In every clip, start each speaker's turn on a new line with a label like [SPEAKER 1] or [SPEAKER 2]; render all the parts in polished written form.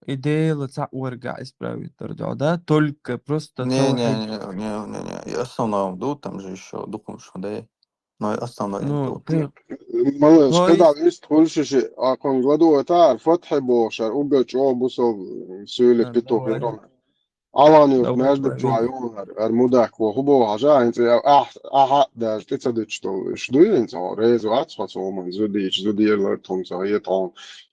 [SPEAKER 1] и делать ورقة исправить тордо, да? Только просто توحيد.
[SPEAKER 2] Не-не-не-не-не. И основном ду, там же еще духом шуде. Но основной
[SPEAKER 1] Ну,
[SPEAKER 2] ду.
[SPEAKER 3] معلش
[SPEAKER 1] то
[SPEAKER 3] كده
[SPEAKER 1] есть,
[SPEAKER 3] عم يدخل شيء أكون غدوة تعرف فتح بوشر وقت شو بوصل سؤال بيتوه
[SPEAKER 1] давай,
[SPEAKER 3] يروم Alani
[SPEAKER 1] давай,
[SPEAKER 3] между
[SPEAKER 1] Вавилий.
[SPEAKER 3] твоим армудак وهو حاجة أنت أح ده تتصدق تو شدوي أنت ريز واتس ومن زودي لرتهم صغير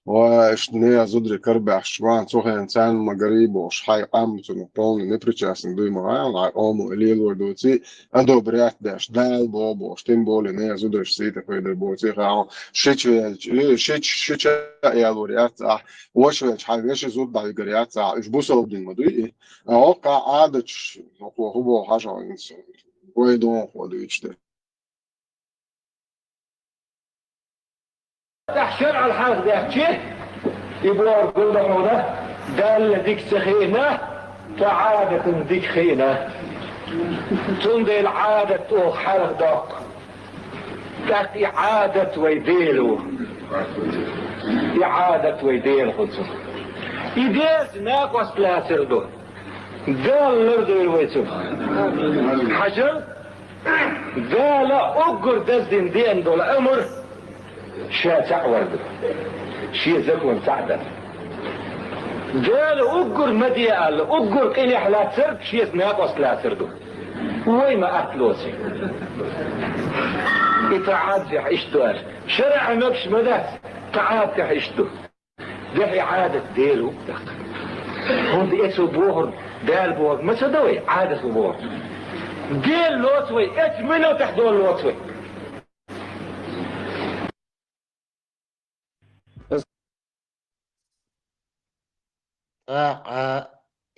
[SPEAKER 3] وشدني زودري كربع شوان صغير إنسان مقريب وش حي قام تنقون نبرتشاسن دوي معايا لا أمو إليل وردوتي أدو بريات داش دال بوبو شتين بولي نيا زودري سيتا فيدر بوتي خاو شيتش يا لوريات وش حاجة زود دال قريات إيش بوصل بدين مدوي Oka Adich, Hubo Hajans, Guidon, what do you say?
[SPEAKER 4] تحشر على الحاج ده شيء يبور قدامه ده قال ديك سخينة فعادة ديك خينة تندي العادة وحرق دق كانت إعادة ويديلو إعادة ويديل خلصو إيديز ناقص لا سردو قال لردو الويسو حجر قال أقر دزدين دين دول أمر شاتع ورد شي زكون سعدا قال أقر مديال أقر إلي حلا سرد شي ناقص لا سردو وين ما أتلوسي إتعاد في حشتو شرع مكش مدى تعاد في حشتو ده إعادة ديلو هم دي اسو بوهر دال بوهر ما سدوي عادة بوهر ديل لوتوي اتمنو تحدون لوتوي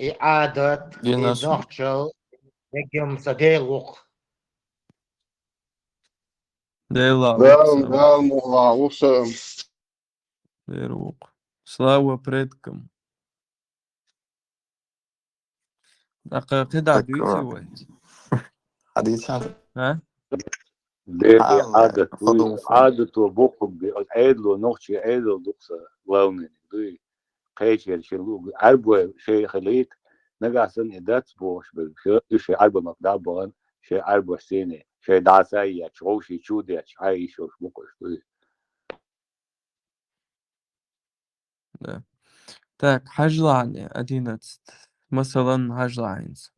[SPEAKER 5] إعادة
[SPEAKER 2] Динас.
[SPEAKER 5] نوحشل نجم صديق
[SPEAKER 1] Дела
[SPEAKER 3] Well,
[SPEAKER 1] Оксам,
[SPEAKER 3] well, Mughla, also,
[SPEAKER 1] Дерук. Слава предкам. Так, кида
[SPEAKER 2] Так,
[SPEAKER 1] дуйцевать.
[SPEAKER 2] حديث هذا
[SPEAKER 1] А?
[SPEAKER 6] دي
[SPEAKER 2] حال
[SPEAKER 6] عادة
[SPEAKER 2] فضوفة
[SPEAKER 6] عادة بوكم عيدلو نوخشي عيدلو دقسة لونين دوي قيش يلشلو عربو شيء خليت نقع سن إدات بوش بالشيء شيء عربو مقدار بوان شيء عربو سينة شيء داسايا شوشي شودي عايش وش بوكش دوي
[SPEAKER 1] Да. Так, хажлане, 11. Масалан, хажлаинс.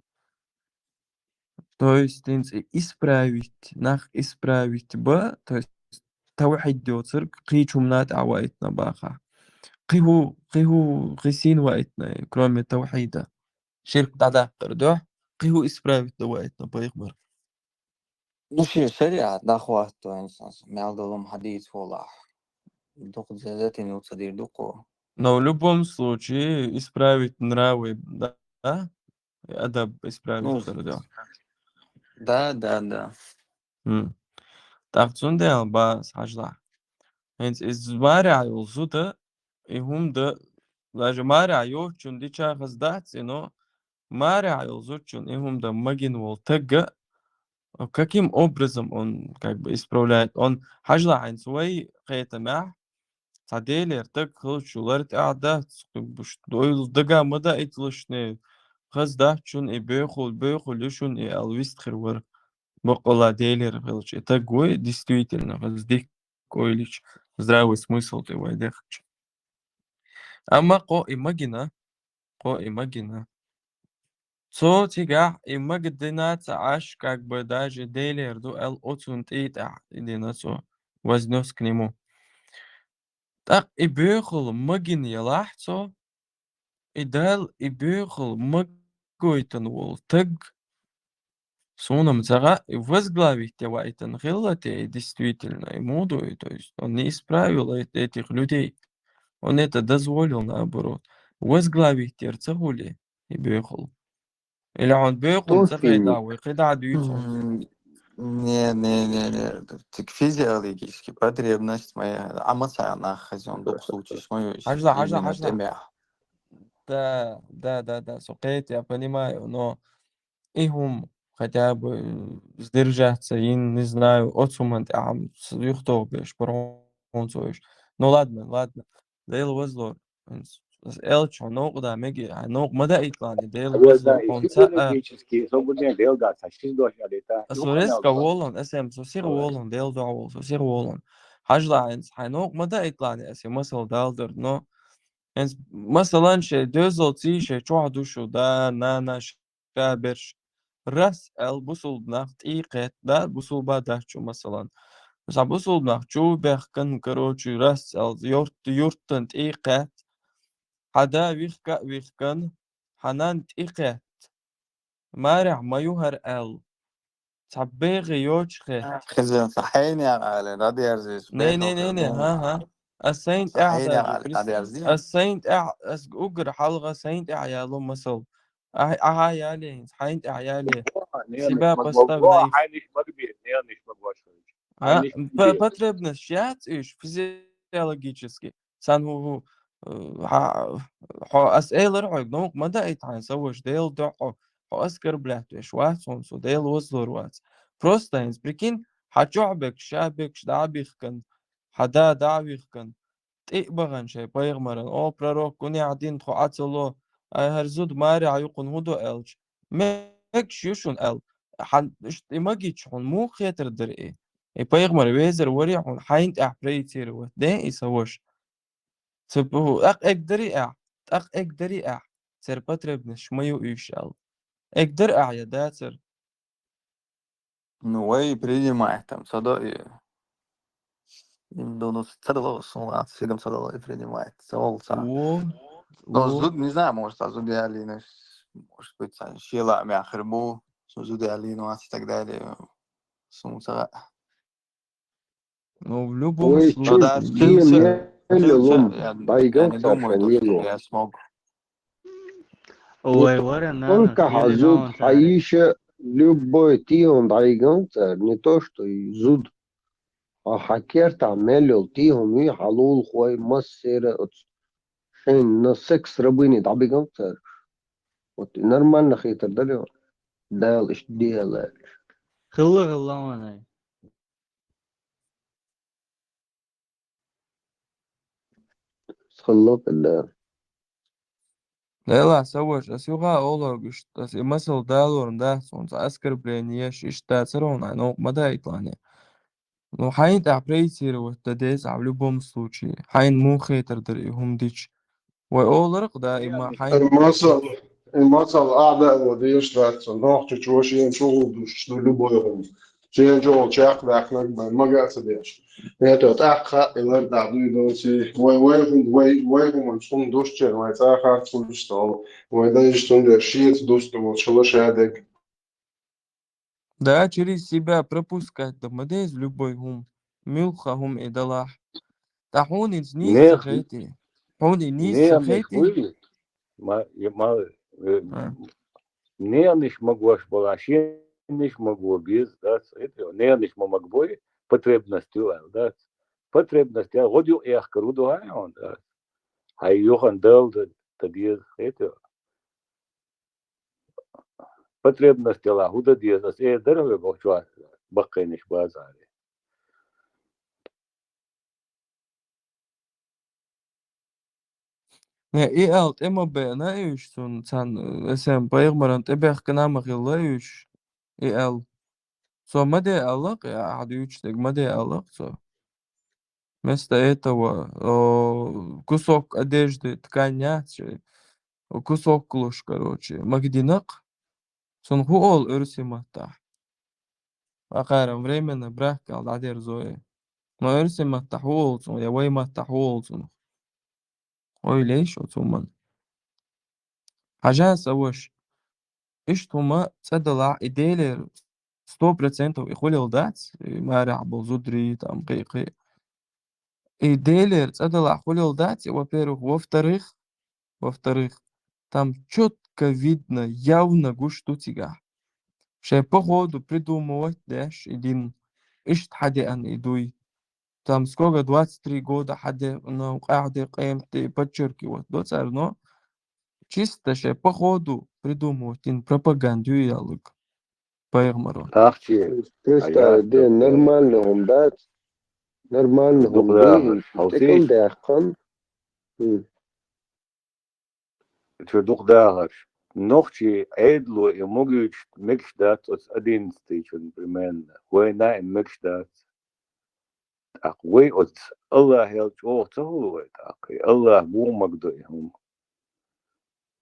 [SPEAKER 1] То есть, исправить, нах исправить б, то есть, توحيد دوتر قي جملات عوائتنا باخا قيسين وائتنا كرامة توحيدة شرك دادا قردوح قيهو исправить دوائتنا بايخبر
[SPEAKER 2] Ну, شريعة داخوات تو إنسان مالدلهم حديث والله دوق زادتي نوتصدير دوقو
[SPEAKER 1] но в любом случае исправить нравы, да, адаб исправить
[SPEAKER 2] Ну,
[SPEAKER 1] قردوح
[SPEAKER 2] да.
[SPEAKER 1] تاخدون ده بس حاجة هنس измаря юлзуда и хумда даже маря юлчун дича хаздат, но маря юлзучун и хумда магин волтага. Каким образом он как бы исправляет? Он حاجة عن سوي قيت معه تعديل يرتق خلش ولارت قاعدة بش دويل دقا مدى اتلشني خز ده شون بيخل يشون الويست خير بقولا дейлер خلش это гой действительно خز ديك койлич здравый смысл ты вайдехч. Ама ко имагина цо тига имагдинат аш как бы даже дейлер ду эл оцунт ита идина цо вознес к нему. Так и бехал магин ялахцо и дал и бехал магойтан вол так сонам зага и возглавить его это хиллате действительно и моду, то есть он не исправил этих людей. Он это дозволил наоборот. Возглавить терцагули и бехал. Или он бехал
[SPEAKER 3] Tosin,
[SPEAKER 1] цагайда, выкида дюйцо.
[SPEAKER 2] Не. Так физиологически потребность моя. А эмоционально хозяин дух случай с мою именно
[SPEAKER 1] Хажла.
[SPEAKER 2] тебя.
[SPEAKER 1] Да. Сукейт, я понимаю, но им хотя бы сдержаться, и не знаю, отсумант, юхто беш, поронцуешь. Ну ладно. Дейл возло. Elch honok da megi honok mada itlani del
[SPEAKER 6] أول ده
[SPEAKER 1] wazlor
[SPEAKER 6] يشيل
[SPEAKER 1] honsa
[SPEAKER 6] كيتشسكي صوبني ديل قاعد تشيل دوش عليتا يوخنا
[SPEAKER 1] Soreska
[SPEAKER 6] الضغط
[SPEAKER 1] wolon SM so sir wolon del dawol so sir wolon hajla ens hanok mada itlani SM masal dalder no ens masalan şey dözolti şey çoğdu şu da nana şaberş ras el busul nacht iqet da busul badahçu masalan mesela busul nachtçu berkan karoçu ras el yurttan iqet hada wihkan hanan iqet marع ما يهر el Tabbere yoçke.
[SPEAKER 2] خزن صحيني يا غالي لا ديرزيش
[SPEAKER 1] Ne
[SPEAKER 2] بيخو
[SPEAKER 1] ne ne ne ha
[SPEAKER 2] خربونا
[SPEAKER 1] ha. Asaynt
[SPEAKER 2] صحيني يا
[SPEAKER 1] اعدادي
[SPEAKER 2] غالي لا
[SPEAKER 1] بريس.
[SPEAKER 2] ديرزين
[SPEAKER 1] Asaynt as ugur حلقة سaynt اعيالو مسل. اعيالي سaynt اعيالي.
[SPEAKER 6] نيا مش
[SPEAKER 1] Siba postav
[SPEAKER 6] مقبوع
[SPEAKER 1] naif.
[SPEAKER 6] هاي مش مقبي نيا مش مقبوع هاي
[SPEAKER 1] Ha
[SPEAKER 6] مش مقبي
[SPEAKER 1] потребно считать иш физиологически. Сан هو أسئلة رعب نوق ما دا يتعين سوش ديل دعو أسكر بلاتو شوات سونسو ديل وزلور وات بروستاينز بريكين حجعبك شابك شدعبيخ كان حدا دعبيخ كان تقبغن شي بايغمرن أو براروك كوني عدين تخو عتلو هرزود ماري عيقون هدو ألج ميك شيوشون أل حن إماجيش حن مو خيتر در إيه بايغمر ويزر وري حن حينت أحبريتير وده يسوش تبو أقدري تر بطرب شميو إيشال أقدر يا داتر
[SPEAKER 2] نوي принимает там صدق Индонус цадало сумма сидим цадало и принимает солнца.
[SPEAKER 1] و
[SPEAKER 2] Но
[SPEAKER 1] و
[SPEAKER 2] зуд не знаю, может, а зуд алина, может быть, щела мяхербу, зуд алину и так далее. Сумца.
[SPEAKER 1] ну в любом
[SPEAKER 3] Ой,
[SPEAKER 2] Но
[SPEAKER 3] чё,
[SPEAKER 1] случае
[SPEAKER 2] да,
[SPEAKER 3] тие
[SPEAKER 1] липса
[SPEAKER 2] чилча,
[SPEAKER 3] мелилом,
[SPEAKER 2] я
[SPEAKER 3] байгал
[SPEAKER 2] не думаю, то, что
[SPEAKER 3] царшанило.
[SPEAKER 2] я смогу.
[SPEAKER 3] Не
[SPEAKER 7] Ой, воры на
[SPEAKER 3] только
[SPEAKER 7] съели
[SPEAKER 3] хазуд,
[SPEAKER 7] на царе.
[SPEAKER 3] хаиша, любой тион дайгал царь, не то, что и зуд. А хакерта мелил тион и халул хуай массера, шейн на секс рабыни дабигал царь. Вот и нормально хитр, да, дал иш делать.
[SPEAKER 7] خلا خلا
[SPEAKER 3] خلق الله.
[SPEAKER 1] لا سوش أسيوغا أولوغش أس مثل دالور ده سونس أسكر برينيش إشتاترون عنو مدى يطلعني ну حين تعبريتير وتديس в любом случае حين مو خيتر دري هم ديش وأولرق دا إما حين
[SPEAKER 3] المثل أعداء وديش رات نوع تشوشين شغل دوش любой جين جو تشاق داخلك ما قاعد تديش هي تأخر إلى دعوة دوتي ويهم من صون دوش تشين ويتأخر تولشتال ويدا يشتون ده شيت دوست وشلش هذاك
[SPEAKER 1] да через себя пропускать да мадейс в любой хум милха хум и далах да хунинс низ
[SPEAKER 6] نيخ
[SPEAKER 1] сахети хуни низ
[SPEAKER 6] نيا مش
[SPEAKER 1] сахети
[SPEAKER 6] ويلي ما نيا مش مقبوع بالعشين مش مقبوع بيز داس إيه نيا مش مقبوع потребности داس потребности годю их круду هاي он داس هاي يوخن دل تدير إيه потребности لا هو تدير داس إيه درجة بوشوا بقى نش بازار
[SPEAKER 1] ne i alt ema be na ish sun san SM paygmaran tebeh kana maghilla ish i al so made alaq ya hadu ish teg made alaq so вместо этого кусок одежды тканя кусок клуш короче магдинак сон хуол урсимата акарам временно брах кал адер зое ما يرسم التحوط يا ويما التحوط ой ليش وثم حاجة سوش إيش هما تصدق إديلر 100% يخولي ولدات ما رعبو زدري там قيقي إديلر تصدق خولي ولدات во-первых во-вторых там четко видно явно гуш тутига шей походу придумывать даш един إيش حد أن إدوي там сколько 23 года حد ну قاعد قيمتي подчеркивать до царно чисто шей походу придумывать ин пропаганду ялык Paygmaron.
[SPEAKER 6] تاخشي
[SPEAKER 3] Просто
[SPEAKER 6] حاجات
[SPEAKER 3] ده нормальным дать, нормальным
[SPEAKER 6] دقدر
[SPEAKER 3] دي,
[SPEAKER 6] حوسيش
[SPEAKER 3] تكون ده خان.
[SPEAKER 6] Чудух дагаш. Нохчи эйдло и могуч мекштат от 11 примерно. Война и мекштат. Так, вы от Аллах хелч ох цахует, так. Аллах бумагдой хум.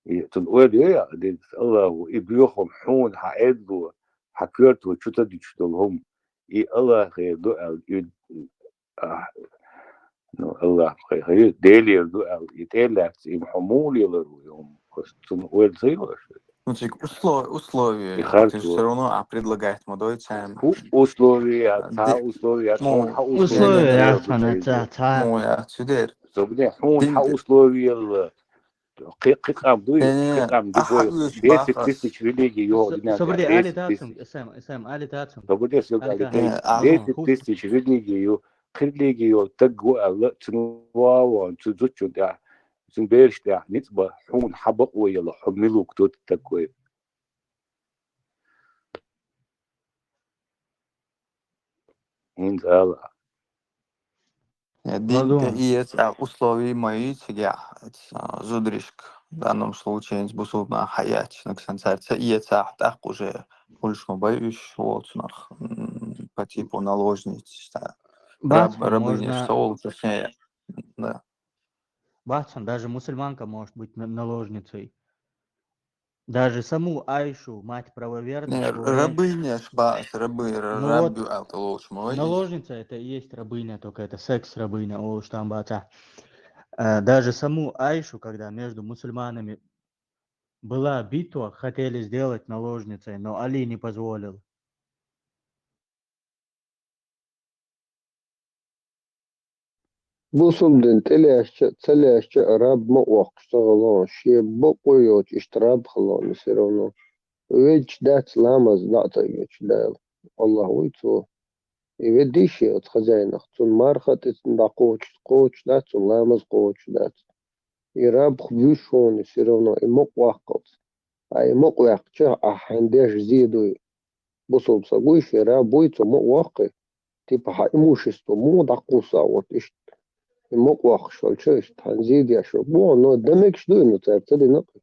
[SPEAKER 6] И тут уэдэ дит Аллаху и бьёхом хун хаэдло хакёрту чутадичтолхум. И Аллах дуал и no Allah خير ديلي الدعاء يتقلع محمول يوم خصتون وين صيغة
[SPEAKER 2] Ну, типа, условия. Ты же
[SPEAKER 6] يخالف
[SPEAKER 2] все равно предлагает молодой чем.
[SPEAKER 6] условия تا условия حون
[SPEAKER 2] Ну,
[SPEAKER 6] حق
[SPEAKER 7] условия
[SPEAKER 6] условия
[SPEAKER 7] ясна
[SPEAKER 6] ديل
[SPEAKER 7] та.
[SPEAKER 2] ну, я сюда.
[SPEAKER 6] زبدة حون حق
[SPEAKER 2] Дин,
[SPEAKER 6] условия قيقام دوي
[SPEAKER 2] не,
[SPEAKER 6] قيقام دي بوي
[SPEAKER 2] ахалыш
[SPEAKER 6] ديت
[SPEAKER 2] бахас.
[SPEAKER 6] تستش ريليجي يو دينا
[SPEAKER 7] Собри али
[SPEAKER 6] ديت
[SPEAKER 7] тацум,
[SPEAKER 6] تستش
[SPEAKER 7] эсэм али тацум.
[SPEAKER 6] زبدة سوق على
[SPEAKER 7] Алика.
[SPEAKER 6] تاي
[SPEAKER 2] Не,
[SPEAKER 6] ديت
[SPEAKER 2] ага.
[SPEAKER 6] تستش ريليجي يو خليجي يو تقوى الله تنوا وتزوجوا ده زنبيرش ده نتبه حون حبق ويلا حملوك توت تقوى إنت الله
[SPEAKER 2] Дин,
[SPEAKER 7] Ладно.
[SPEAKER 2] и это условия мои, тебя, зудришк. В данном случае, бусул на хаять, на концерте, и это так уже больше боюсь, вот, по типу наложниц,
[SPEAKER 7] Батхан
[SPEAKER 2] рабыня,
[SPEAKER 7] можно...
[SPEAKER 2] что точнее, да.
[SPEAKER 7] Батхан, даже мусульманка может быть наложницей. Даже саму Айшу, мать правоверных,
[SPEAKER 2] Не,
[SPEAKER 7] говорят,
[SPEAKER 2] рабыня, шбас,
[SPEAKER 7] ну вот,
[SPEAKER 2] рабю, это лучше мой.
[SPEAKER 7] наложница это и есть рабыня, только это секс-рабыня, о, там бата. Даже саму Айшу, когда между мусульманами была битва, хотели сделать наложницей, но Али не позволил.
[SPEAKER 8] بوصل تلاش راب مقوق اشتغلون شي بقويوت اشتراب خلون يصيرون ويج دات لامز دعطيش دال والله ويتو يودي شي خزينة تون مارخت قوش دات تون لامز قوش دات يراب خبيشون يصيرون مقوقت اي مقوق جا احنديش زيدو بوصل بصقويش يراب ويتو مقوقي تيبا حايموشستو مو دقوصا وتش مقوخ شو شوش تنزيد يا شو مو نو دمك شدو انه تبتدي نقل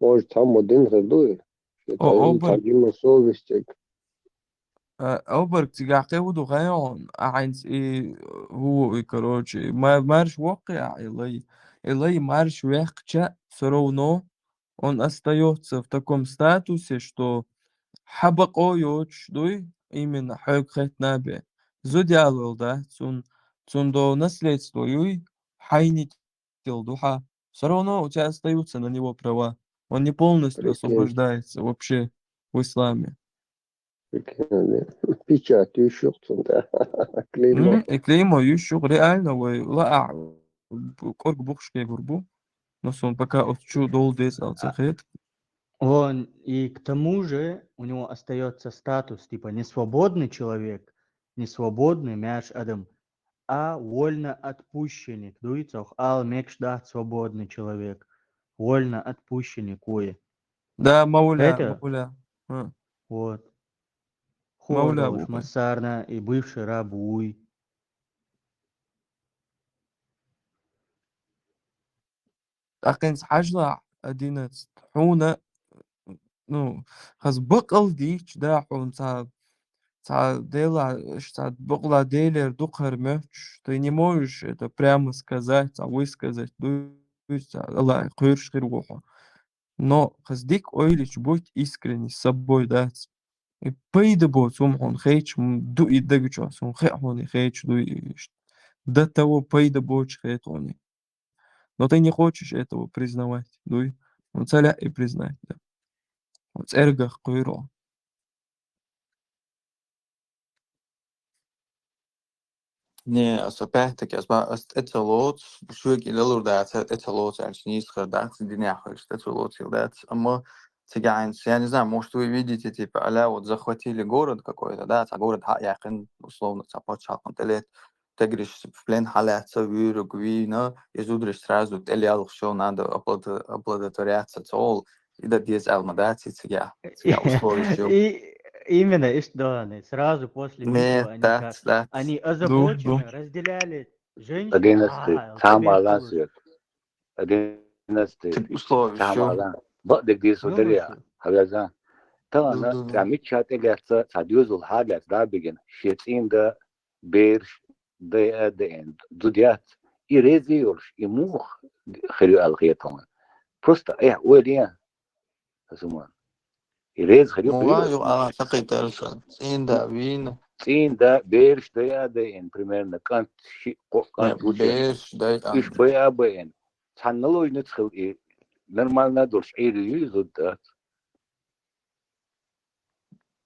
[SPEAKER 8] может там один غدوي
[SPEAKER 1] أوبر
[SPEAKER 8] ترجمة совестك
[SPEAKER 1] أوبر تجاقي ودو غيون عايز إيه هو كروتشي ما مارش واقع إلي марш вехча все равно он остается в таком статусе, что حبقويوش دوي именно حق خيتنابе зодиалыл да цундо наследство юй хайнитил духа все равно у тебя остаются на него права. Он не полностью
[SPEAKER 8] прикинь
[SPEAKER 1] освобождается вообще в исламе.
[SPEAKER 8] печать еще кто-то клеймо
[SPEAKER 1] И клеймо юшуг реально ла корг бухшке гурбу, но он пока отчу долдес алцахет.
[SPEAKER 7] Вон, и к тому же у него остается статус, типа, не свободный человек, не свободный мяч Адам, а вольно отпущенник. Дуицах, ал мекш да, свободный человек. Вольно отпущенник, ой.
[SPEAKER 1] Да, мауля,
[SPEAKER 7] Это,
[SPEAKER 1] мауля.
[SPEAKER 7] вот,
[SPEAKER 1] Мауля
[SPEAKER 7] хордалш,
[SPEAKER 1] бубы.
[SPEAKER 7] массарна и бывший раб, уй.
[SPEAKER 1] أقنز حاجة أدينة حونة نو خز بقل ديش دا حون تا дела, что богла делер духар меч, ты не можешь это прямо сказать, высказать, Allah кырш хиргохо. Но хаздик ойлич будь искренний с собой, да. И пейда бо сум он хейч ду и дагчо, сум хе он и хейч ду и до того пейда боч хейт он. Но ты не хочешь этого признавать, дуй. Он целя и признать, да. Вот эргах куйро.
[SPEAKER 2] Не, опять-таки, это лот, шуки лилурдат, это лот, не исходат, диняхаешь, это лот, да, мы цыганцы, я не знаю, может, вы видите, типа, аля, вот захватили город какой-то, да, город яхен, условно, цапочалком, ты говоришь, в плен халяться, выру, гвина, изудришь сразу, телеал, все, надо оплодотворяться, цол, и да, без алмадати, цыга условия, все.
[SPEAKER 7] И именно, и что, сразу после битвы
[SPEAKER 2] Не,
[SPEAKER 7] они как,
[SPEAKER 2] да,
[SPEAKER 7] они
[SPEAKER 1] Ду.
[SPEAKER 7] озабочены, разделяли женщин,
[SPEAKER 6] 11
[SPEAKER 7] тебе
[SPEAKER 6] تام
[SPEAKER 7] куш.
[SPEAKER 6] لانسيت
[SPEAKER 2] Тип условий, все.
[SPEAKER 6] Тамала. Бадик дис
[SPEAKER 7] Ну,
[SPEAKER 6] ударя.
[SPEAKER 7] слушай.
[SPEAKER 6] Хавяза. Тана
[SPEAKER 2] Да-да-да.
[SPEAKER 6] тамит чат элятса садюзул хагат да беген. Шетин да берш да энд. Дудят. И резиорш, и мух хрю алгетон. Просто وديا اسمه يريز خريو
[SPEAKER 2] Муга
[SPEAKER 6] خريو
[SPEAKER 2] ю ага сакайтарса. Инда вин.
[SPEAKER 6] تين ده بيرش ده ان примерно كانت شيء كانت وجه
[SPEAKER 2] Беш дай
[SPEAKER 6] ايش
[SPEAKER 2] анд.
[SPEAKER 6] بيا بين تحنلو ندخل ايه نورمالنا دول شعير يزود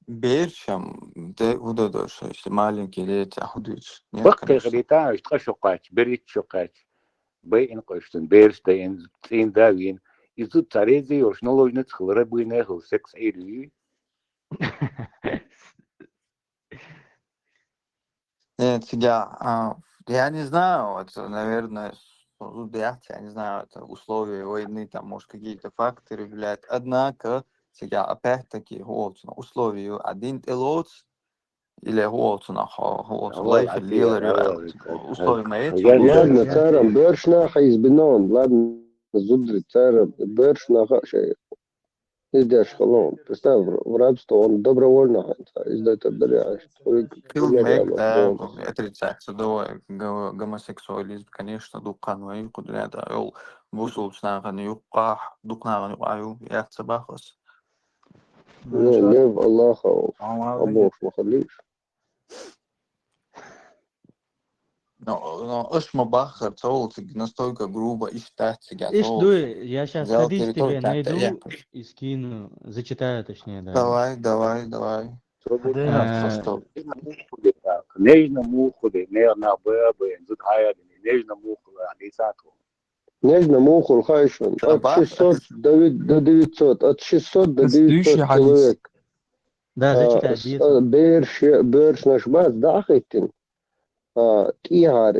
[SPEAKER 2] Бешам де удодош. Если маленький лет ахудич. Нет,
[SPEAKER 6] بقى
[SPEAKER 2] конечно.
[SPEAKER 6] غريتا اشتقشقات بريت شقات بين قشتن بيرش ده ان تين ده وين يزود تاريزي وشنلو ندخل ربنا هو سكس عير
[SPEAKER 2] Нет, я не знаю, это, наверное, я не знаю, это условия войны, там, может, какие-то факторы влияют. Однако, сега, опять-таки, условия один пилот или الله
[SPEAKER 6] والله
[SPEAKER 2] يخليه
[SPEAKER 6] والله
[SPEAKER 2] условия мои
[SPEAKER 8] ладно
[SPEAKER 7] Я
[SPEAKER 8] царам бörшнаха избинон ладно зудри царам бörшнаха шей издешь халон представь в рабство он добровольно издает отдаляешь
[SPEAKER 2] Филмейк, да, отрицается, да, гомосексуализм, конечно, дукан вай, куда да, ол вусул снаган юққа, дукнаган юқаю, яхтсабахас.
[SPEAKER 8] не лев Аллаха обош махалиш
[SPEAKER 2] Но эш мабахар, цол, настолько грубо, и штат, сега,
[SPEAKER 7] Ишь,
[SPEAKER 2] цол,
[SPEAKER 7] дуй, я сейчас
[SPEAKER 2] взял
[SPEAKER 7] хадис
[SPEAKER 2] территорию,
[SPEAKER 7] тебе
[SPEAKER 2] так,
[SPEAKER 7] найду и скину, зачитаю точнее даже.
[SPEAKER 2] давай.
[SPEAKER 7] Э,
[SPEAKER 6] نجنا مو خده نجنا بابا زد هاي نجنا مو خده عليه ساعته
[SPEAKER 8] нежно мухул хайшун от 600 до 900 от 600 до 900
[SPEAKER 1] Следующий хадис.
[SPEAKER 8] человек
[SPEAKER 7] Да, зачитай, Диецу.
[SPEAKER 8] бέρш наш баз дахитин кихар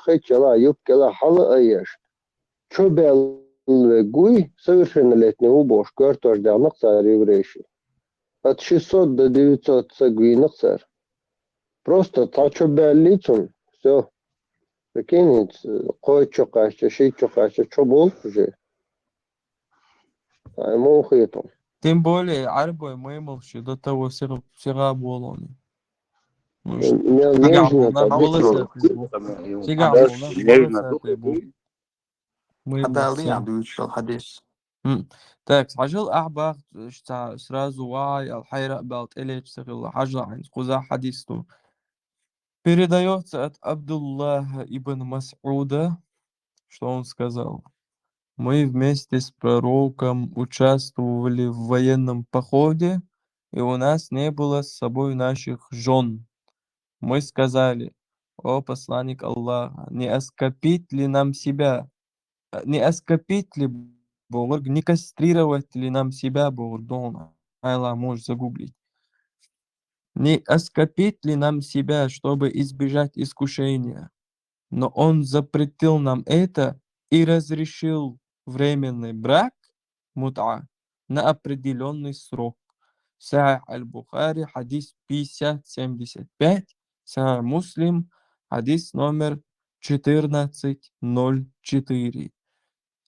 [SPEAKER 8] хечала юбкела хала аяш чобел гуй совершенно летний убош квартаж да нахсар еврейши от 600 до 900 сагуи нахсар просто тачобел лицун все прикинь кой чокаще шей чокаще чобол уже ему хитом
[SPEAKER 1] Тем более, арбой маймовши до того сера болони.
[SPEAKER 8] нежно
[SPEAKER 1] Сигабулна молоса тыбу. Сигабулна молоса тыбу.
[SPEAKER 2] Хадали,
[SPEAKER 1] Маймовся.
[SPEAKER 2] андуючил хадис.
[SPEAKER 1] Так, عجل أحبار сразу вай, алхайра балт элеч сагилла хажа ан куза хадисту. Передается от Абдуллаха ибн Мас'уда, что он сказал. Мы вместе с пророком участвовали в военном походе, и у нас не было с собой наших жен. Мы сказали: «О посланник Аллаха, не оскопить ли нам себя? Не оскопить ли Бог, не кастрировать ли нам себя Бог дома?» Аллах может загуглить. Не оскопить ли нам себя, чтобы избежать искушения? Но он запретил нам это и разрешил временный брак, мут'a, на определенный срок. Сахих аль-Бухари, хадис 5075, Сахих Муслим, хадис номер 1404.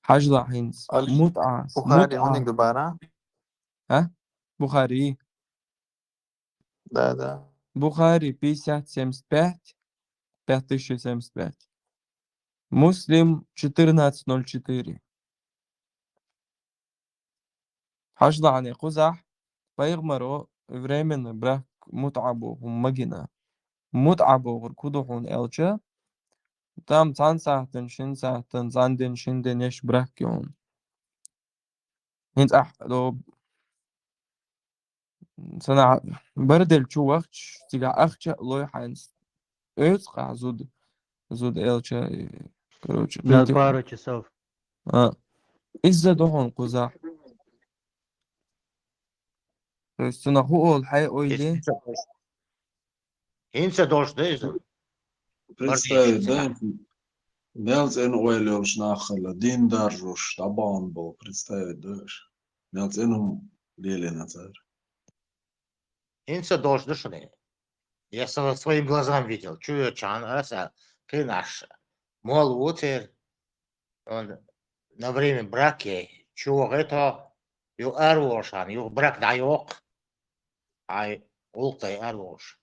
[SPEAKER 1] Хажла хинс. Мут'a.
[SPEAKER 2] Бухари, уник добара?
[SPEAKER 1] А? Бухари.
[SPEAKER 2] Да.
[SPEAKER 1] Бухари 5075, 5075. Муслим 1404. Хажла ани кузах. Пайгмаро временный брак мут'абу магина. Мут'абу кудухун элча. Там цан саатен шин саатен занден шинден еш брак yon. Хинс до сана бардел чу вaqt тига ахча лой ханс. Эцqa зуд элча. Короче,
[SPEAKER 7] На пару часов.
[SPEAKER 1] Из-за дохун кузах. То есть на хуол хай ойли.
[SPEAKER 5] Инца дождь, да, из-за?
[SPEAKER 9] Представить, да? Мелцен ойлел шнахала, дин даржуш, табан был, представить, да? Мелценом лели на царь.
[SPEAKER 5] Инца дождь, да, что ли? Я своим глазам видел. Чую, чан, аса, ты наш. Мол, утер. Он на время браки, чего это, ю арвошан, ю брак дайок, ай ултай арвош.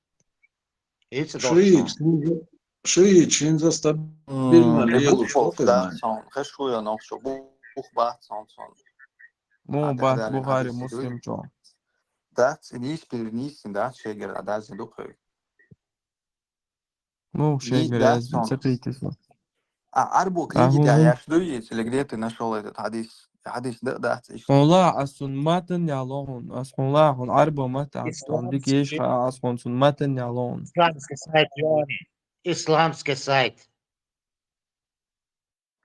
[SPEAKER 5] Эти
[SPEAKER 2] Шиич,
[SPEAKER 5] дошно.
[SPEAKER 9] Шиич, инза стабильно лелу, что
[SPEAKER 2] Бухболш
[SPEAKER 9] ты
[SPEAKER 2] да,
[SPEAKER 9] знаешь?
[SPEAKER 2] сон, хешуя нохшо, бухбат сон.
[SPEAKER 1] مو بات
[SPEAKER 2] Adalin
[SPEAKER 1] بخاري
[SPEAKER 2] hadisi duy.
[SPEAKER 1] مسلم جو.
[SPEAKER 2] Dat in nisin dat sheger adazin dukhoi.
[SPEAKER 1] مو
[SPEAKER 2] Ни
[SPEAKER 1] شيء
[SPEAKER 2] dat
[SPEAKER 1] لازم
[SPEAKER 2] сон.
[SPEAKER 1] سقيتي.
[SPEAKER 2] Арбу книги
[SPEAKER 1] هو
[SPEAKER 2] да,
[SPEAKER 1] هم
[SPEAKER 2] я жду, если где ты нашел этот хадис. Хадис да,
[SPEAKER 1] والله أصلا ماتن يعلون أصلا الله هون عربة متى عندك إيش
[SPEAKER 5] Исламский,
[SPEAKER 1] أصلا سن ماتن يعلون.
[SPEAKER 5] исламский сайт, Йони. Исламский сайт.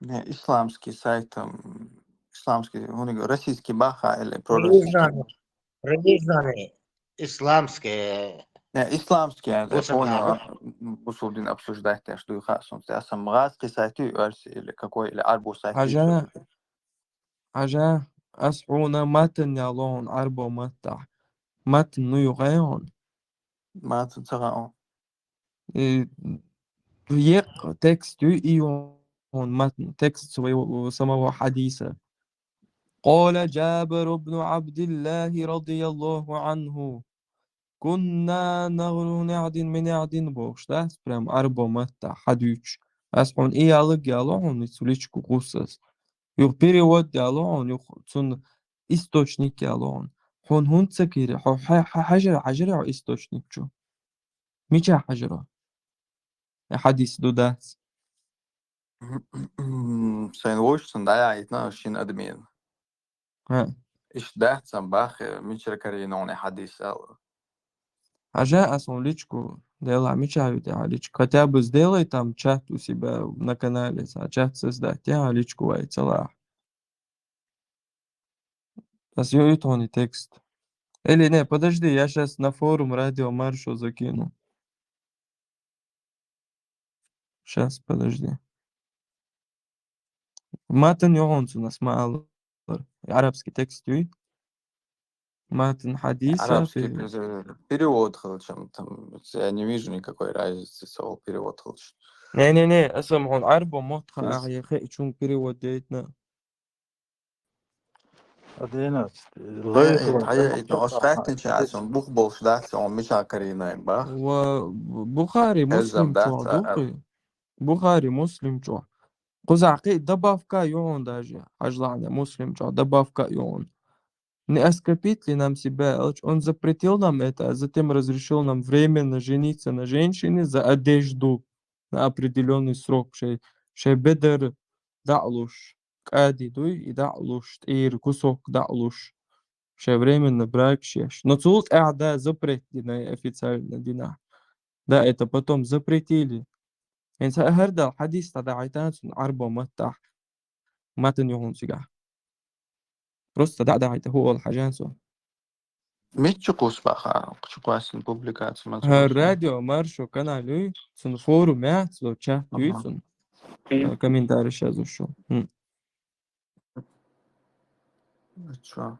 [SPEAKER 2] Не, исламский сайт, исламский, у него российский баха или пророссийский.
[SPEAKER 5] Признанный исламский.
[SPEAKER 2] Не, исламский, я
[SPEAKER 5] Государство.
[SPEAKER 2] понял, Бусулдин обсуждать, я жду хасун. Я сам мразкий сайт или какой, или арбу сайт.
[SPEAKER 1] حاجة أصحونا ماتن يعلون عربة متى ماتن نيغيون.
[SPEAKER 2] ما تنسى
[SPEAKER 1] يق تكست إيون متن تكست سماه حديثة. قال جابر بن عبد الله رضي الله عنه كنا نغلو نعدين من نعدين بوش ده برام أربع متى حدوش أسحون إيه ألق يالون يتسوليش كوكوسس يو перевод يالون يو تون источник يالون هون هون تسكيري حجر أو источник شو ميجا حجرة حديث دودات.
[SPEAKER 2] Sen ušķin daļā itnā šin admin.
[SPEAKER 1] ها
[SPEAKER 2] Iš dēcam bāh, mičer arī nav ne hadis vēl.
[SPEAKER 1] حاجة أصلا ليشكو ديلا ميجا عليك хотя бы сделай там чат у себя на канале чат создать я личку вайцала. Засъёет текст. Или не, подожди, я сейчас на форум радио Маршу закину. Сейчас, подожди. متن يغونس у нас мало. Арабский текст يوي. متن حديثة
[SPEAKER 2] Арабский
[SPEAKER 1] في...
[SPEAKER 2] перевод хылчым. Там, я не вижу никакой разницы, сол перевод хылчым.
[SPEAKER 1] Не, اسمعون عربو مطخة أغيى خي شون перевод ديتنا.
[SPEAKER 6] Adinat, Leitler,
[SPEAKER 2] Hayır, o şartın çağırsın. Bu boş dersi on miçer karıyla bak.
[SPEAKER 1] وبخاري
[SPEAKER 2] Elzem
[SPEAKER 1] مسلم شو
[SPEAKER 2] dersi.
[SPEAKER 1] دوقي. بخاري مسلم شو. قزعقي دبافكا يون داجي. Ажлания مسلم شو دبافكا يون. Не оскопить ли нам себя? Он запретил нам это, а затем разрешил нам временно жениться на женщине за одежду на определенный срок. Шей бедер да'луш. Кади дуй и да'луш. Тир кусок да'луш. Шей временно брак шеш. Но цулт да запретили официально дина. Да, это потом запретили. إنت هردا الحديث تبع عيتان عربة متح ما تنيون سجع. Просто да, это هو الحاجات.
[SPEAKER 2] Mitçukus bak. Küçüklesin publikasyon mazlusun.
[SPEAKER 1] الراديو مارشو каналю сон форуме со чат юйсон комментарий сейчас ушел.
[SPEAKER 2] Şu.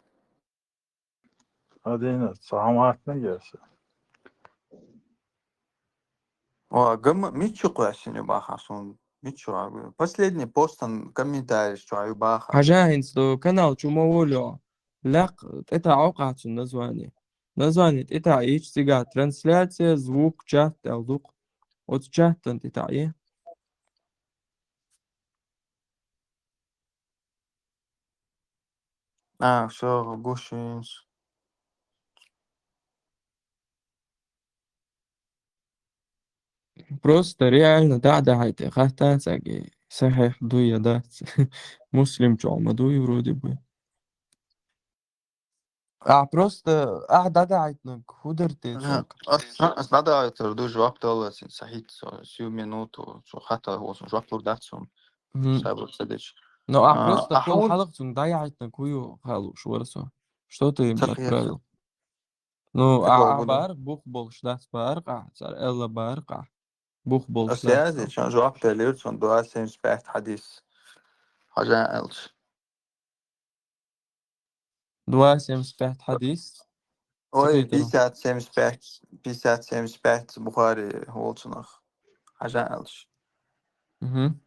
[SPEAKER 6] Adinat, Samat ne gelsin?
[SPEAKER 2] О, Mitçuklasin bakasun. Mitçu. Последний постан комментарий, что аю баха.
[SPEAKER 1] حاجة إنسو канал чумоволю لاق это عقعة название. Название это إيش سيجا трансляция звук чат алдук от чат أنت تعيه.
[SPEAKER 2] Все, гушинс.
[SPEAKER 1] Просто реально да это хатан саги صحيح дуя да مسلم чома дуй вроде бы. Просто да айтнук худерте сок.
[SPEAKER 2] Надо это дуже вактуально сахит сию минуту, что хата его жвак лурдацум. Сабу садич.
[SPEAKER 1] Ну просто пол
[SPEAKER 2] Ахаул
[SPEAKER 1] حلقة ضيعتنا كويو خالو شو ورسو. Что ты им
[SPEAKER 2] تخيل
[SPEAKER 1] отправил? Ну,
[SPEAKER 2] такого было.
[SPEAKER 1] барк бух болшдас барка, цар элла барка. Бух болшдас.
[SPEAKER 2] أسيازي كان جواب تليرتون دعاء سيمس بحث حديث حاجة ألش
[SPEAKER 1] 275 حديث.
[SPEAKER 2] أوي
[SPEAKER 1] سخيترو.
[SPEAKER 2] بيسات سيمس بحث بخاري هولتنخ حاجة ألش
[SPEAKER 1] مهم.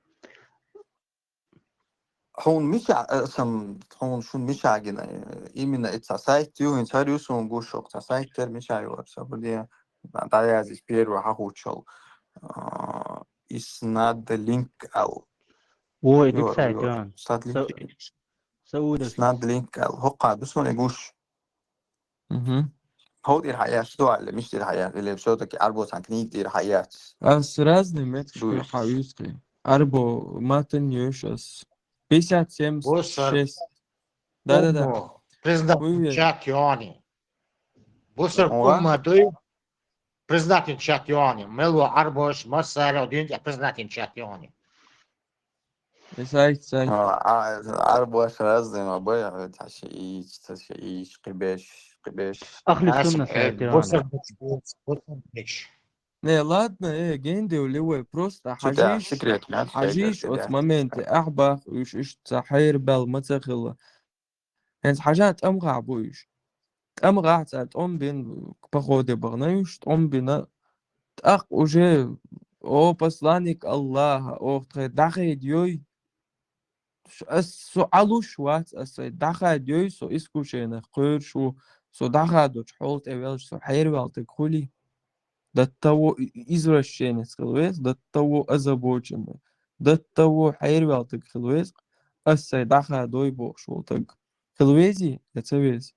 [SPEAKER 2] هون مش اسم هون شو مش عاجنا именно это сайт юин цариус он гушок сайт тер مش عايور سبدي بعد عايز بير وهاخوشل is not the link out
[SPEAKER 7] هو إديك
[SPEAKER 2] يور يور
[SPEAKER 7] ساعتين
[SPEAKER 2] start link
[SPEAKER 7] سودة
[SPEAKER 2] is not the link out هو قاعد بس هون يقوش
[SPEAKER 1] Mhm.
[SPEAKER 2] هو دي الحياة شو اللي مش دي الحياة اللي بشوتك عربو تكنيك دي الحياة
[SPEAKER 1] As разные меточки
[SPEAKER 2] دويش
[SPEAKER 1] хавюски. Арбо матан ёшас. 57,
[SPEAKER 5] بصر
[SPEAKER 1] 6. Да-да-да.
[SPEAKER 5] أمه признак
[SPEAKER 1] Уверен.
[SPEAKER 5] чатиони. بصر
[SPEAKER 2] هو
[SPEAKER 5] أمه دوي признак чатиони. ملو عربوش مصر ودين признак чатиони.
[SPEAKER 1] Сайт.
[SPEAKER 2] عربو أشرز ما بيع تعشيش قباش
[SPEAKER 7] أخلي السنة
[SPEAKER 5] أسمع
[SPEAKER 7] ساعتين
[SPEAKER 5] بصر بصر
[SPEAKER 1] Не, ладно, генде улевой просто
[SPEAKER 2] شو ده
[SPEAKER 1] حجيش
[SPEAKER 2] سكريت ما تشيجر
[SPEAKER 1] حجيش
[SPEAKER 2] كده
[SPEAKER 1] от моменте أحبخ وش تحير بال متخلة هنس حاجات أمغع بويش أمغع تاعت بين بخودي بغنيوش بين أخ уже о посланник Аллаха о дахай дёй су алуш ват дахай дёй со искушение қойр шу со даха доч холт эвел со хайр валты хули до того извращенец хилвес, до того озабоченный, до того хайрвалтык хилвес, ассай даха дой бог шултык. Хилвези, это весь.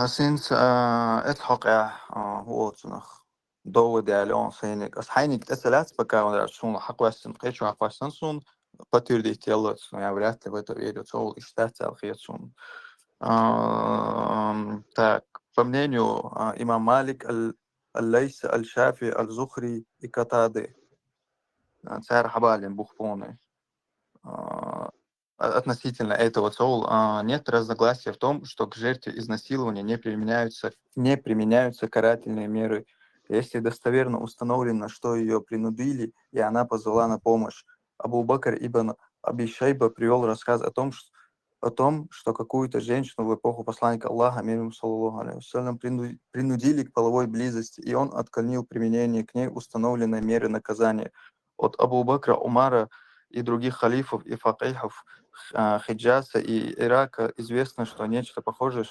[SPEAKER 2] Sinds het hockey هو nog دو ديالون سينك أس حينك تسلات بكا ولا شون حق واسن قيش وحق واسن سون قطير دي تيلت يعني ولات لقيت بيدو تول اشتات الخيط سون так по мнению имам Малик الليث الشافعي الزخري и Катады царь Хабалин Бухпоны относительно этого цол нет разногласия в том, что к жертве изнасилования не применяются карательные меры, если достоверно установлено, что ее принудили, и она позвала на помощь. Абу Бакр ибн Аби Шайба привел рассказ о том, что какую-то женщину в эпоху посланника Аллаха, мир ему, саллаллаху алейхи вассалям, принудили к половой близости, и он отклонил применение к ней установленной меры наказания. От Абу Бакра, Умара и других халифов и факихов Хиджаза и Ирака известно, что нечто похожее,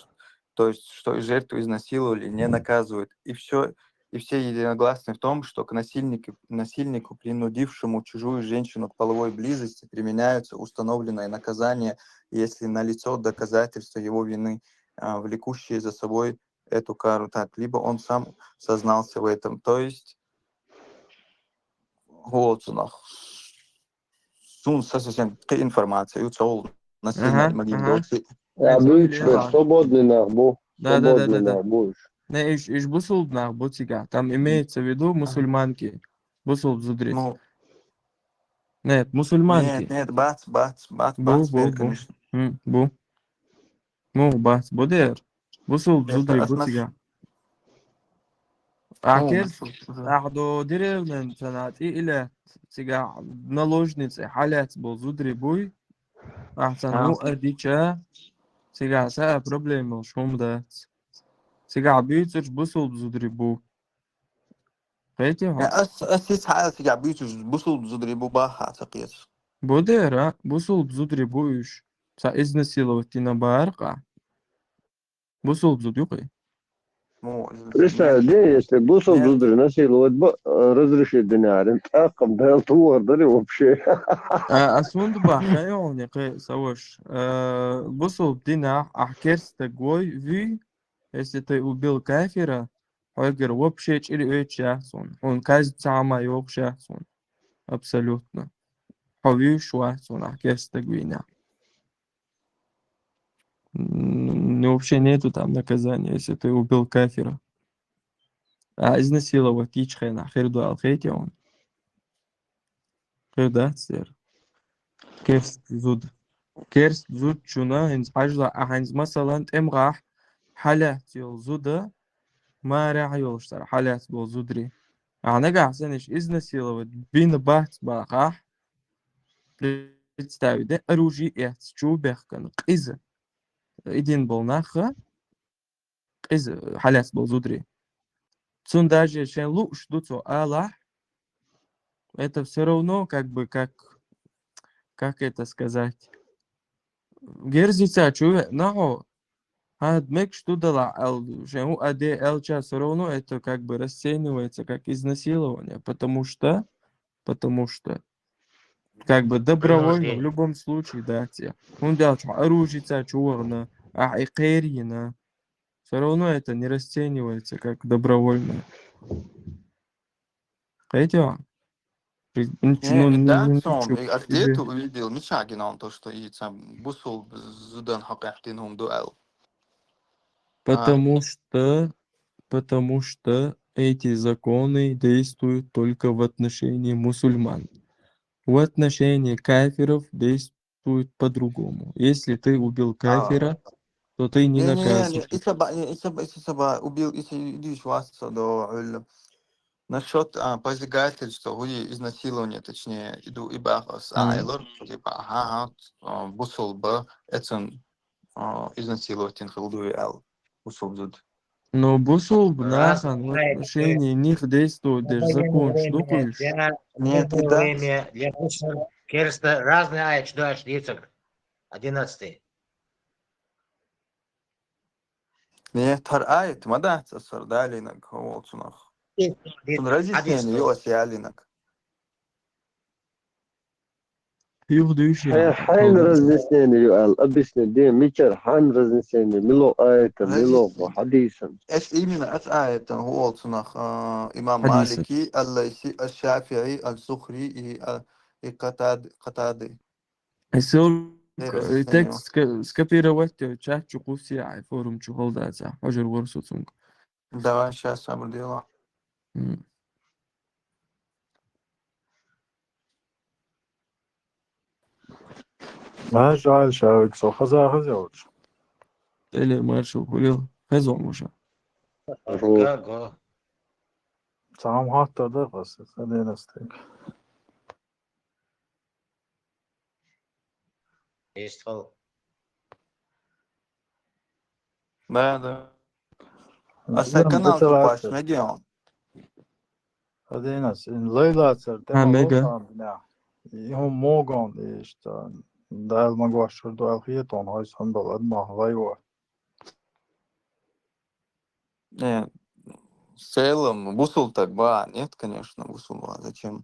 [SPEAKER 2] то есть что жертву изнасиловали, не наказывают. И все единогласны в том, что к насильнику, принудившему чужую женщину к половой близости, применяются установленные наказания, если налицо доказательства его вины, влекущие за собой эту кару. Так, либо он сам сознался в этом. То есть, вот Сун совсем информация, цол насильно
[SPEAKER 1] Ага,
[SPEAKER 2] могли
[SPEAKER 1] ага.
[SPEAKER 2] доцы.
[SPEAKER 8] Обычно
[SPEAKER 1] Ага.
[SPEAKER 8] свободный нахбу. Свободный
[SPEAKER 1] Да.
[SPEAKER 8] нахбуешь.
[SPEAKER 1] Не, иш бусул на бутига. Там имеется в виду мусульманки. Бусул зудрит.
[SPEAKER 2] Ну,
[SPEAKER 1] Нет, мусульманки.
[SPEAKER 2] нет, бац,
[SPEAKER 1] Бу.
[SPEAKER 2] конечно.
[SPEAKER 1] Бу. Ну, бац, будер. Бусул зудри
[SPEAKER 2] Это
[SPEAKER 1] бутига. Акер
[SPEAKER 2] ну,
[SPEAKER 1] أحدو ديريرنن تنات إلى تيجا نالوجنيцы حالات بوزودري بوي أحسن هو أديشا تيجا سا проблема شوم دات تيجا بيتش بوصل بزودري بو قيتي ها
[SPEAKER 2] أسيس حالة في عبيتوش بوصل زدريبو باها أعتقد.
[SPEAKER 1] بوديرا بوصل بزودري بويش تا إذن سيلوتينا بارقة بوصل بزوديوقي
[SPEAKER 2] Ну,
[SPEAKER 8] Представь, если бусов дудры насиловать, разрешить динарин. Аком дал туардары вообще.
[SPEAKER 1] أسوند بحكاية قي سوش بوصل بدينا أحكيرس تقوي في если ты убил кафира, Хойгер вообще или шахсон. Он казнь сама его шахсон. Абсолютно. Ховью шахсон, а кеста гвиня. Ну, вообще нету там наказания, если ты убил кафира. А изнасиловать ичхайна, хирду алхейте он. Хирда сер. Керст зуд. Керст зуд чуна, инс хажла, аханс масалан эмрах, حالات يل زودا ما راح يلشتر حالات بول زودري أنا سنش изнасиловать бин бахт бахах представить да оружие et чубехкан قيز идин бол наха قيز حالات بول زودري цун даже шен луш дуцо аллах это все равно как бы как это сказать? Герзица чуве, но адмек что дала, шему АДЛ все равно это как бы расценивается как изнасилование, потому что как бы добровольно в
[SPEAKER 5] Принуждение.
[SPEAKER 1] любом случае, да, те. Он делал оружие, чуварно, и кэрина. Все равно это не расценивается как добровольно. Хотя,
[SPEAKER 2] Не,
[SPEAKER 1] ну,
[SPEAKER 2] датсон,
[SPEAKER 1] ничего
[SPEAKER 2] а где ты
[SPEAKER 1] себе.
[SPEAKER 2] увидел Мичагина, то, что и там бусул зудан хакахтин дуэл? А,
[SPEAKER 1] Потому что, потому что эти законы действуют только в отношении мусульман. В отношении кафиров действуют по-другому. Если ты убил
[SPEAKER 2] а.
[SPEAKER 1] кафира, то ты не
[SPEAKER 2] Не,
[SPEAKER 1] наказан.
[SPEAKER 2] Исаба убил, идиш вас до насчет посягательства, или изнасилования, точнее, иду и бахас, айлор, типа, бусул б, это изнасиловать инхилду и эл, бусул зуд.
[SPEAKER 1] Но бусул
[SPEAKER 5] Разное
[SPEAKER 1] бнахан в
[SPEAKER 5] время,
[SPEAKER 1] отношении них действует
[SPEAKER 5] для
[SPEAKER 1] даже
[SPEAKER 5] военное
[SPEAKER 1] закон.
[SPEAKER 5] время,
[SPEAKER 1] Шлюхаешь?
[SPEAKER 5] для
[SPEAKER 2] Нет, и
[SPEAKER 5] мирное
[SPEAKER 2] да.
[SPEAKER 5] время, для обычного керста разные аяч дальше, дицак. 11.
[SPEAKER 2] Не, тар айт, мада, сардалинак, волцунах. Тун разъяснение,
[SPEAKER 5] Одиннадцатый.
[SPEAKER 2] осялинак.
[SPEAKER 1] Юхдышия.
[SPEAKER 8] حين رزنسيني يقال أبسني دي ميشر حان رزنسيني ملو آية ملو حديثا
[SPEAKER 2] ايش именно от айта волцунах имам
[SPEAKER 1] حديثا.
[SPEAKER 2] Малики, Аллайси, Аш-Шафи'i, Аль-Сухри и Катады.
[SPEAKER 1] السؤال
[SPEAKER 2] И разъяснение.
[SPEAKER 1] تكست скопировать чат чукуси форум чухолдаться. Хожер ворсуцунг.
[SPEAKER 2] Давай сейчас обделаем.
[SPEAKER 10] ما جعل شاوك سو خزا خزوج
[SPEAKER 1] Или маршал хулил. Хазом уже.
[SPEAKER 5] Го.
[SPEAKER 10] سام حتى دغس خلينا نستيق
[SPEAKER 5] Есть
[SPEAKER 2] Да. А с
[SPEAKER 10] زين
[SPEAKER 2] канал чупаш,
[SPEAKER 10] بتلاتر
[SPEAKER 2] медиан.
[SPEAKER 10] خلينا إن ليلة صار تملو
[SPEAKER 1] Амега.
[SPEAKER 10] صار بناع يهم موغون إيش تان دال مقوش دال خيطون هاي صندل أدمه لايوه
[SPEAKER 2] Нет, в целом, бусул так ба, нет, конечно, бусул, а зачем?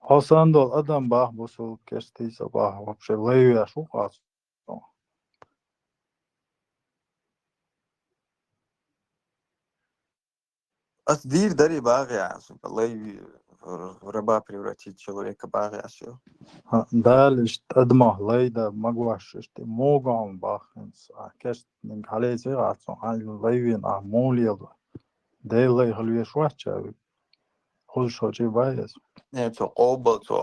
[SPEAKER 10] ها صندل أدم باه بوصل كشتي صباح وبشي لايوه شو خاص
[SPEAKER 2] А дверь дари багя, лей в раба превратить человека багя все.
[SPEAKER 10] دال إيش أدمه لايدا مقوش إيش موغون باه إنس كشت من عليه زيغات هاي لايوين موليل ديل لاي هلوية شوات خذ شو جي بايز
[SPEAKER 2] Нет, то обал, то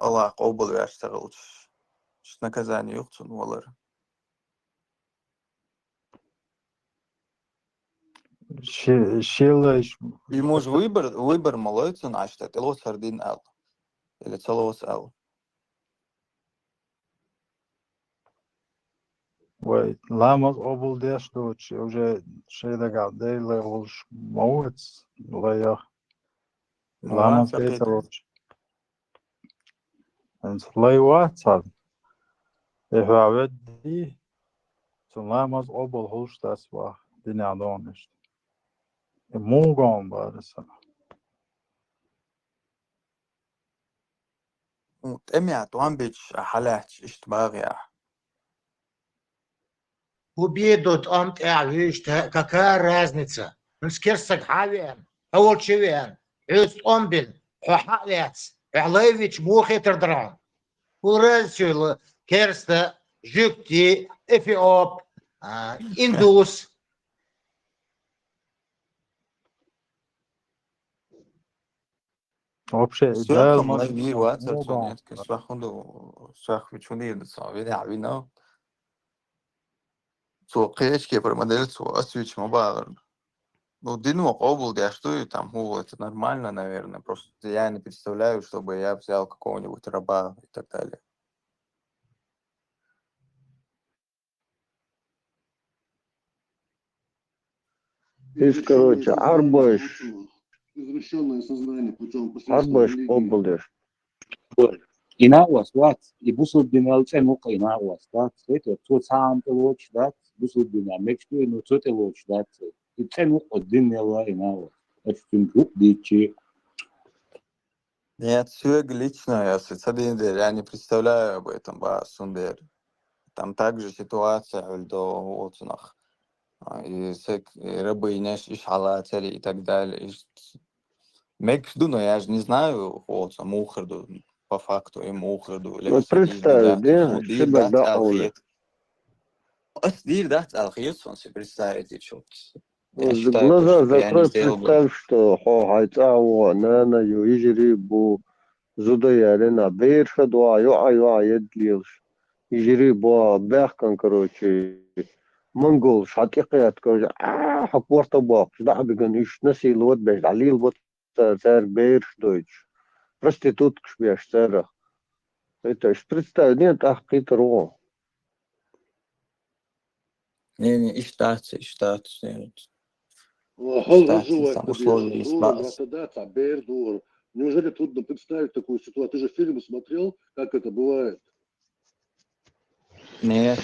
[SPEAKER 2] Аллах обал яштагал. Наказание юхтун валар.
[SPEAKER 10] شيلش
[SPEAKER 2] Ему же выбор молодца наш, это лос хардин эл. Или целос эл.
[SPEAKER 10] وي لامز أبل ديش دوتش وجا شيء ده قاعد دي لا يغلش موت لا يا
[SPEAKER 2] ما
[SPEAKER 10] لامز بيت
[SPEAKER 2] فقيت.
[SPEAKER 10] روتش انت لا يوات صار إيه عبدي لامز أبل هوش تسوا دنيا عدونش مو قام بارسا
[SPEAKER 2] Эмят, он бич халят, иштбагя.
[SPEAKER 5] Убедут, какая разница? Ну, скерсак хавиан, аулчевиан, юст омбин, хахалец, Алевич мухетер дран. Уральчул, керста, жюкти, эфиоп, индус.
[SPEAKER 10] вообще да
[SPEAKER 2] Сверхом
[SPEAKER 10] маз
[SPEAKER 2] лайви ватер,
[SPEAKER 10] мو
[SPEAKER 2] то
[SPEAKER 10] قام
[SPEAKER 2] нет, свахунду, свах вичуни, да сави, да вина. То кечки про модель, то освич мобайл. Ну, Дину обул, я что и там, это нормально, наверное. Просто я не представляю, чтобы я взял какого-нибудь раба и так далее.
[SPEAKER 8] إيش كروتش عربش
[SPEAKER 3] извращенное сознание путем посредством
[SPEAKER 8] Арбаш
[SPEAKER 3] религии.
[SPEAKER 8] обалдеш.
[SPEAKER 6] Inauas what? Ibusudbina Tsemuka Inauas, that's it, or two sound to watch that, Busudbina makes you no to watch that. It's a look of Dinella Inauas. That's been good, Dichi.
[SPEAKER 2] Нет, все лично, я с один день, я не представляю об этом, Сундер. Там также ситуация, вот и рыбы, и шалатели и так далее. Мекду, но я же не знаю, вот, мухарду, по факту, и мухарду, или
[SPEAKER 8] Вот
[SPEAKER 2] хасидиш
[SPEAKER 8] представь,
[SPEAKER 2] дат,
[SPEAKER 8] да,
[SPEAKER 2] дир
[SPEAKER 8] себя
[SPEAKER 2] дат,
[SPEAKER 8] да уже.
[SPEAKER 2] алхиет. Дир дат, алхиет, он себе представить, и что. Я считаю,
[SPEAKER 8] Глаза
[SPEAKER 2] что я не
[SPEAKER 8] закрой,
[SPEAKER 2] сделал бы.
[SPEAKER 8] представь, что хайцао, нана, юижери, бу, зудоярена, бейрша, дуа, едлилш. Ижери, бу, бяхкан, короче, منقول حقيقيات كوجا حقورتا باق دا بيجن إيش نسي الواد بيش عليل بوت تار بيرش دويتش проституткаш бяш царах. Это ж представь, нет ахкит ро.
[SPEAKER 2] Не, и штатцы,
[SPEAKER 3] Хол разжевать
[SPEAKER 2] там
[SPEAKER 3] на
[SPEAKER 2] условия есть баз.
[SPEAKER 3] Неужели трудно представить такую ситуацию? Ты же фильмы смотрел, как это бывает?
[SPEAKER 2] Нет,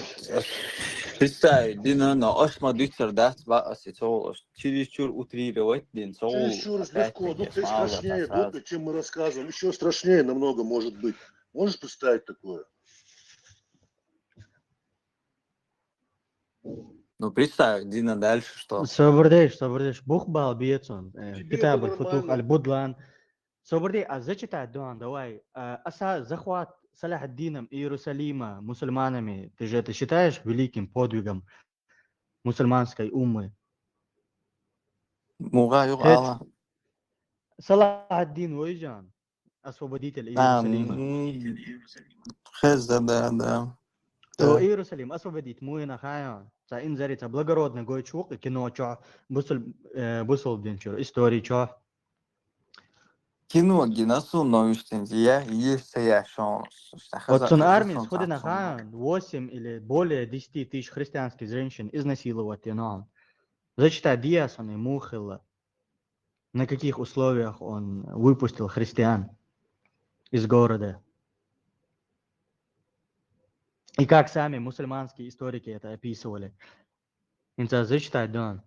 [SPEAKER 2] представь, Дина, но осма дитер дат баас, и то чересчур утрировать, Дин,
[SPEAKER 3] Чересчур легко. Ну,
[SPEAKER 2] опять-таки,
[SPEAKER 3] ты страшнее,
[SPEAKER 2] сразу.
[SPEAKER 3] чем мы рассказываем. Еще страшнее намного может быть. Можешь представить такое?
[SPEAKER 2] Ну, представь, Дина, дальше что?
[SPEAKER 7] Собрдеш, бухбал биетсон.
[SPEAKER 3] Тебе
[SPEAKER 7] Китаб
[SPEAKER 3] бы
[SPEAKER 7] аль-футух
[SPEAKER 3] нормально.
[SPEAKER 7] аль-будлан. Собрдей, а зачитай дуан, давай. Аса захват Салах ад-Дином Иерусалима мусульманами, ты же это считаешь великим подвигом мусульманской уммы?
[SPEAKER 2] Муга юг
[SPEAKER 7] Хет
[SPEAKER 2] ала.
[SPEAKER 7] Салах ад-Дин Уйджан, освободитель Иерусалима.
[SPEAKER 2] Хезда, да.
[SPEAKER 7] То Иерусалим освободить муина хая. За инзарица благородный гой чук, кино чо, бусул денчур, истории чо.
[SPEAKER 2] Кино гинасу новостинди, я шон.
[SPEAKER 7] Вот сон армии сходы на хая 8 или более 10 тысяч христианских женщин изнасиловать, Зачитай Диасон и Мухила, на каких условиях он выпустил христиан из города. И как сами мусульманские историки это описывали. Инца зачитай, Дон.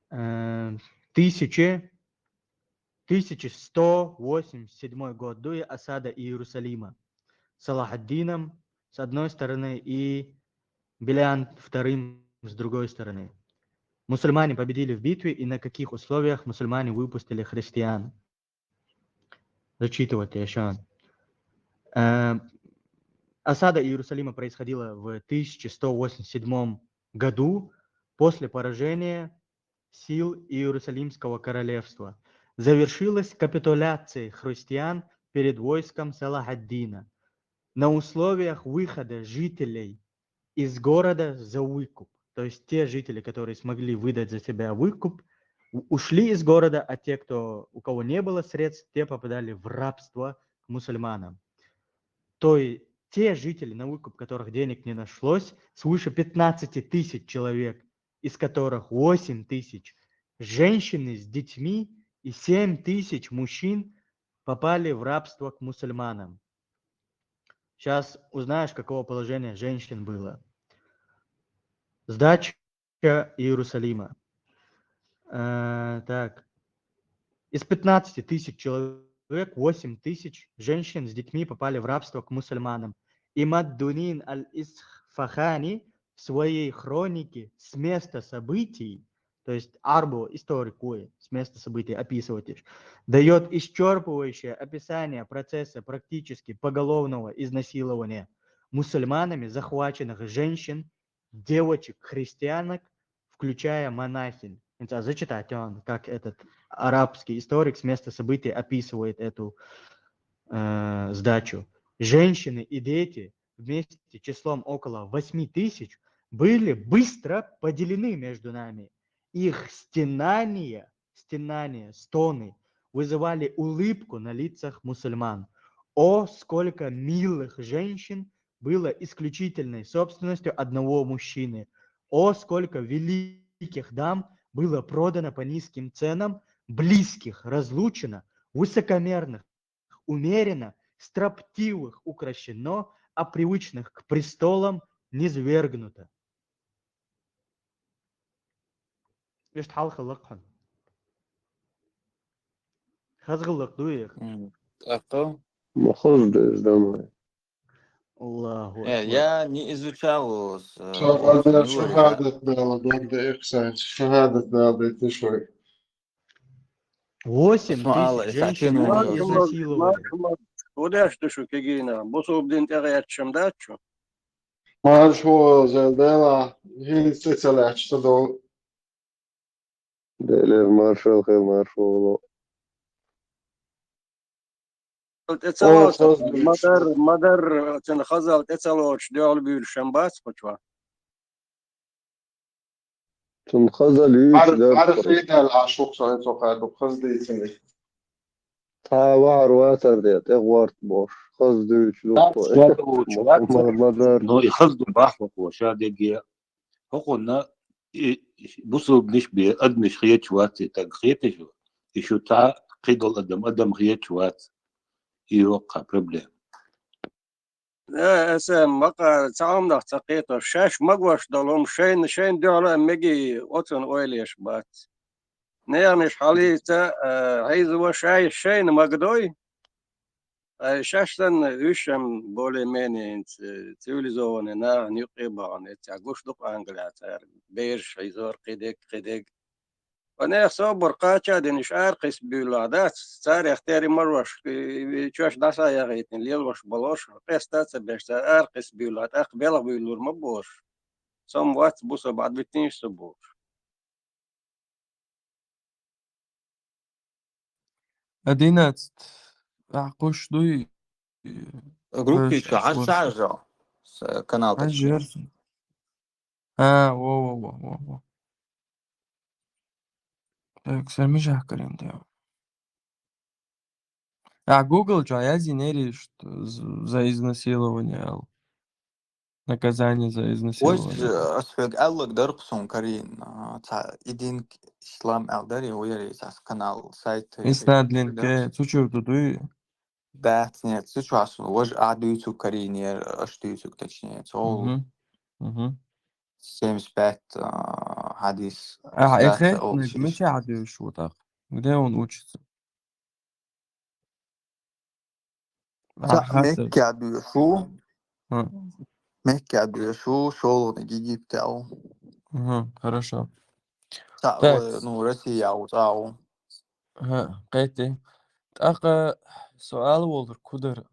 [SPEAKER 7] 1187 год до осада Иерусалима. Салах ад-Дином с одной стороны и Белян вторым с другой стороны. Мусульмане победили в битве, и на каких условиях мусульмане выпустили христиан. Зачитывать еще. Осада Иерусалима происходила в 1187 году после поражения сил Иерусалимского королевства. Завершилась капитуляцией христиан перед войском Салах ад-Дина на условиях выхода жителей из города за выкуп. То есть те жители, которые смогли выдать за себя выкуп, ушли из города, а те, у кого не было средств, те попадали в рабство к мусульманам. То есть те жители, на выкуп которых денег не нашлось, свыше 15 тысяч человек, из которых 8 тысяч женщины с детьми и 7 тысяч мужчин попали в рабство к мусульманам. Сейчас узнаешь, какого положения женщин было. Сдача Иерусалима. Так. Из 15 тысяч человек 8 тысяч женщин с детьми попали в рабство к мусульманам. Имад-Дунин аль-Исфахани в своей хронике с места событий, то есть Арбу, историку, с места событий описывать, дает исчерпывающее описание процесса практически поголовного изнасилования мусульманами захваченных женщин, девочек, христианок, включая монахинь. Зачитать он, как этот арабский историк с места событий описывает эту сдачу. Женщины и дети вместе числом около 8 тысяч были быстро поделены между нами. Их стенания, стоны вызывали улыбку на лицах мусульман. О, сколько милых женщин было исключительной собственностью одного мужчины. О, сколько великих дам было продано по низким ценам близких разлучено, высокомерных умеренно, строптивых укращено, а привычных к престолам низвергнуто. إيش تحلخلقهن خزغلق دويخ
[SPEAKER 2] أقل.
[SPEAKER 8] مخص دمه.
[SPEAKER 7] الله
[SPEAKER 2] يا
[SPEAKER 7] أكبر.
[SPEAKER 2] يا не изучал
[SPEAKER 3] شهادة
[SPEAKER 2] очень
[SPEAKER 3] شهادة بلا إحسان شهادة بلا شوي
[SPEAKER 7] 8000
[SPEAKER 2] اسمع
[SPEAKER 7] женщин
[SPEAKER 2] ساعتين
[SPEAKER 7] они
[SPEAKER 2] ونص.
[SPEAKER 7] изнасиловали.
[SPEAKER 11] وداشتشو كيجينا بوسو بدين تغير شمداتشو
[SPEAKER 3] ما شو زلدنا هي تتسلعش تدو
[SPEAKER 8] ديلر مارشال خير مارشال.
[SPEAKER 3] أو
[SPEAKER 11] تتسلوت
[SPEAKER 3] خاص
[SPEAKER 11] مدر تنخزل تتسلوش دول بيل شمبات بتوا
[SPEAKER 8] تنخزل يوش دار
[SPEAKER 3] عارف
[SPEAKER 8] قريش.
[SPEAKER 3] إيه ده العشوق صحيح صحيح بخص دي تني
[SPEAKER 8] تا وعر واتر ديت إغوارت بوش خص ديوش لوكو. مدار.
[SPEAKER 6] نو يخزدوا بحث وشادق حقنا بصوا بنش بأدمش خيات شوات تغيت شو يشو تا قيدل أدم خيات شوات يوقع بروبلم
[SPEAKER 11] لا اسم مقا تعام ده تقيتو شاش مقوش دولهم شين دولة مجي اوتن اويليش بات نيرنش حاليتا هيزو شاي شين مقدوي شاشتن يشم بولي ميني انت توليزون نا نيقيبان تعقوش دق انجلات بيرش هيزور قيدك وانا صبر قاچا دنش ارقس بولادات صار اختياري مروش تشوش داسا يا غيتن ليلوش بلوش قيستات بيش ارقس بولاد اقبل بولور مبوش سم وات بوسو بعد بتنش سبور
[SPEAKER 1] أدينات أعقوش دوي
[SPEAKER 2] جروبي
[SPEAKER 1] هرش
[SPEAKER 2] شو عاد
[SPEAKER 1] أشورس
[SPEAKER 2] شارجة قناة تشكي
[SPEAKER 1] عجرس واو أكثر مش هكرين ده Google джаязи неришь за изнасилование, наказание за
[SPEAKER 2] وش
[SPEAKER 1] изнасилование.
[SPEAKER 2] أسفق ألق درقصهم كرين تا إدين إسلام أقدري ويري تاس قناة سايت يري
[SPEAKER 1] Истадлинке, цучур тудуй.
[SPEAKER 2] بات нет سوچواسو وش أعدويتو كرين ير أشتويتو точнее تول
[SPEAKER 1] Угу.
[SPEAKER 2] سيمس بات حديث سدات
[SPEAKER 1] Эхет
[SPEAKER 2] أول
[SPEAKER 1] нажмите
[SPEAKER 2] شيء
[SPEAKER 1] адуешь вот так. Где он учится? Хасер.
[SPEAKER 2] ميكي عدويشو
[SPEAKER 1] Угу,
[SPEAKER 2] ميكي عدويشو شولو نجيجي بتاعو
[SPEAKER 1] хорошо.
[SPEAKER 2] تا
[SPEAKER 1] Так,
[SPEAKER 2] نو رسي ياو تاو
[SPEAKER 1] قيتي. أخ سؤال والر كودر.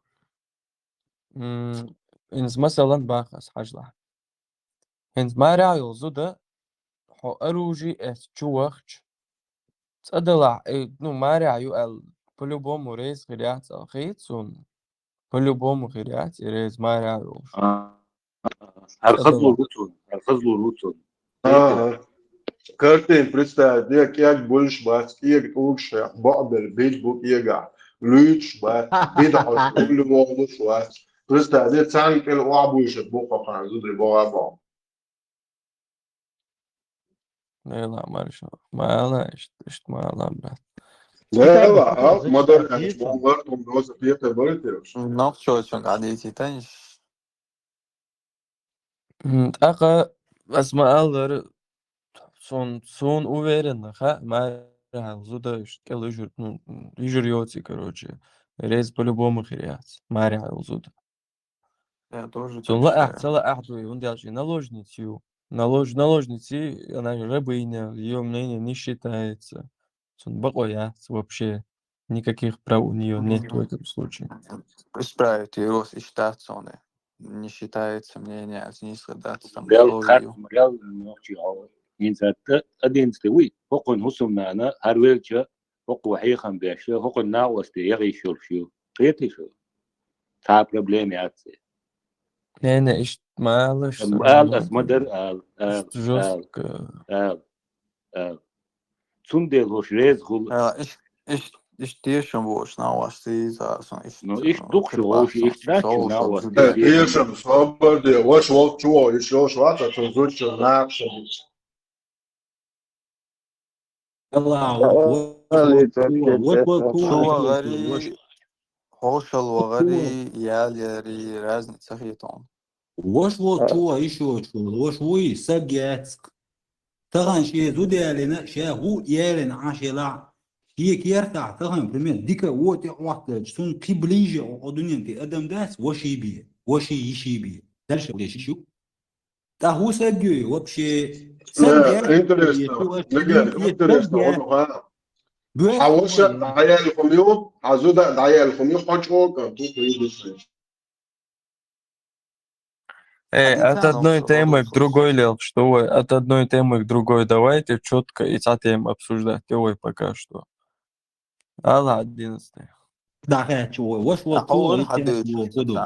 [SPEAKER 1] إنز مثلا باخس حاجة. إنز ما رأي زودا حو أروجي تشوخش. تقدر ما رأي по-любому рейс грязь алхейтсун. По-любому грязь рейс ما رأي.
[SPEAKER 6] الخزلوا الروتون
[SPEAKER 3] Kartēm представляю, как больше бать, как лучше, бабер, бить бук ега, лучше бать, бедаш, улюбовно швать. Представляю, цанк эл уабуше, бука панзу дрибова.
[SPEAKER 1] لا ما لا إشت ما لا брат.
[SPEAKER 3] لا لا مدر يعني بونغر دوزا بيتا بريتيوش.
[SPEAKER 2] نقشو شون قاعديتي تنش
[SPEAKER 1] أخا أسمع الله сон уверенно, ما зуда что лежит, лежит, короче, рейс по-любому хряц, Мария зуда.
[SPEAKER 2] я тоже
[SPEAKER 1] Сон
[SPEAKER 2] так
[SPEAKER 1] ла
[SPEAKER 2] считаю.
[SPEAKER 1] цела ахду, он даже наложницу, наложницы, она рабыня, ее мнение не считается. Сон бакояц вообще никаких прав у нее нет в этом случае.
[SPEAKER 2] Исправить его считаться не считается мнение снизу дать там
[SPEAKER 6] ريال خات
[SPEAKER 2] условию.
[SPEAKER 6] ريال نوكشي أو إنسان أدين استوي فوقن هسمنا أنا هرويلشة فوق وحيخم بيشة فوق الناوس تيغي شو قيتي شو تا بروبليم ياتي
[SPEAKER 1] Не, ишт малыш,
[SPEAKER 6] آل أسمدر
[SPEAKER 1] ишт жестко.
[SPEAKER 6] آل تندل هوش ريز غل
[SPEAKER 2] إيش تيشن بوش ناواش تيزا صن إيش
[SPEAKER 6] نو إيش دخشو هوش
[SPEAKER 2] تبع
[SPEAKER 6] إيش
[SPEAKER 2] صن
[SPEAKER 6] داتشو
[SPEAKER 2] سول شو
[SPEAKER 6] ناوس
[SPEAKER 2] زوديا.
[SPEAKER 3] Ешем, свободе, ваш вот чего, еще швата, то зучу нашим.
[SPEAKER 2] شو
[SPEAKER 6] вот,
[SPEAKER 2] غري هوشل وغري ياليري разница хитон.
[SPEAKER 12] شو еще شو سجاتك تغن شيء زود يالنا شيء هو يالنا عاشلا هيك يرتع تغن برمين ديك وقت وقت سون قبليجي او دنيا تي ادم داس وشي بيه وشي يشي بيه دلش وليش شو تا هو سجي وبشي سجات
[SPEAKER 3] Interesting. Legal. Interesting.
[SPEAKER 12] سجات بس
[SPEAKER 3] حوشة دعاية الخميوط عزودة دعاية الخميوط حاجة كان تو كريدس.
[SPEAKER 1] От одной темы к другой, Лел, что вы, от одной темы к другой давайте четко и за тем обсуждать. Ой, пока что. Алла, 11.
[SPEAKER 12] دعها شو وش
[SPEAKER 2] أول
[SPEAKER 12] وطوة
[SPEAKER 2] حد
[SPEAKER 12] يتنس وخدو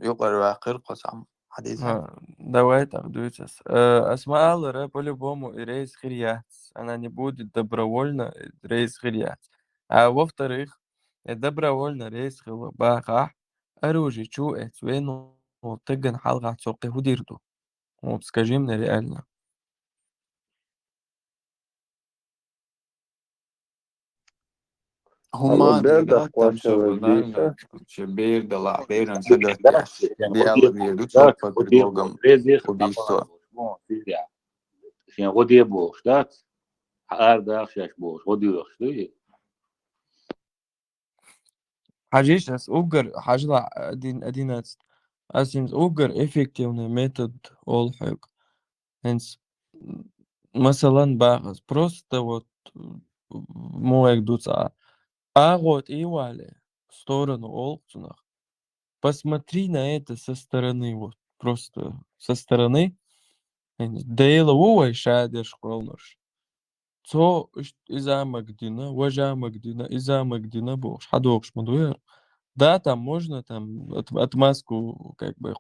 [SPEAKER 2] يقرأ واقر قسم حديثا.
[SPEAKER 1] Давай так, дуйтесь. Асмаал по-любому рейс хирьяц. Она не будет добровольно рейс хирьяц. А во-вторых, добровольно рейс хилбаха. Оружие чует, вену тыган халга цоқи худирду. Вот скажи мне реально.
[SPEAKER 2] هما
[SPEAKER 8] بيرد
[SPEAKER 2] ديجات
[SPEAKER 8] أقوى
[SPEAKER 2] تمشي شبير دلع بيرن سجت ياش ديالوج يدوش
[SPEAKER 6] دات
[SPEAKER 2] بقريبوغم
[SPEAKER 6] ريزيخ
[SPEAKER 2] وبيستوى
[SPEAKER 6] عشان غودي بوش دات أردا خشاش بوش غودي وخشتي
[SPEAKER 1] حاجيش أس أوجر حاجلا أدينات أسيمز أوجر إفكتيفني ميثود أول حاجة. Hence, مثلا باغز просто вот моек дуца. А вот и вали в сторону Олкцунах. Посмотри на это со стороны, вот просто со стороны. Дейла увай шадеш колнуш. То иза Магдина, вожа Магдина, иза Магдина бош. Хадокш мадуэр. Да, там можно там отмазку, как бы,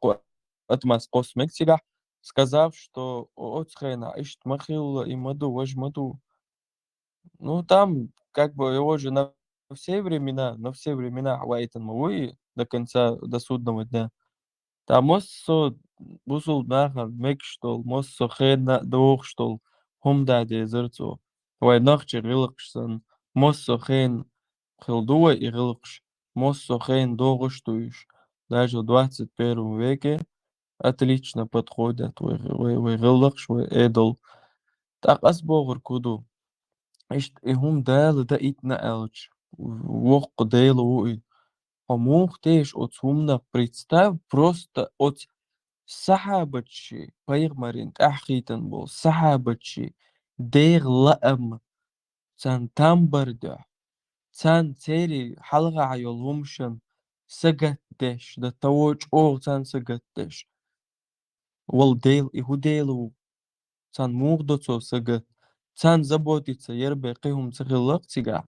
[SPEAKER 1] отмазку смектига, сказав, что от хрена ищет махил и маду, вож маду. Ну, там, как бы, его же на все времена Уайтон Мауи до конца, до судного дня. Там моссо бусул нахал мекштол, моссо хрена доохштол, хумда дезерцо. Уай нахче рилкшсан, моссо хрен хилдуа и рилкш, моссо хрен доохштуиш. Даже в 21 веке отлично подходят. Уай рилкш, уай эдол. Так асбогр куду. Ишт ихум дал да итнаэлч. Вох дэлу. Помог теж от сумна представь просто от сахабачи пайгмарин ахитан бол сахабачи дэр лаам цан тамбарда цан цери халга айолумшан сагаттеш да тавоч ол цан сагаттеш вол дейл и худелу цан мугдоцо сагат цан заботиться ербе قيهم цгыллык цига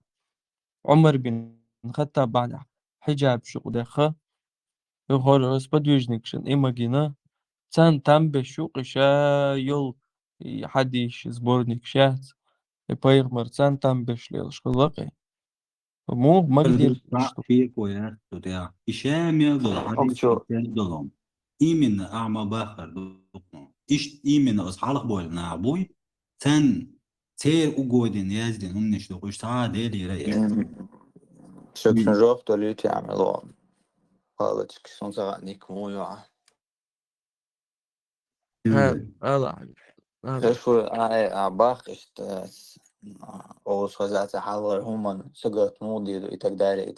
[SPEAKER 1] Умар бин Хаттаб бана حجاب شو دخه يخور сподвижник шин имагина цан там бешук иша йол حديش сборник шац и пайгмар цан там бешлел шхылакы му магдир что
[SPEAKER 12] فيك ويا تودع إشامي دول حديث دولهم إيمن أعمى باخر دولهم إيش إيمن أصحاب بول نعبوي تن تير وجودين يازدين هم نشتغل تعال ديلي رأيك
[SPEAKER 2] شكرا جواب توليتي عملوا قالت كسون زغانيك مويوع
[SPEAKER 1] هلا
[SPEAKER 2] خشو باخ اوس خزات حاضر هم سقط مودي и так далее.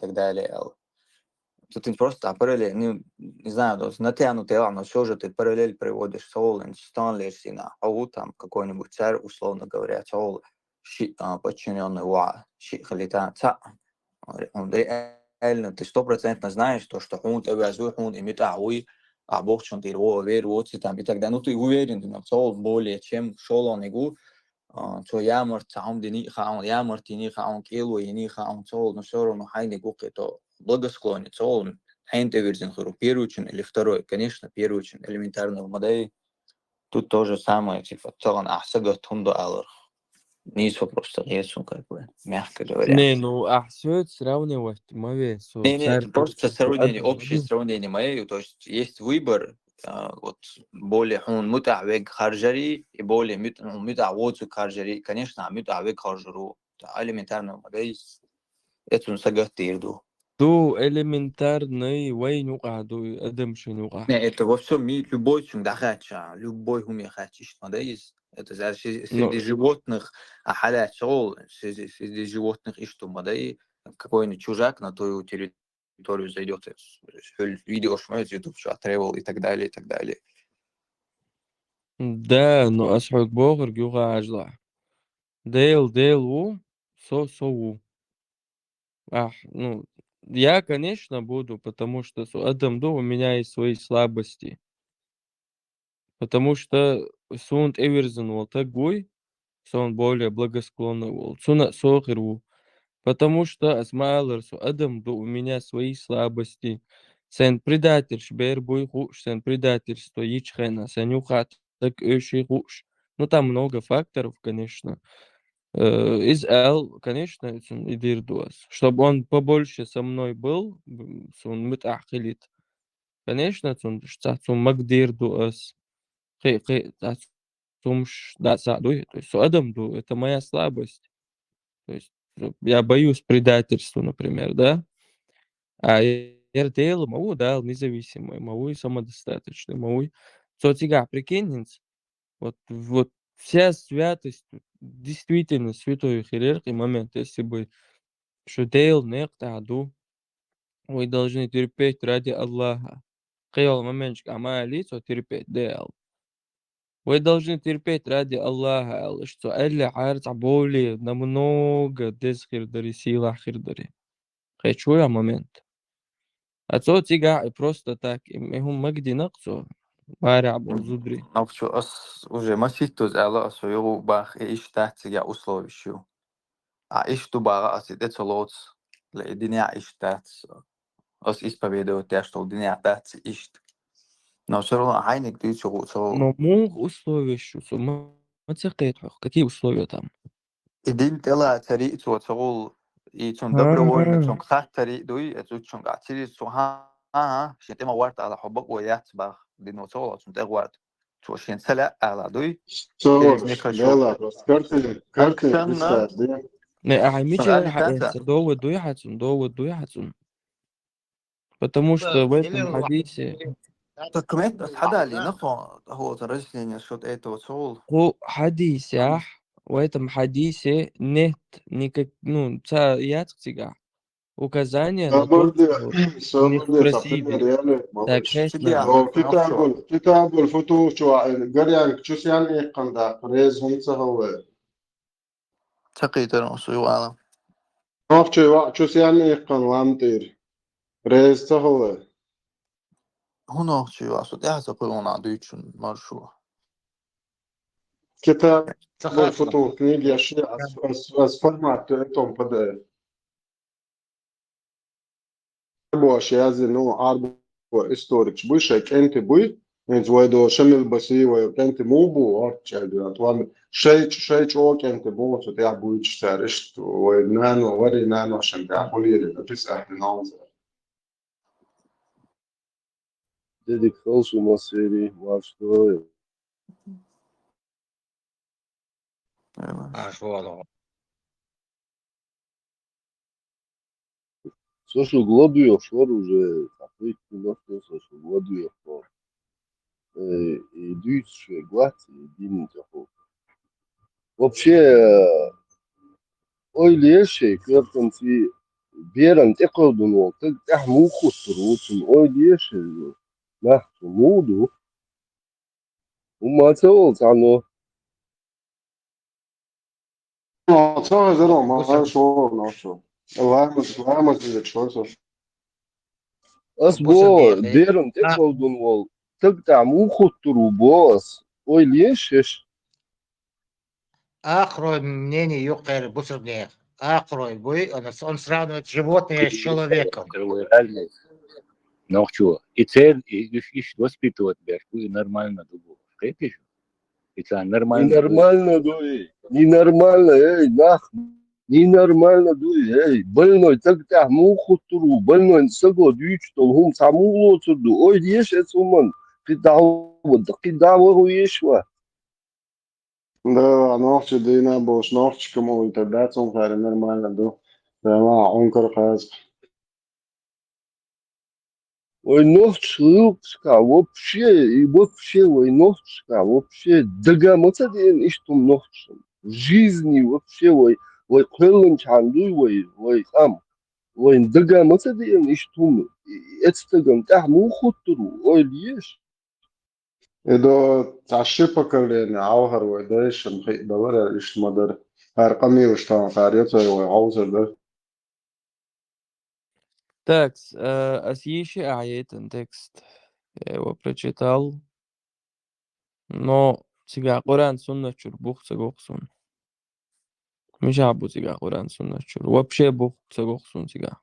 [SPEAKER 2] Тут ты просто параллель, не знаю, то есть натянутый но все же ты параллель приводишь Соул и Станлейсина, а вот там какой-нибудь царь, условно говоря, Соул, подчиненный Уа, Халита, он реально, ты 100% знаешь, то, что он обязует, он имеет ауи, а Бог чем ты его верует, там и так далее. Ну, ты уверен, что Соул более чем шел он игу, то ямар таум дени хаун, ямар тини хаун, кило ини хаун, Соул, но все равно хайни гуки, то благосклонен. Соул, хайн ты верзин хору, первый учен или второй, конечно, первый учен, элементарного модели. Тут то же самое, типа, целан ахсагат хунду алар. Не есть вопрос, есть он как бы, мягко говоря.
[SPEAKER 1] Не, ну стоит сравнивать мове.
[SPEAKER 2] Не, это просто сравнение, общее сравнение моей, то есть есть выбор, вот более он мутавег харжари и более мутавоцу харжари, конечно, мутавег харжару. Элементарно, мадей, это он сагатирду.
[SPEAKER 1] دو элементарный وين وقع دو أدم شنو وقع
[SPEAKER 2] Не, это во всем мире любой чундахача, любой хумехачиш, мадей. Это среди
[SPEAKER 1] но
[SPEAKER 2] животных, а халят среди животных и что, мадей, какой-нибудь чужак на твою территорию зайдет, видео шмает, YouTube, travel и так далее, и так далее.
[SPEAKER 1] да но أسحق بوغر جوغا عجلة ديل وу со ву ну я конечно буду потому что Адам ду у меня есть свои слабости потому что сунд эверзен вот такой сон более благосклонный вол суна сохеру потому что асмайлер Адам ду у меня свои слабости сен предатель шбер буй хуш сен предательство ичхена сенюхат так öши хуш ну там много факторов конечно. Из Л, конечно, очень идирдуас. Чтобы он побольше со мной был, он мутахилит. Конечно, он штатум магдирдуас. Хи, тумш да садуй. То есть Адам ду, это моя слабость. То есть я боюсь предательства, например, да? А я делал, могу, да, независимый, могу и самодостаточный, могу. Социга, прикинь, вот вся святость, действительно святой иерархии момент, если бы шутейл нектаду, вы должны терпеть ради Аллаха. Қиял моментчик амали, то терпеть, деял. Вы должны терпеть ради Аллаха, что Аллах арта более намного десхирдари, сила хирдари. Хочу я момент. А то тига и просто так, и мы магди нaqso, барабо зудри.
[SPEAKER 2] Ну, уже маситу зала, что его бах и иштат я условия еще. А ишту бара асит это лот, лединя иштат. Ас исповедовать я, что лединя тат ишт. Но все равно хайник ты
[SPEAKER 1] Но мух условия что, ما تقيت какие условия там?
[SPEAKER 2] إدين تلا تري تو يتون دبرول
[SPEAKER 1] А,
[SPEAKER 2] تون خات تري دوي تون قاتري تو ها شين تما وارت على حبك ويات باخ دين وصول تون تغوات تو شين سلا على دوي تري
[SPEAKER 3] Soğuş,
[SPEAKER 2] نيكاشو
[SPEAKER 3] Lela, kartı
[SPEAKER 2] أكشن
[SPEAKER 3] isterdi.
[SPEAKER 1] не, а
[SPEAKER 2] شن
[SPEAKER 1] мичи
[SPEAKER 2] علي تاتا
[SPEAKER 1] довод дуйхатун. Потому что в этом хадисе
[SPEAKER 2] تكمت بس حدا اللي نخو هو ترجلين شوت ايتو وصول
[SPEAKER 1] حديث в этом хадисе нет никак, ну, яцкига указания на то, что у них
[SPEAKER 3] Sabırlı sapını
[SPEAKER 1] спросили,
[SPEAKER 3] yani
[SPEAKER 1] так
[SPEAKER 3] malış.
[SPEAKER 1] Хеслам,
[SPEAKER 2] شديا
[SPEAKER 3] O
[SPEAKER 2] نخشو
[SPEAKER 3] kitabul futu şu garyan çüsyan iqanda rez humsa hava.
[SPEAKER 2] تقي ترى شو عالم
[SPEAKER 3] Nafçı çüsyan iqan lamtir. Rez hava.
[SPEAKER 2] هنا شو عصو تحت قولون عدويتشن مرشو
[SPEAKER 3] Kitabul
[SPEAKER 5] تخاف
[SPEAKER 3] futu knigi yaşı as format etom pada. Arbo aşyazi no arbo istoriç bu şek enti bu. Więc ويدو شمل بسي وكانت موبو ارتشادو طوال شيء او كانت بو تلعبوا يتشارشت ونانو وري نانو عشان تلعبوا لي تسأل نانز
[SPEAKER 8] Dedik olsun maseri başlıyor.
[SPEAKER 5] اه شو والله
[SPEAKER 8] Social gладуешь, шор уже, такой киношный social gладуешь, шор. Идут, что глад, един заход. Вообще, ой, леший, кертон ти беран текодун ол, так муху срутун, ой, леший, нахту муду, умацал, тано.
[SPEAKER 3] صار زرع ما
[SPEAKER 5] بص
[SPEAKER 3] شو ناشو الله ما تزيد شو
[SPEAKER 5] بص
[SPEAKER 8] Asbo,
[SPEAKER 5] بيخي
[SPEAKER 8] беран текодун ол, так муху трубос, ой, леший.
[SPEAKER 5] آخر мнение يقال بص بيخ آخر بوي он сравнивает животное с человеком.
[SPEAKER 6] Ну что, и цель, и воспитывать бешку, и нормально думаю. Скажите, это нормально.
[SPEAKER 8] Ненормально, дуй. Ненормально, эй, нах. Ненормально, дуй, эй. Больной, так муху туру. Больной, саго, дюч, то хум саму лоцу ду. Ой, ешь, это уман. قدعوة هو يشوى
[SPEAKER 3] Да, ночь дина бош, ночь кому интернет он нормально, да. Да, он кархаз.
[SPEAKER 8] Нохчка вообще, вообще, догаматься иштум нохч. В жизни вообще, кылын чандуй, ам. догаматься иштум. Эцтегам тахму хуттуру, лиеш.
[SPEAKER 3] إذا تعشيبا كلين عوهر ويدايش مخيق دورة إيش مدر أرقامي وشتان خاريطة وعوزر ده
[SPEAKER 1] Tekst. Asíši a ten text. Я его прочитал. Но сега Qur'an sunna чур бух цагохсун. مش عبو сега Qur'an sunna чур. Вообще бух цагохсун сега.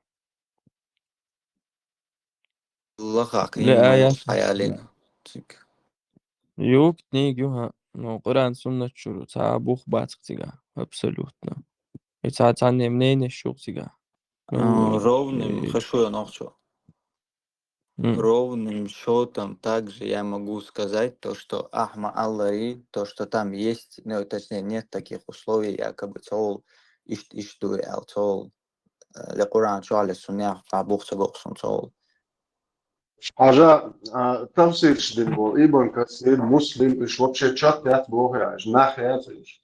[SPEAKER 2] الله خاقين ما
[SPEAKER 1] لآيات
[SPEAKER 2] حيالين
[SPEAKER 1] Юг книгюха. Но Qur'an sunna чур. Ца бух бацк сега. Абсолютно. И ца не мнение шук сега.
[SPEAKER 2] ровным хорошо ночью. Ровным счетом также я могу сказать то, что Ахма Аллари, то, что там есть, ну, точнее, нет таких условий, якобы цол иштуи, цол le Qur'an شو على السنة تعبوخ سجوخ صول.
[SPEAKER 3] حاجة تفسير شدين بو إيبان كسير مسلم إيش وبشي تشات يات بوه يعيش ناحيات إيش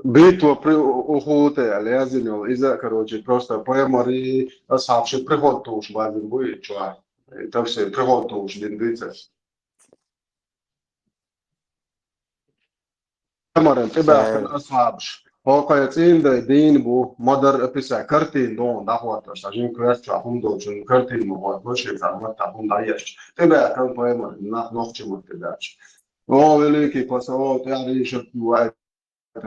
[SPEAKER 3] بيت وبري أخوته لازم يو إذا كروجي просто поемари أصحاب شي приготуш базин буи чуа تفسير приготуш дин бицес مرن تبع أصحابش هو قيتين ده دين بو مدر أبيسا كرتين دون دعوة عشان كراس تعهم دون شن كرتين مو مش يفهمت تعهم دايش تبع كم مرن نخش ما تبعش هو وليكي قصوات يعني شتوا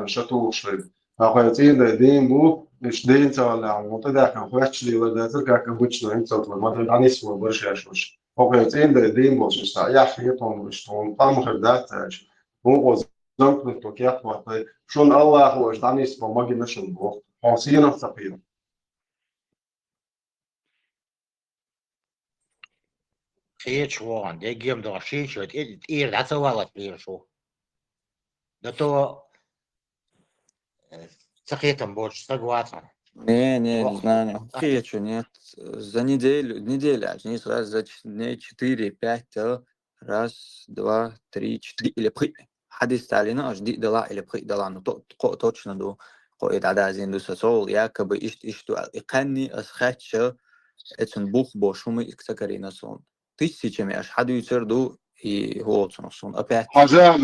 [SPEAKER 3] شتوا شيء قيتين ده دين بو مش دين تولى عم تدع كم خوش لي ولا ترجع كم وش نعم صوت مدر عني سوى برشاش وش هو قيتين ده دين بو شو يحيطهم مش تون طعم خردات هو زمن توكيات وقت شون الله هو جدانيس بماجي نشون بوقت حسينا ثقيل
[SPEAKER 5] Хеч вон, де гем до шичот, ир да цавалат пишу. Да то цахетом больше согласен.
[SPEAKER 2] Не знаю. Хечу, нет. За неделю, не сразу за дней 4-5, раз, два, три, 4, или بخي حدث تعلينا أجدي دلع или بخي دلع إنه точно دو قائد عدازين دو سول ياكب إشتو إقني أسخاتش إتن بوخ بوشومي إكتكرين صون تيسيجمي أش حدو يصير دو هو صون أبيت
[SPEAKER 3] حاجة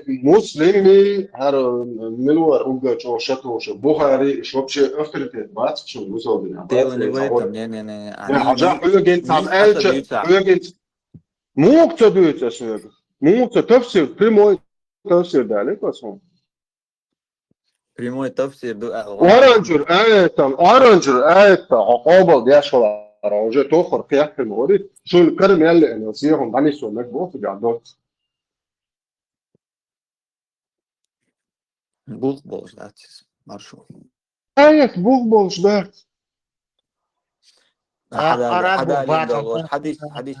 [SPEAKER 3] مسلمي هر ملوى أوجا شو شتو شو بخاري شو بشي أفترتين بات شو وصل
[SPEAKER 2] ديلا نيويتم نه
[SPEAKER 3] حاجة أوجين تام ألش أوجين مو كتبت أسمع مو تفسير بريمو تفسير ذلك أصلا
[SPEAKER 2] بريمو تفسير دو
[SPEAKER 3] أرانجر آية عقابة دي شغلة راجع تأخر قياس في الموارد شو الكلام يلي أنا سيهم عني سؤالك بوت قاعدات
[SPEAKER 2] بوخ بوش داتس مارشو
[SPEAKER 3] آية بوخ بوش دات
[SPEAKER 2] حديث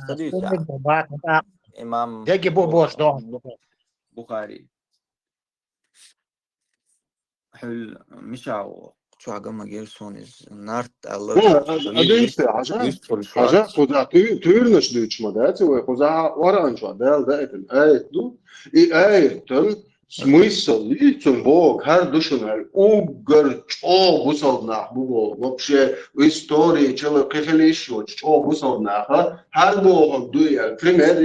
[SPEAKER 2] إمام
[SPEAKER 5] دقي بوش دون
[SPEAKER 2] بخاري حل مشاو شو عقم جيرسونيز نارت الله
[SPEAKER 3] أديس حاجة خذها تيرنش ديتش مدات وخذها ورا أنشوا ده الآية دو آية смысл лицом Бог хардушнал угар чо бусовна бубо вообще в истории человек еще чо бусовна хар Бог дуя пример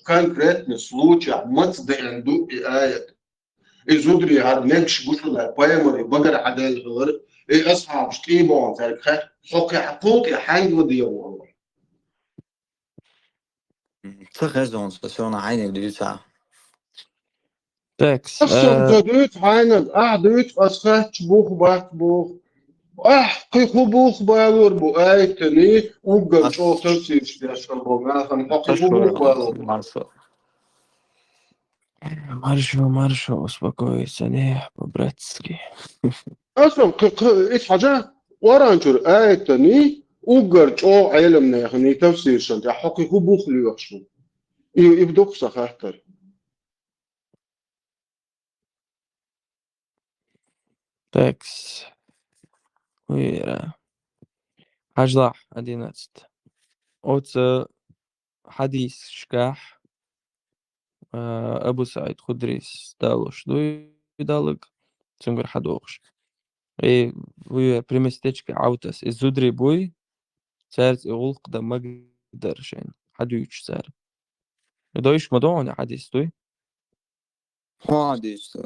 [SPEAKER 3] конкретный случай мацденду и аят изудри хар немш бусовна поэмори багар عدال غير أصحاب شتيبون ذلك حقوقي حنجو ديو
[SPEAKER 2] تخزون سبسيون عيني ديوتا
[SPEAKER 1] Tekst.
[SPEAKER 3] أصلا دوت عينك دوت أسخت بوخ قيخو بوخ بالور بو آيتني وقل شو تفسير شتياشر بو مثلا قيخو بوخ بالور
[SPEAKER 1] Маршо, успокойся, не по-братски.
[SPEAKER 3] أصلا إيش حاجة ورانجر آيتني Ugar o علم نخني تفسير شنت حقي هو بخلي وشو يبدوك سخاطر
[SPEAKER 1] Teks. ويرا حجلاح أدينست أوت حديث شكاح أبو سعيد خدريس دالوش دوي دالك تنقر حدوخش إيه ويا بريمستيتشك عوتس الزدري بوي سارت إغلق دا مقدرشين حدويش سار دويش مدون حديث دوي
[SPEAKER 2] حديث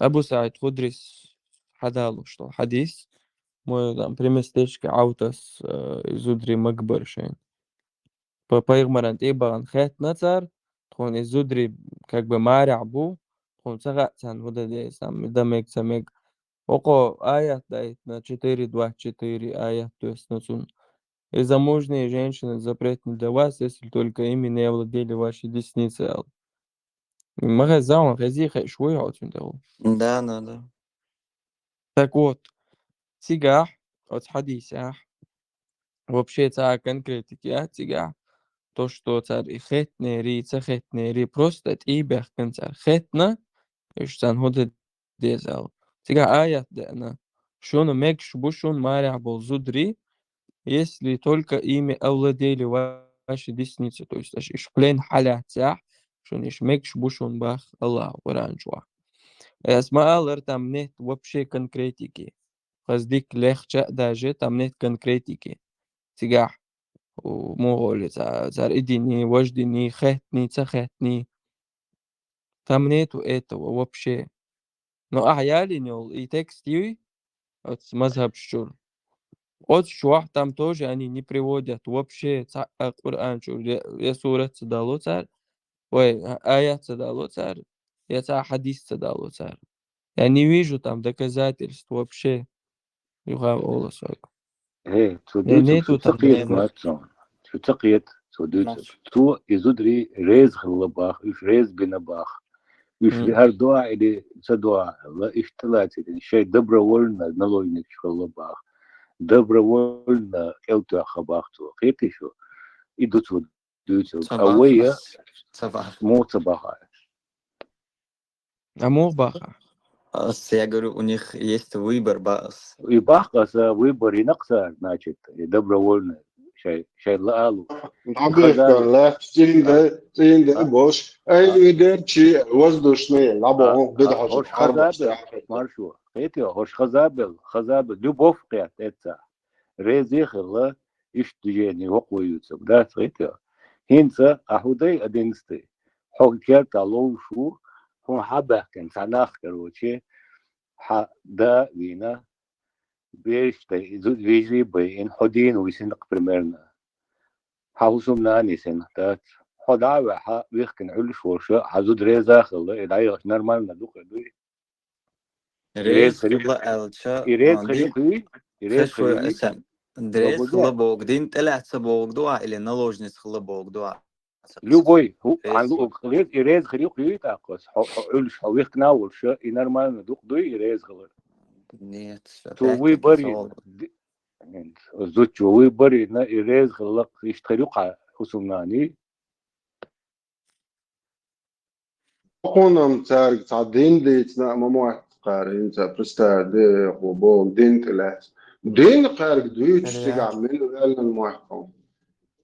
[SPEAKER 1] أبو سعيد خدريس حدالوش طال حديث мой там приместечки аутос изудри макбаршин. По поигмарант ибан хэт нацар, тхон изудри как бы марябу, тхон цагацан вот это сам дамек самек. Око аят дает на 4.24 аят, то есть и замужние женщины запретны для вас, если только ими не овладели ваши десницы. Магазин, хазиха, швуй,
[SPEAKER 2] Да.
[SPEAKER 1] Так вот, тигах, от хадисах, вообще это конкретики, тигах. То, что царь хетнери, цахетнери, просто это ибех конца. Хетна, и что он ходит дезал. Тига аят дана. Шон мег шбушон маря был зудри, если только ими овладели ваши десницы. То есть, ишплен халя цах, шон иш мег шбушон бах Аллах, варанжуа. Смаалер там нет вообще конкретики. Хаздик легче даже, там нет конкретики. Тига ومغول царь идини, вождини, хэтни, цахэтни. Там нету этого вообще. Но аялинил и текстиви от мазхаб шур. От шуах там тоже они не приводят вообще Кур'ан шур. Я сурат цадало царь. Ой, аят цадало царь. Я хадис цадало царь. Я не вижу там доказательств вообще. You have all
[SPEAKER 6] هي
[SPEAKER 1] Я
[SPEAKER 6] توديتو
[SPEAKER 1] нету
[SPEAKER 6] شو
[SPEAKER 1] там
[SPEAKER 6] تقيت
[SPEAKER 1] доказательств.
[SPEAKER 6] ماتسون شو تقيت توديتو
[SPEAKER 2] ماشي
[SPEAKER 6] تو يزدري ريز خلباخ إيش ريز بنباخ إيش
[SPEAKER 1] М.
[SPEAKER 6] هر دعاء اللي سدعاء الله إيش تلاتي شيء دبر ولنا نلوينك خلباخ دبر ولنا كلتو خباختو قيتي شو يدوتو دوتو
[SPEAKER 2] صباح
[SPEAKER 6] قوية
[SPEAKER 2] بس صباح
[SPEAKER 6] مو صباحا
[SPEAKER 1] Амур баха.
[SPEAKER 2] بس я говорю, у них есть выбор, бас.
[SPEAKER 6] يباخ ويبر ينقصر значит دبر ولنا شيء لقالو
[SPEAKER 3] عبيك
[SPEAKER 6] خزابل
[SPEAKER 3] لا تين ده بوش أي يدير شيء وزدوشني لابو بدها جو
[SPEAKER 6] هوش
[SPEAKER 3] حرب
[SPEAKER 6] خزابل مارشو قيتي هوش خزابل لبوف قيات اتسا ريزي خلا إيش تجيني وقوي يوتسب ده قيتي هينسا أحودي أدينستي حق كيرتا لو شو هو حبه كان سناخ كروتشي دا وينا بيش زود فيجي بين حدين ويسنق برميرنا حاوسم ناني سنتات حداوة ويخكن علش ورشة حزود ريزا خلا إدعي نرمالنا دوخ دوي إيريز
[SPEAKER 2] دريز
[SPEAKER 6] خريق
[SPEAKER 2] خلا الشا
[SPEAKER 6] إيريز
[SPEAKER 2] دي
[SPEAKER 6] خريقي إيريز
[SPEAKER 2] خشوي
[SPEAKER 6] خريقي
[SPEAKER 2] اسم دريز خلا
[SPEAKER 6] لابد
[SPEAKER 2] بوغدين طلعت سبوغدوا или наложниц خلا بوغدوا
[SPEAKER 6] любой عن
[SPEAKER 2] ريز
[SPEAKER 6] خليت إيريز خريقي تاقص علش حويخ ناول شة نرمالنا دوخ دوي إيريز خلا
[SPEAKER 2] нет
[SPEAKER 6] تو وي
[SPEAKER 2] опять-таки
[SPEAKER 6] بري
[SPEAKER 2] صواب
[SPEAKER 6] زوج وي بري نا إيريز خلا يشتريق حسومناني
[SPEAKER 3] Onam царь дин дейц на мамуат قارين تا برستا دي وبون دين تلات دين قارك دويتش
[SPEAKER 1] Алия.
[SPEAKER 3] تقعمل لألنا المحكم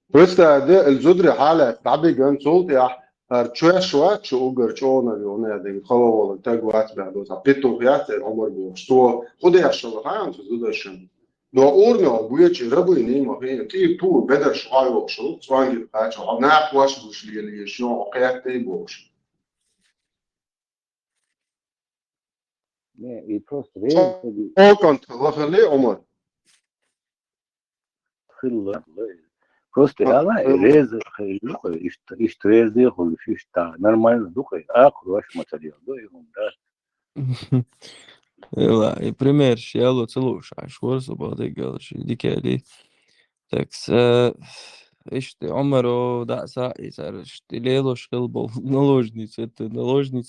[SPEAKER 3] برستا دي الزدري حالة تعبي جان صوت يا هرچوه شوات شو اوگر چونا لونه دين خلو تاقوات بعدو تقيتو خيات عمر بوش تو خودي اشتغل هاي انت زودشن دو اورنا بويتش ربوي نيمو هين تي تو بدر شغال وشو سوانجي بقاچو عمناق واش بوش لي يشيون وقيات تي بوش
[SPEAKER 6] نه ای پروست ريز خلي
[SPEAKER 3] او كنت الله خليه عمر
[SPEAKER 6] خلا بروست لا ريز خلي إيش ريز يخل فيش تا نرمال دوخ آخر واش ماتريال دو يوم ده
[SPEAKER 1] Ela, e primeiro, ela целуешь, а шворцу балды галыш, дикели. Так, иште, Омару, да, и царь, лело шкал был наложница,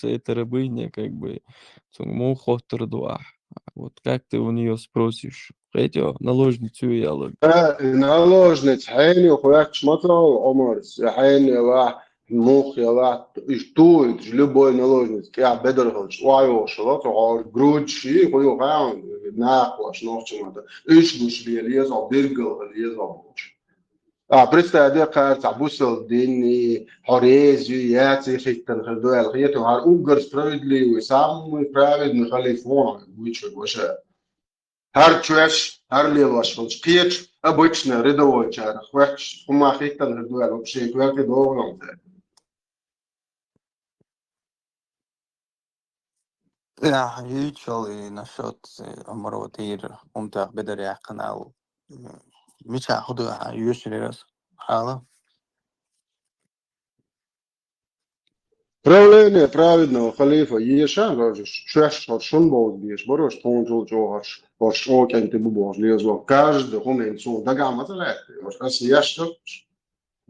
[SPEAKER 1] это рабыня, как бы, цунгму хотр дуах. Вот как ты у нее спросишь, قيتيو наложницу ялог.
[SPEAKER 3] наложниц حين يخوات شمطة وعمرس حين يلا مخ يلا اشتوت любой наложниц كيا بدرهش وايو شلات وعار جرود شي خو يغاون ناقواش نوچمada إيش بوش بيليز أو بيرجل بيليز أو بوش представляю, как забусил день хорезию, я цифритен худой алхиету, хар угар справедливый, самый праведный халифон, вычур вообще. Хар чуешь, хар леваш, вот печь обычно рядовой чар, хвач, хумахитен худой, вообще, кверки долго.
[SPEAKER 2] Ja, usually насчет амарватир умтах бедаря канал. Мича худу usually раз. Хала.
[SPEAKER 3] Правление праведного халифа Ешан, чеш, шон был бьешь, борешь, тонжил джогарш, борш, окен ты бубош, лезло, каждый хумен сун, дагама залеты, борш, раз яшто,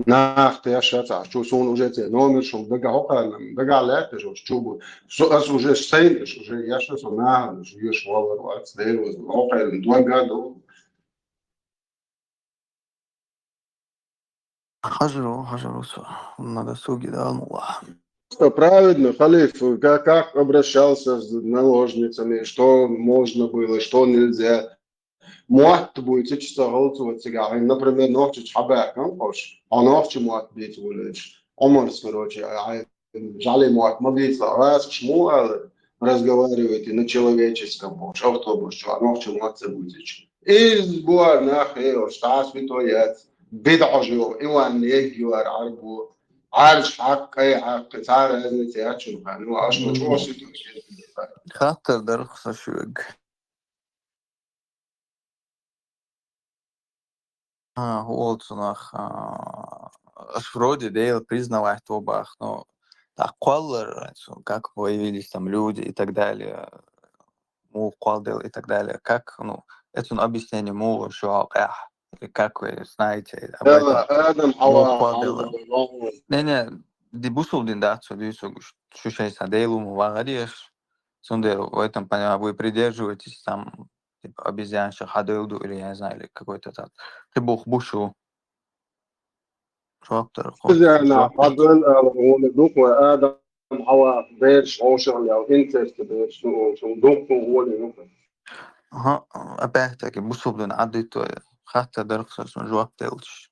[SPEAKER 3] ناخت يا شاتا شو سون وجهتي نومر شو دقا هوكا دقا لات شو شو شو اس وجه سين شو جه يا شو سنا شو يش والله وقت دير وهوكا دوغا دو
[SPEAKER 2] Хажру, надо суги, да, ну
[SPEAKER 3] Что праведно, халиф, как обращался с наложницами, что можно было, что нельзя. موت بويتش اشتغلت والسجاعين например نوتش حباك نقش أنا نوتش موت بيت ولش عمر سكروتش جالي موت ما بيطلع راس شمو разговариваете на человеческом бош автобус что ночью موت забудешь из буар нахер штас بتويات بدع جو إيوان يجيوار عربو عارش حق أي حق تعال هذا تياتشو كانوا عشان شو وصلت
[SPEAKER 2] خاطر درخص شوق. Holcunах вроде Дейл признавать обах, но так колор, как появились там люди и так далее, мул колдел и так далее, как, ну, это объяснение мула, что или как вы знаете об этом?
[SPEAKER 3] آدم
[SPEAKER 2] Мул
[SPEAKER 3] حواء
[SPEAKER 2] колдел. Не, дебусул диндацию, дюсу, что сейчас Дейлу мувагариеш, сундер, в этом, понимаю, вы придерживаетесь там, типа, обезьянша хадылду или, я не знаю, или какой-то там, ты бог бушу. Шоптер,
[SPEAKER 3] أنا قبل أقول دوك وآدم حواء بيرش عوشر أو إنترست بيرش شو دوك هو اللي نوك
[SPEAKER 2] Ага, опять-таки, бусублен аддито, хатта дерксас жуак телч.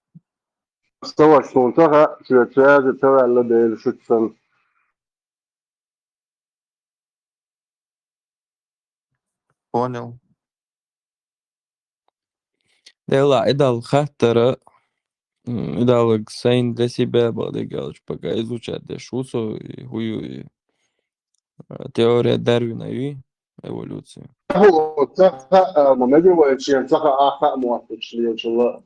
[SPEAKER 3] استوى شلون ترى شو ترى اللي بيرش شو تسن
[SPEAKER 2] Понял.
[SPEAKER 1] Дела, идал хаттера, идал сайн для себя балдыгалыч, пока изучать дешусу и хую и теория Дарвина и эволюцию.
[SPEAKER 3] هو ترى ما نجي وشيء ترى آخر موافق شيء إن شاء الله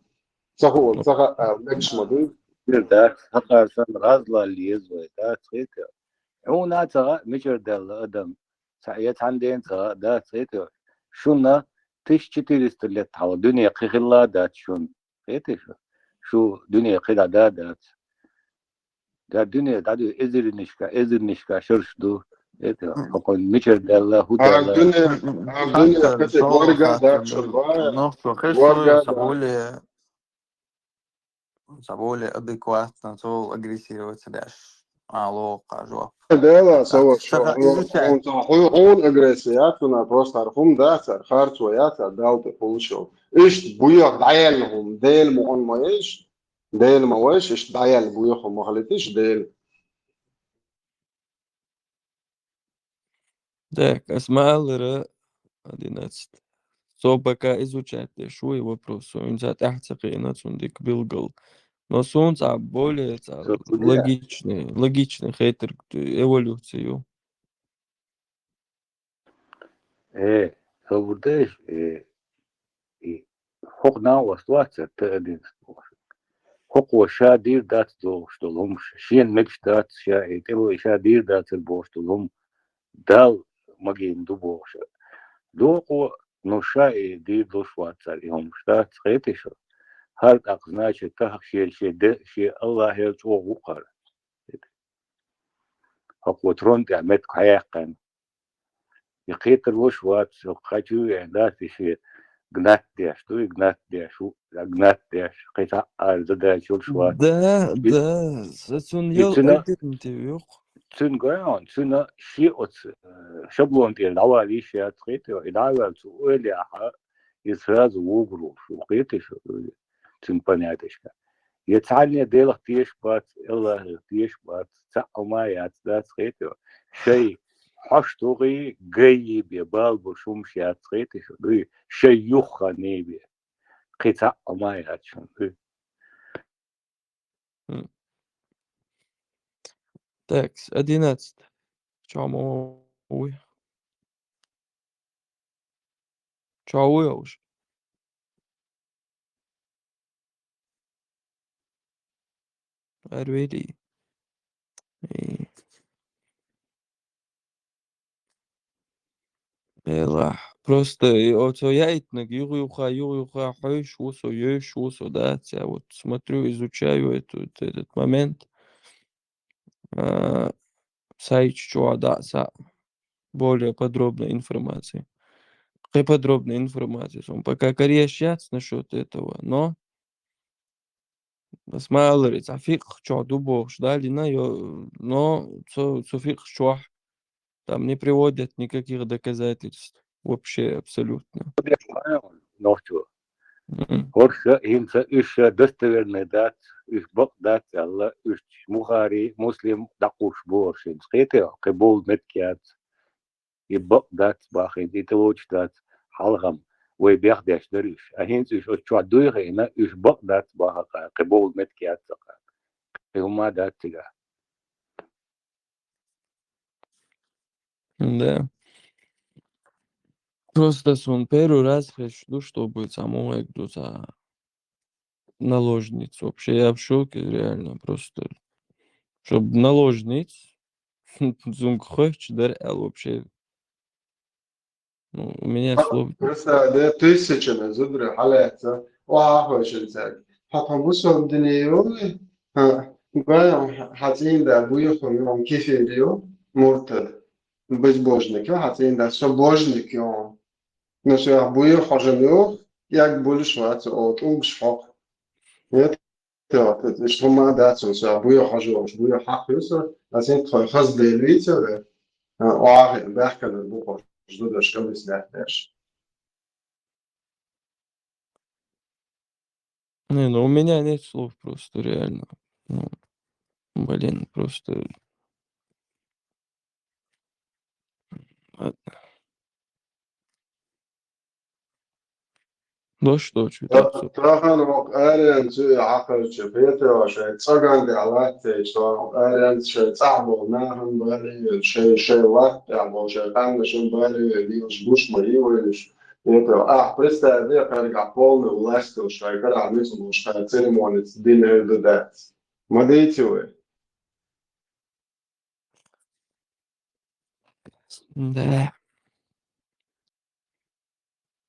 [SPEAKER 3] ترى ترى نكش مدين
[SPEAKER 6] ده حقا سن غزلة اللي يزوي ده تخيته هو ناتها مجر دل أدم سعيت عندين تها ده تخيته شونا تشتريست اللي تحول دنيا قيخلا دات شون خيته شو دنيا قيدا دات ده دنيا دادو إزر نشكا شرش دو خيته حقا مجر دل هو دل
[SPEAKER 3] الدنيا كتب ورقة ذاك شرباية
[SPEAKER 2] Ну, что,
[SPEAKER 3] ورقة
[SPEAKER 2] хорошо, заболее адекватно, то агрессировать дашь. Алло, кажу.
[SPEAKER 3] ديلا
[SPEAKER 2] Так,
[SPEAKER 3] سوى شو
[SPEAKER 2] изучай.
[SPEAKER 3] هون أجريسياتنا توست عرفهم داسر خارج وياسر داوت فوشو إيش بيوخ دعيلهم ديل مون ما إيش ديل ما ويش إيش دعيل بيوخهم ما خليتش ديل
[SPEAKER 1] Так, осмалера 11. So пока изучать шуй вопросу, он за тахтаки на цундик билгал. Но солнце более логичный хейтер эволюцию.
[SPEAKER 6] هو بداش فوق ناوس واتر تأدين فوق وشادير دات دوشتلهم شين مكش دات شاي تلو شادير دات البوشتلهم دال مجين دوبوش دوقو نوشاي دير دوش واتر يوم شتات خيتش هل أقناش تهك شي ده شي الله يلتو وقر فوق ترون تعمد كحيقن يقيتر وش وات خاجو عندات شي гнаттеш, то и гнаттеш, гнаттеш, قطع زده شول شوات.
[SPEAKER 1] Да, сацун ел
[SPEAKER 6] يتسنا
[SPEAKER 1] альтернатив.
[SPEAKER 6] تسن قاعد تسنا شيء شبلون تير دعوة لي شيء تقيت دعوة تقول يا ح يسراز وغرو شو قيت شو تسن بنياتش كا يتعني ديل تيش بات إلا تيش بات تعما يا تقيت شيء حش توغي جاي ببال بشوم شيء تقيت شو شيء يخني بي قطع ما ياتشون
[SPEAKER 1] Такс, 11. Чому? Ой, чого уж? Арвели. Ела. Просто вот я юрюха, хэш, усо, еш, усо, да, я вот смотрю, изучаю этот момент. Сайт, что, да, более подробной информации. Какая подробная информация? Он пока корещать насчет этого, но смотрит, а фиг что, дубов, ждали на но фиг что, там не приводят никаких доказательств. Вообще, абсолютно.
[SPEAKER 6] نوشتو
[SPEAKER 1] Мгм.
[SPEAKER 6] ورشة هيمسا إيش دستورنا دات إيش بق دات الله إيش مخاري مسلم دقوش بورشين سقيته قبول متكيات يبق دات باخين يتوج دات حلغم ويبيخدش دريش أهينس إيش أشوا دويغينا إيش بق دات باخا قبول متكيات سقا هما دات تجا
[SPEAKER 1] Да. Просто он первый раз хочу, чтобы самой кто-то наложниц. Вообще я в шоке, реально, просто. Чтобы наложниц, зумк хочешь, да, вообще, ну, у меня слов нет.
[SPEAKER 3] مثلا ده تيسيشن زدر حالات وعاقش الزاج هتبصوا الدنيا حتين ده بوي خميون كيف يديو مرتد безбожники حتين ده собожники он но все буи хожемё як больше швац от умшхок нет это что мы да все буи хожу буи хакюса асин хаз делвица وعاقل بحكي للبوخ جدود اشكال سلاح
[SPEAKER 1] Не, ну у меня нет слов просто, реально. Ну, блин, просто. а, Да что там,
[SPEAKER 3] تراهن وقارن شو عقل شبيته وشيء تصقن على شو قارن شيء صعب وناهم بالي شيء وقت يعني شيء كان شو بالي ليش بوش مري ويش يتو بريستا دي قال قول ولاستو شيء كده عميس مش خاطر مونس دين هذا ما ديتو
[SPEAKER 1] Да.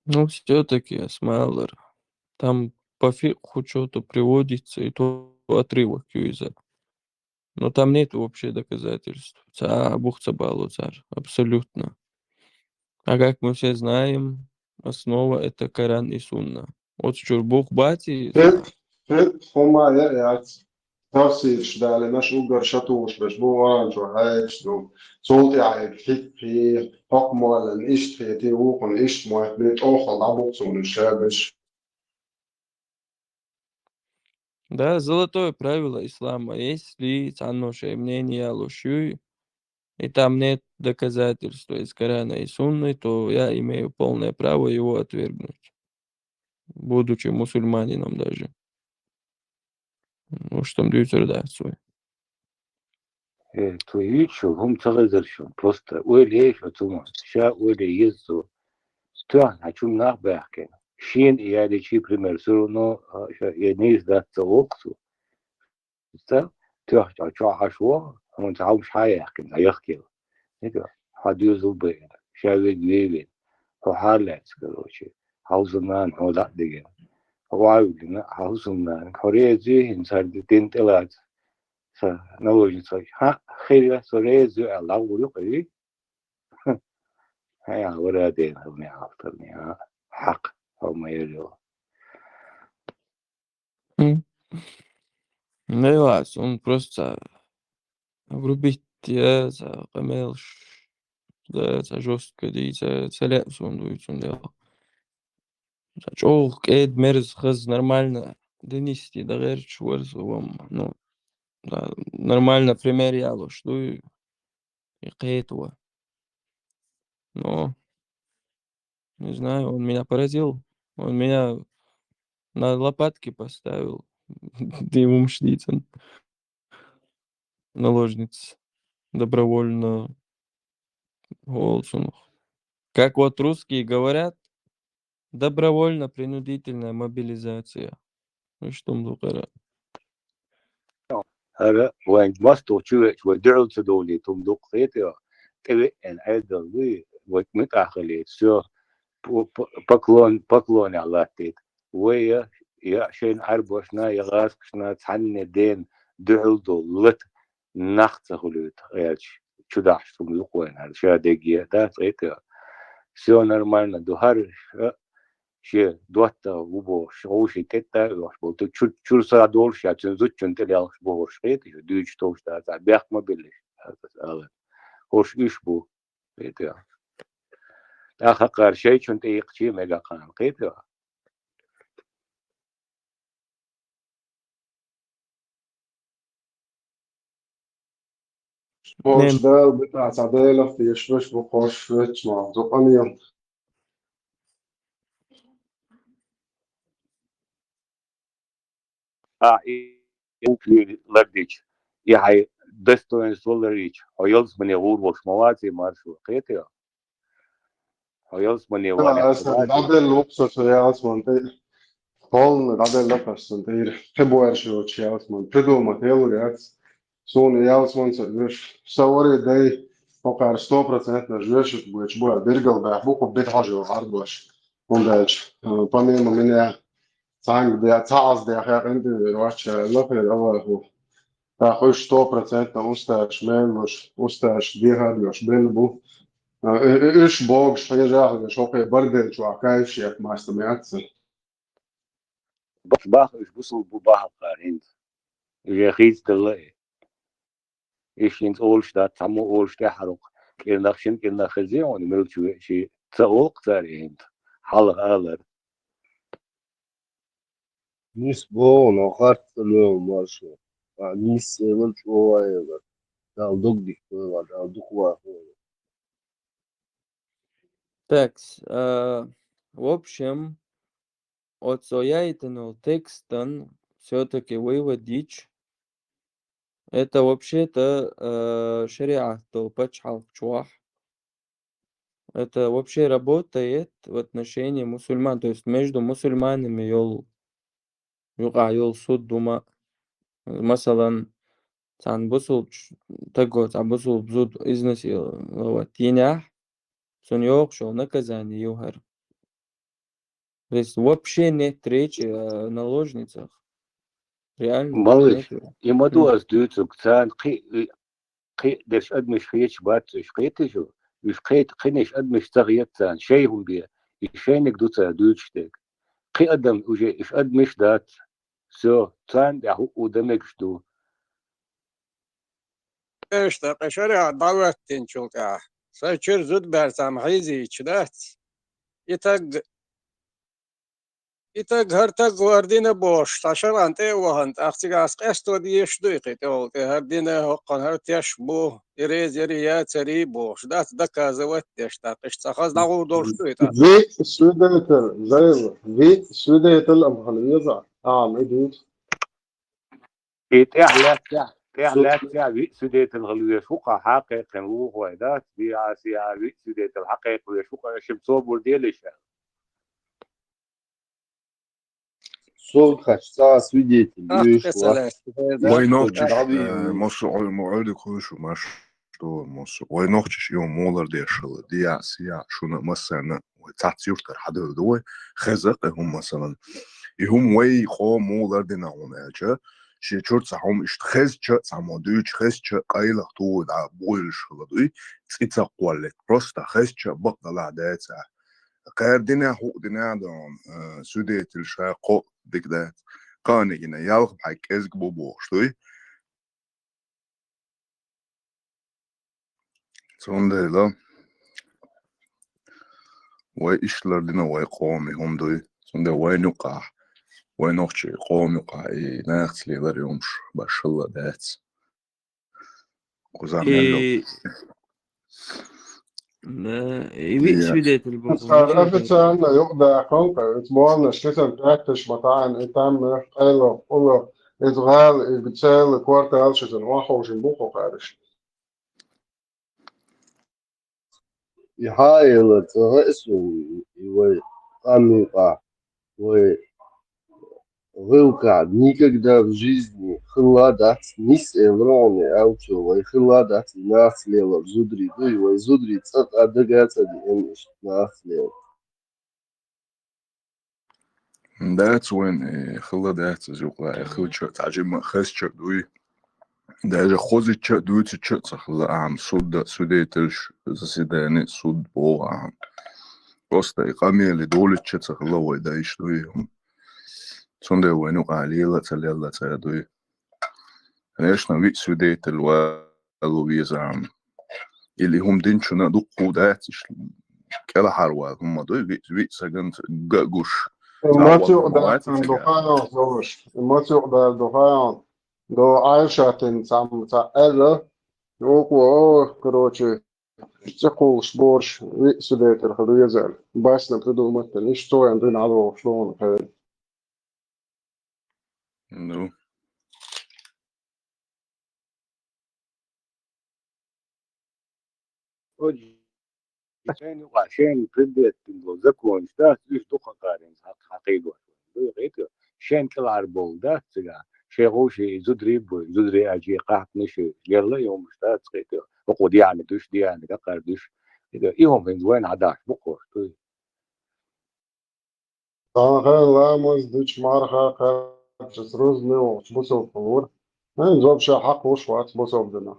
[SPEAKER 1] Ну, все-таки, Смайлер. Там по фикху что-то приводится, и то отрывок юза. Но там нет вообще доказательств. Бухца царь. Абсолютно. А как мы все знаем, основа это Коран и Сунна. Вот Чурбух Бати за.
[SPEAKER 3] هما يعني تفسير شدالي مش أقدر شتوش بس بو وان شو هايش دو صوتي عيب في حكم ولا إيش في تيوخن إيش ما بنت أوخل عبوكس من الشابش
[SPEAKER 1] Да, золотое правило ислама. Если цанношее мнение лошью, и там нет доказательства из Корана и Сунны, то я имею полное право его отвергнуть, будучи мусульманином даже. Ну, что там дают свой.
[SPEAKER 6] تويتشو هم تغزرشون просто ويليش وتوما شا ويلي يزو ستوان هچون ناق بحكين شين إيالي شي بريمير سورونو ينيز دات توقسو ستا توح جا عشوا هم تعاوش حايا يحكين لا يحكي نيجا حديو زوبين شاوي جويبين هو حالات كروشي هاوزمان هو لا ديجين هو عاوزنا هاوزمان كوريا زي هنسار دين تلات نوجد ها خير سوريزو الله ويقري هيا ورادين هوني عطرني حق هم يريو
[SPEAKER 1] Да, он просто врубить за камелш, за жестко за целяется он дует он делал. Чох эд мерз хаз нормально донести до гэр чуэрс вам, ну, да, нормально примеряло, что и этого. Но, не знаю, он меня поразил. Он меня на лопатки поставил. Дымом Шницен. Наложниц. Добровольно Голцунух. Как вот русские говорят, добровольно-принудительная мобилизация. Ну что мдукара.
[SPEAKER 6] هذا وين ماستو شو ودعوا تدولي تمدق خيتها تبي ان ايدل وي ومتاخلي سو بقلون على تيت ويا يا شين عربوشنا يغاسكشنا تحن دين دعول دولت نخت خلوت ايش شو داش تمدق وين هذا شو دقيقة ده خيتها سو نورمالنا دوهر شيء دوتا وبوش غوشي تتا يوش بولتو شو صار دول شيء تنزوج تنتلي على بوش خيط يو دوش توش ده بيخ ما بيلش هذا هوش إيش بو خيط آخر شيء كنت يقشي ميجا قان خيط
[SPEAKER 3] Boş del bita sadela fi shvish bu khosh shvish ma zuqaniyan.
[SPEAKER 6] في لرديش يعني достоинство ларич هيلز من يغور وش مواتي مارشو خيط هيلز من يوانك
[SPEAKER 3] Esen dadel luksot jās man te polna dadel lepas un te ir februāršo jās man pridomāt ieluriets. Suni jās man viš savu arī dei kaut kā ar 100% na žviešus, buč boja virgalbē, buku bit hažo argoš. Un dēļ panīma minē cāng dē cās dē hēr indi roč lafir avahu. Tā huš 100% na uzstāš mēluš, uzstāš diehargoš bilbu. إيش بوغش حاجة جاهزة شوقي بردل شو عكايش يا ما استمعت
[SPEAKER 6] بس باخ إيش بوصل بباخ قارين يخيز تلاقي إيش ينت أولش ده تامو أولش ده حرق كنا خشين كنا خزين ونمرق شيء تأوق تارين حلق آلر
[SPEAKER 8] Nis bon, no hart lo marşo. Nis evvel çoğayla. Dal dik var, dal dukwa.
[SPEAKER 1] Так, в общем, от соятельного текста все-таки выводить, это вообще-то шариат, то пачхал чуах. Это вообще работает в отношении мусульман, то есть между мусульманами юл суд дума. Масалан, цан бусул таго, цан бусул бзуд изнасиловать тинях, сон yok шел наказание югар. То есть вообще нет речи о наложницах. Реально
[SPEAKER 6] مالش
[SPEAKER 1] нет.
[SPEAKER 6] يمدو أزدوت كتان قي دش أدمش خيش باتش قيتشو مش قينش أدمش تغيير تان شيء هم بيه يشينك دوتا دوتشتك قي أدم وجي إش أدمش دات سو تان ده هو دمك شدو
[SPEAKER 11] إيش تقشري دعوة تنشلتها سيشير زود برسام حيزي چدات إتا घर तक वर्दिन बोश ताशर अंते वहंत अक्सिग अस्केस तो दिएश दुइके ते हर दिन हقن हर تيش بو يريز يريا تري بوش دات دكا زوت تيش تاقش تخز دعو دور شويتا
[SPEAKER 3] في سوديتر زي في سوديتر الأمهلية إديت
[SPEAKER 6] إعلات في سديت الغلوية شوقة حقيقة هو ذات في آسيا في سديت الحقيقة وشوقة شمسوب ورديلش
[SPEAKER 8] Sol kaçta свидетель. Видишь,
[SPEAKER 13] Ой, нохчиш, мосу ой моёды кушу маш, что мосу ой нохчиш ё молар дешэл дия сия шуна масана ой цацюртар хадыр дой хазак хум масалан и хум вей хо молар дена онача ши чурт сахум ишт хаз ча самодуч хаз ча кайлах ту да бойлш хладуй цица qwallet просто хаз ча бакдала даца غير دينا هو دينا دون سوديت الشاقو ديك دات قاني جنا يالخ بحك ازق بوبو شتوي سونده لا وإيشلر دينا ويقومي هم دوي سونده وينقع وينوخشي قومي قاي ناختلي بريومش باشلا دات وزامنلو
[SPEAKER 1] إيه يبي
[SPEAKER 13] يا
[SPEAKER 1] سويدات البوخو
[SPEAKER 3] صار
[SPEAKER 1] نشوف
[SPEAKER 3] أبدا أن يقضى كونكر إتبوان شتن تاكتش مطاعن إتام إلو أولو إتغال إبتسال كوارتال شتن واحو جنبوخو خارج
[SPEAKER 8] يحاول رئيسه وقامقا وغوكا никогда в жизни хладат нис элроне аучо хладат наслела зудри дуй зудри цат адагата димиш наслела
[SPEAKER 13] That's when خلا دات زوقلا خلش تعجب ما خسش دوي ده خوزي تش دوي تش خلا عم صود سوديتلش زسيداني صود بو عم قصة إقامية لدولة تش خلا ويدايش دوي صنده وينو قاليلا تليلا تدوي ليش نبي سوديتل والويز عم اللي هم دينشنا دقو داتش كلا حروال هم دوي بي سجنت جوش
[SPEAKER 3] الماتي
[SPEAKER 13] تعوض
[SPEAKER 3] يقضى
[SPEAKER 13] مواتي
[SPEAKER 3] عن
[SPEAKER 13] تجاه
[SPEAKER 3] دخان زوج الماتي يقضى دخان دو عايشة تنسام تألا يوكو كروتشي تقول سبورش سوديت الخدو يزال بس نبتدو مثل إيش توي عندنا عدو شلون خير
[SPEAKER 13] نو
[SPEAKER 6] عشان وعشان بدأت تنقذكوا نشتات إيش دقة قارن حقيقة غير شان كلا عربون ده تجا شيء زدري أجي قاعد نشي يلا يوم نشتات غير وقود يعني دوش دي يعني كقار دوش إذا يوم من وين عداش بقول
[SPEAKER 3] أنا خير لا مزدش مارخا خير جسروز نيو تبصو الفور هين زوب شا حق وش وات بصو بدنا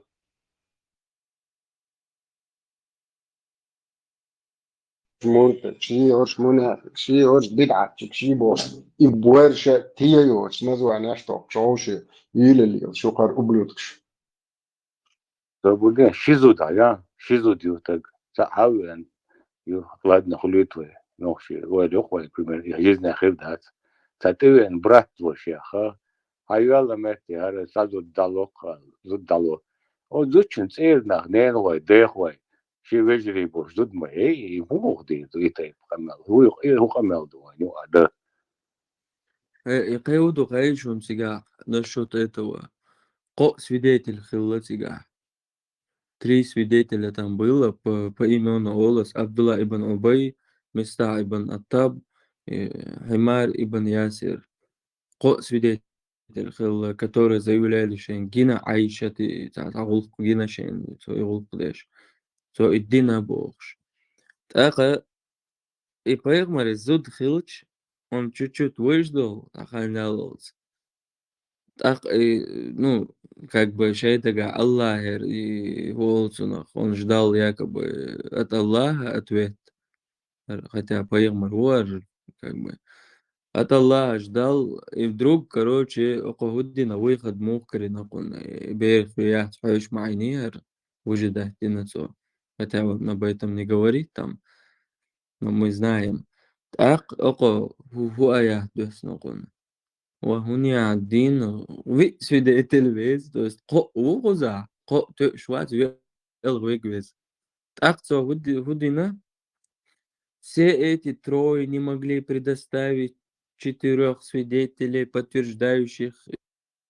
[SPEAKER 3] مونت شي أورش منافق شي أورش بدعة شي بوش يبورشة تيوش مزو عناشتو شوشي يلي شو قار أبلوتكش
[SPEAKER 6] طب شيزو ده يا شيزو ديوتك سأحاول يو ладно خليته نوخشي ويدوخ пример يجيزنا خير دات تاتوين برات وشيخه هايلا مرتي هذا سازو دالوك زود دالو او زوتشن سيرنا نين وي ديخ وي شي وجري بوش زود ما اي هو دي يتاي قمل هو قمل دو نو ادا
[SPEAKER 1] يقيودو قايشون سيجا نشوت этого قو свидетель خلا سيجا 3 свидетеля там было по имену Олас, Абдулла ибн Убай, Миста ибн Аттаб, Хаймар ибн Ясир. Свидетель, которые заявляли, что Гина Айша, Гина Шен, Гулкдеш, то Иддина Богш. Так, и поехали Зуд Хилч, он чуть-чуть выждал, охранялся. Так, ну, как бы Шейтага Аллахер и Волцунах, он ждал якобы от Аллаха ответ, хотя поехал Вуар, как бы, от Аллаха ждал, и вдруг, короче, Окугудди на выход мухкари нахуй, бех я спаешь майнир, выжидать динацо. Хотя он об этом не говорит там, но мы знаем. Так, Око, Фуая, бес нахуй. وهني قاعدين وسويدات البيز دوست قو وغزا قو شوات الغويك بيز акцию Гудина все эти трое не могли предоставить 4 свидетелей, подтверждающих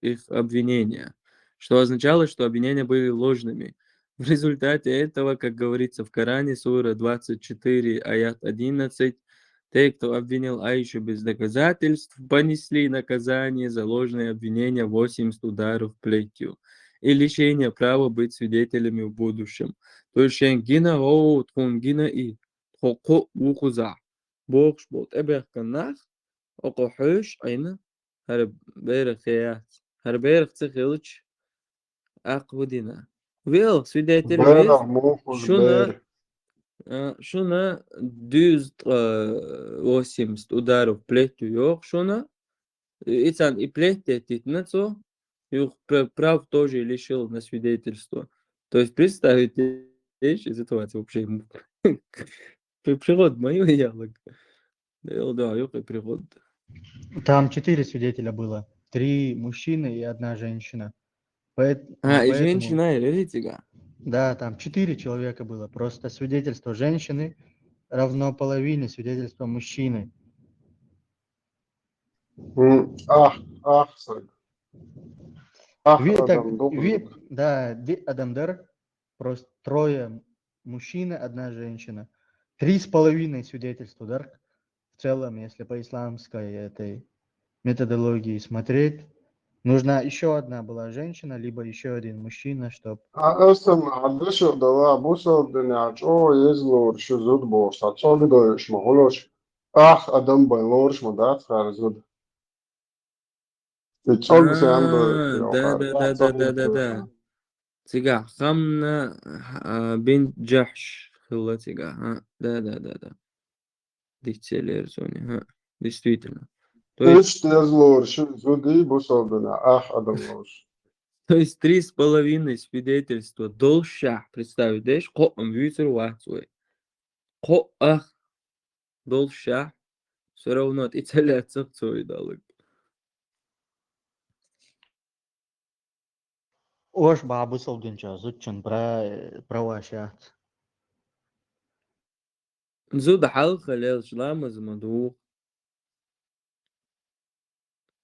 [SPEAKER 1] их обвинения, что означало, что обвинения были ложными. В результате этого, как говорится в Коране, сура 24, аят 11, те, кто обвинил Аишу без доказательств, понесли наказание за ложные обвинения 80 ударов плетью и лишение права быть свидетелями в будущем. То есть, гина оу гина и хоко ухуза. Бог шбот эбех канах, око хөш айна, харб берех яят. Харберх цехилч аквудина. Вел свидетель
[SPEAKER 3] بارع
[SPEAKER 1] вез,
[SPEAKER 3] موخوش
[SPEAKER 1] шуна
[SPEAKER 3] بارع
[SPEAKER 1] شونا دوز 80 ударов плетью yok шуна. Ицан и плеть титнацо, их прав тоже лишил на свидетельство. То есть представьте из ситуации вообще. Природ мою ялок. Да, ёх и природ.
[SPEAKER 7] Там 4 свидетеля было. 3 мужчины и 1 женщина.
[SPEAKER 1] И
[SPEAKER 7] Поэтому,
[SPEAKER 1] женщина, видите?
[SPEAKER 7] да, там 4 человека было. Просто свидетельство женщины равно половине свидетельства мужчины.
[SPEAKER 3] Sorry.
[SPEAKER 7] Так,
[SPEAKER 3] Adam dokuz.
[SPEAKER 7] да, Адамдар, просто 3 мужчины, 1 женщина. 3,5 свидетельства, да? В целом, если по исламской этой методологии смотреть, нужна еще 1 была женщина, либо еще 1 мужчина, чтобы...
[SPEAKER 3] Asım adresu da bu saldırıya çoğu yazılır şu zud borsa. Çoğu da işme olur. Adam bayılır mı da atfar zud. Çoğu sen de
[SPEAKER 1] да. Тига, Хамна бин Джахш. Хилла тига. Да. Дихтелер зоне. Действительно. То есть,
[SPEAKER 3] yazılır şu zudi bu saldırıya adam olur.
[SPEAKER 1] то есть 3,5 свидетельства долша, представляешь, ком витер ватсуй. Ах, долша, все равно италяцев цой далык.
[SPEAKER 7] Ош бабы солдынча, зутчын права шахт.
[SPEAKER 1] زود حلقة ليش لا مزمدو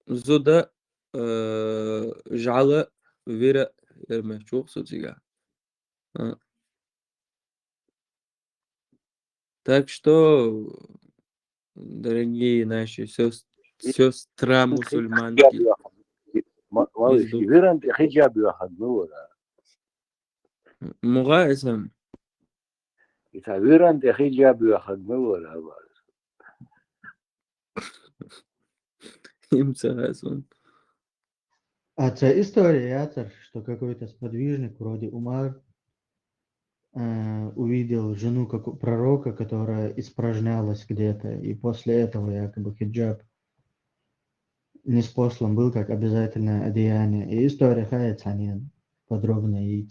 [SPEAKER 1] زود جعل вера ермачук сутига. Так что, дорогие наши сестра мусульманки,
[SPEAKER 6] معلش فيران خجاب واحد نورا
[SPEAKER 1] مغاسم
[SPEAKER 6] فيران خجاب واحد نورا
[SPEAKER 1] им согласен.
[SPEAKER 7] А это история, что какой-то сподвижник вроде Умар увидел жену пророка, которая испражнялась где-то, и после этого якобы хиджаб ниспослан был как обязательное одеяние. И история хаяцанин подробно и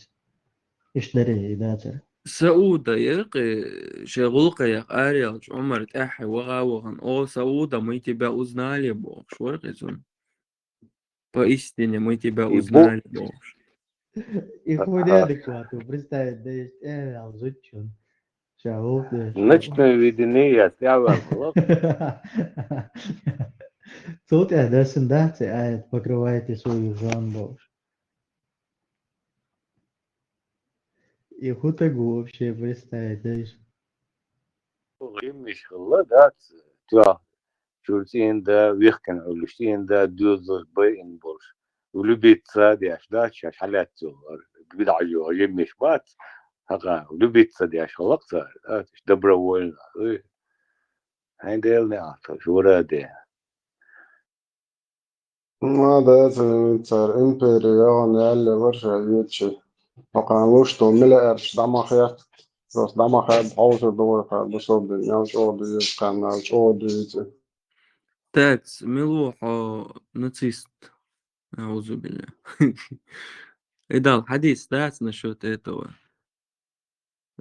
[SPEAKER 7] ишдаре и датер.
[SPEAKER 1] سعودة يرقي شغلق يا أريال عمر تأحي وغاوغن أو سعودة мы тебя узнали, Бог. Что это зон? Поистине мы тебя узнали, Бог.
[SPEAKER 7] И хуйня адекватно представить, да есть алзучун.
[SPEAKER 6] نجتة видение تعمل خلاص
[SPEAKER 7] Тут я даже дате, покрываете свою жен, Бог. И хутагу вообще представить, знаешь.
[SPEAKER 6] مش والله ده تا شورتين ده ويخكن علوشتين ده دوز باين بولش ولبيت صادي عشداش عش حالات بدع جو يمش مات هقا ولبيت صادي عش خلقت اش دبر وين هاي ديلنا عطا شو رادي
[SPEAKER 3] هذا صار إمبريون يلا برشا يتشي وقالوش تو ملا إرش دما خيات بس دما خيات حوصل دور خيات بصوب يانش أودي يتقناش أودي يتشي
[SPEAKER 1] Такс, ملوحة نацист. أعوذ بالله. إدال حديث داц насчет этого.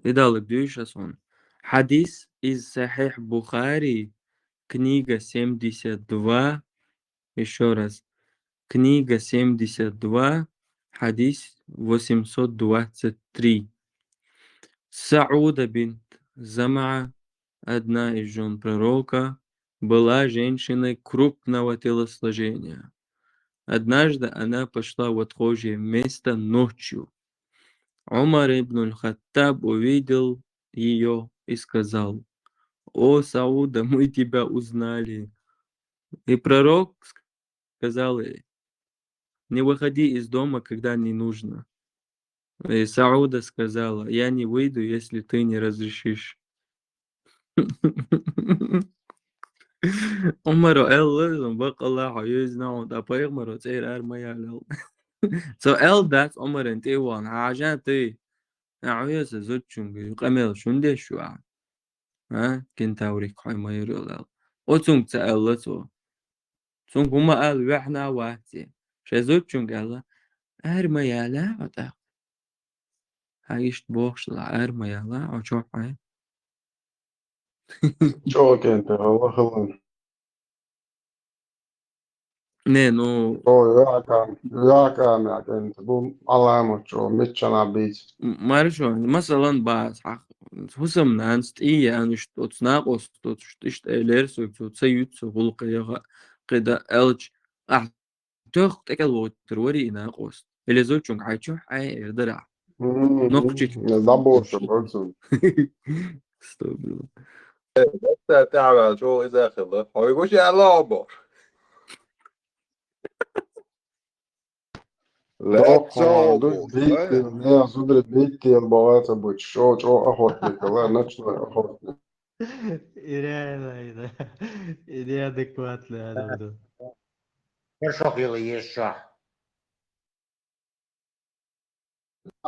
[SPEAKER 1] Идал бьюешь он. Хадис из Сахих Бухари, книга 72, еще раз. Книга 72, хадис 823. Сауда бинт Замаа, одна из жен пророка, была женщиной крупного телосложения. Однажды она пошла в отхожее место ночью. Умар ибн аль-Хаттаб увидел ее и сказал: «О, Сауда, мы тебя узнали». И пророк сказал ей: «Не выходи из дома, когда не нужно». И Сауда сказала: «Я не выйду, если ты не разрешишь». Умару эллазм бакаллаху юзнау да пайгмару цейр армаял. So el that Umar and Tiwan عشان ты عيسى زوجهم يقمل شون دي شو ها كنت أوريك حي ما يريد وتم تألتو ثم هما قالوا إحنا واحد شزوجهم قال أرما يا لا أتا هايش بوخش لا أرما يا لا أشوف هاي
[SPEAKER 3] Çok ente Allah'ım.
[SPEAKER 1] ne no
[SPEAKER 3] O yakam ya ente. Bu Allah'ım çok mitçana bit.
[SPEAKER 1] marşon مثلا باز حق حسم نانست إيه أنا شتوت ناقص توت شتشت إلير سوت توت سيوت سهول قيا قدا ألج أحتوخ تكل وتروري ناقص اللي زوجهم عايشوا عاي درع نقشك
[SPEAKER 3] Da boşu bulsun.
[SPEAKER 1] استغفر
[SPEAKER 2] تعب شو إذا خلص هو يقول شيء على عبر
[SPEAKER 3] Çok
[SPEAKER 2] Let's
[SPEAKER 3] hava.
[SPEAKER 2] go
[SPEAKER 3] Du
[SPEAKER 2] boys.
[SPEAKER 3] bitti. Ne yazıdır bitti. Boğazı bu. Çok охотник. Начну охотник.
[SPEAKER 7] реально, да. И неадекватный Адам, да.
[SPEAKER 5] Хорошо, еще.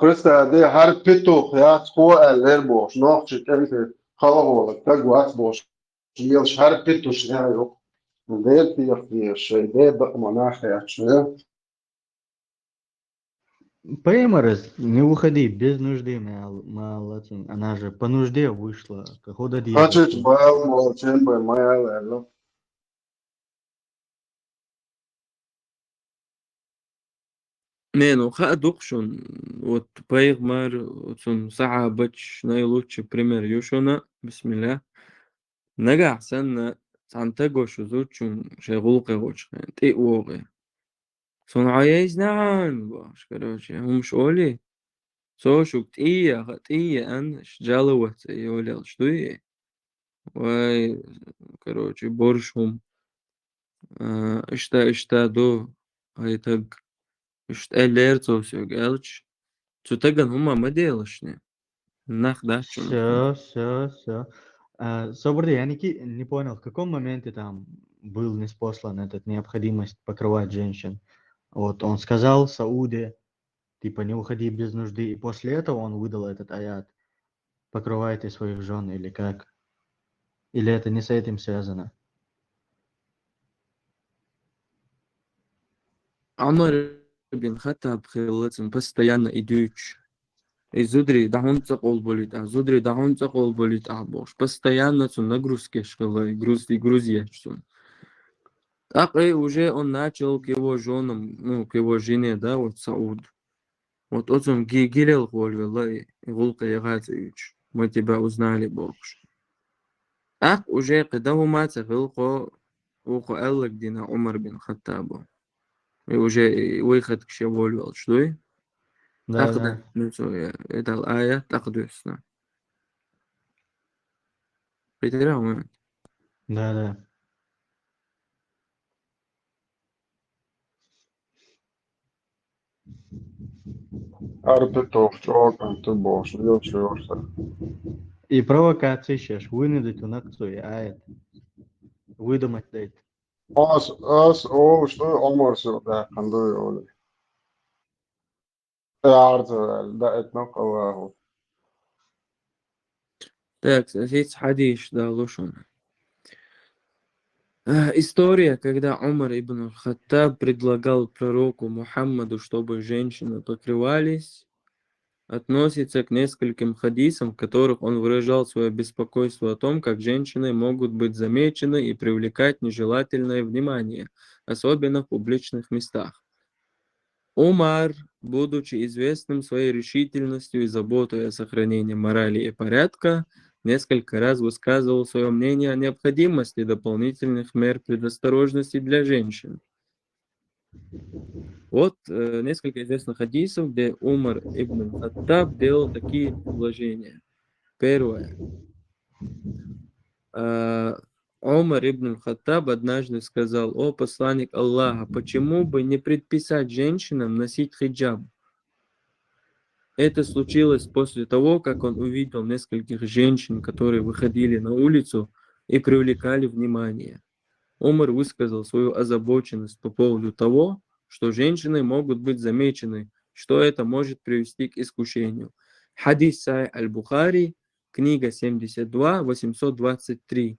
[SPEAKER 3] Представь, de her pituх ya tko eller boş. Nokçuk ente. Kalabalık. Tagvat boş. Yılış her pituş ya yok. Değil bir şey. Değil bakma ya.
[SPEAKER 7] Пейморес, не уходи, без нужды, молодцы. Она же по нужде вышла. Хода
[SPEAKER 3] Kaçış
[SPEAKER 7] дьявольская.
[SPEAKER 3] bayal mı? Sen bay mayal eller.
[SPEAKER 1] Не, ха дукшун вот пейгмар цун саха бач наилучший пример юшона бисмилlah нага ахсан сантаго шузучун шегулка гочхан ты огэ сон аяз нан баш короче هم шоли сошук тия ан жаловат ёлел штуи вай короче боршум ишта до айтаг ишт элерцо всё галч цутаган хума маделашне нах да чуна
[SPEAKER 7] Все. Собрали, я не понял, в каком моменте там был ниспослан этот необходимость покрывать женщин. Вот он сказал Сауде, типа, не уходи без нужды, и после этого он выдал этот аят. Покрывайте своих жен или как? Или это не с этим связано?
[SPEAKER 1] عمر بن الخطاب خلصن постоянно идущ и зудри дахунца қол болит зудри дахунца қол болит бош постоянно цун нагрузки шкала грузия цун так и уже он начал к его женам ну к его жене да вот Сауд вот он гилел голвела и гулка ягацевич мы тебя узнали бокш так уже когда ума цахилко ухо эллак дина Умар бин Хаттабу и уже выход к шеволю что
[SPEAKER 7] Да,
[SPEAKER 1] أخذ
[SPEAKER 7] да,
[SPEAKER 1] это الآية تقدسنا بتراهم
[SPEAKER 7] да.
[SPEAKER 3] Her pituh çok ente boş. Yılış yoksa.
[SPEAKER 7] И провокации сейчас вынудить у нацию, аят. Выдумать дать.
[SPEAKER 3] Az o işte Omar söyledi. Kandı öyle. Yardı. Da etmek Allah'u.
[SPEAKER 1] Так, здесь хадиш, да, лошон. История, когда Умар ибн Хаттаб предлагал пророку Мухаммаду, чтобы женщины покрывались, относится к нескольким хадисам, в которых он выражал свое беспокойство о том, как женщины могут быть замечены и привлекать нежелательное внимание, особенно в публичных местах. Умар, будучи известным своей решительностью и заботой о сохранении морали и порядка, несколько раз высказывал свое мнение о необходимости дополнительных мер предосторожности для женщин. Вот несколько известных хадисов, где Умар ибн Хаттаб делал такие предложения. Первое. Умар ибн Хаттаб однажды сказал: «О посланник Аллаха, почему бы не предписать женщинам носить хиджаб?» Это случилось после того, как он увидел нескольких женщин, которые выходили на улицу и привлекали внимание. Умар высказал свою озабоченность по поводу того, что женщины могут быть замечены, что это может привести к искушению. Хадис Сахих аль-Бухари, книга 72, 823.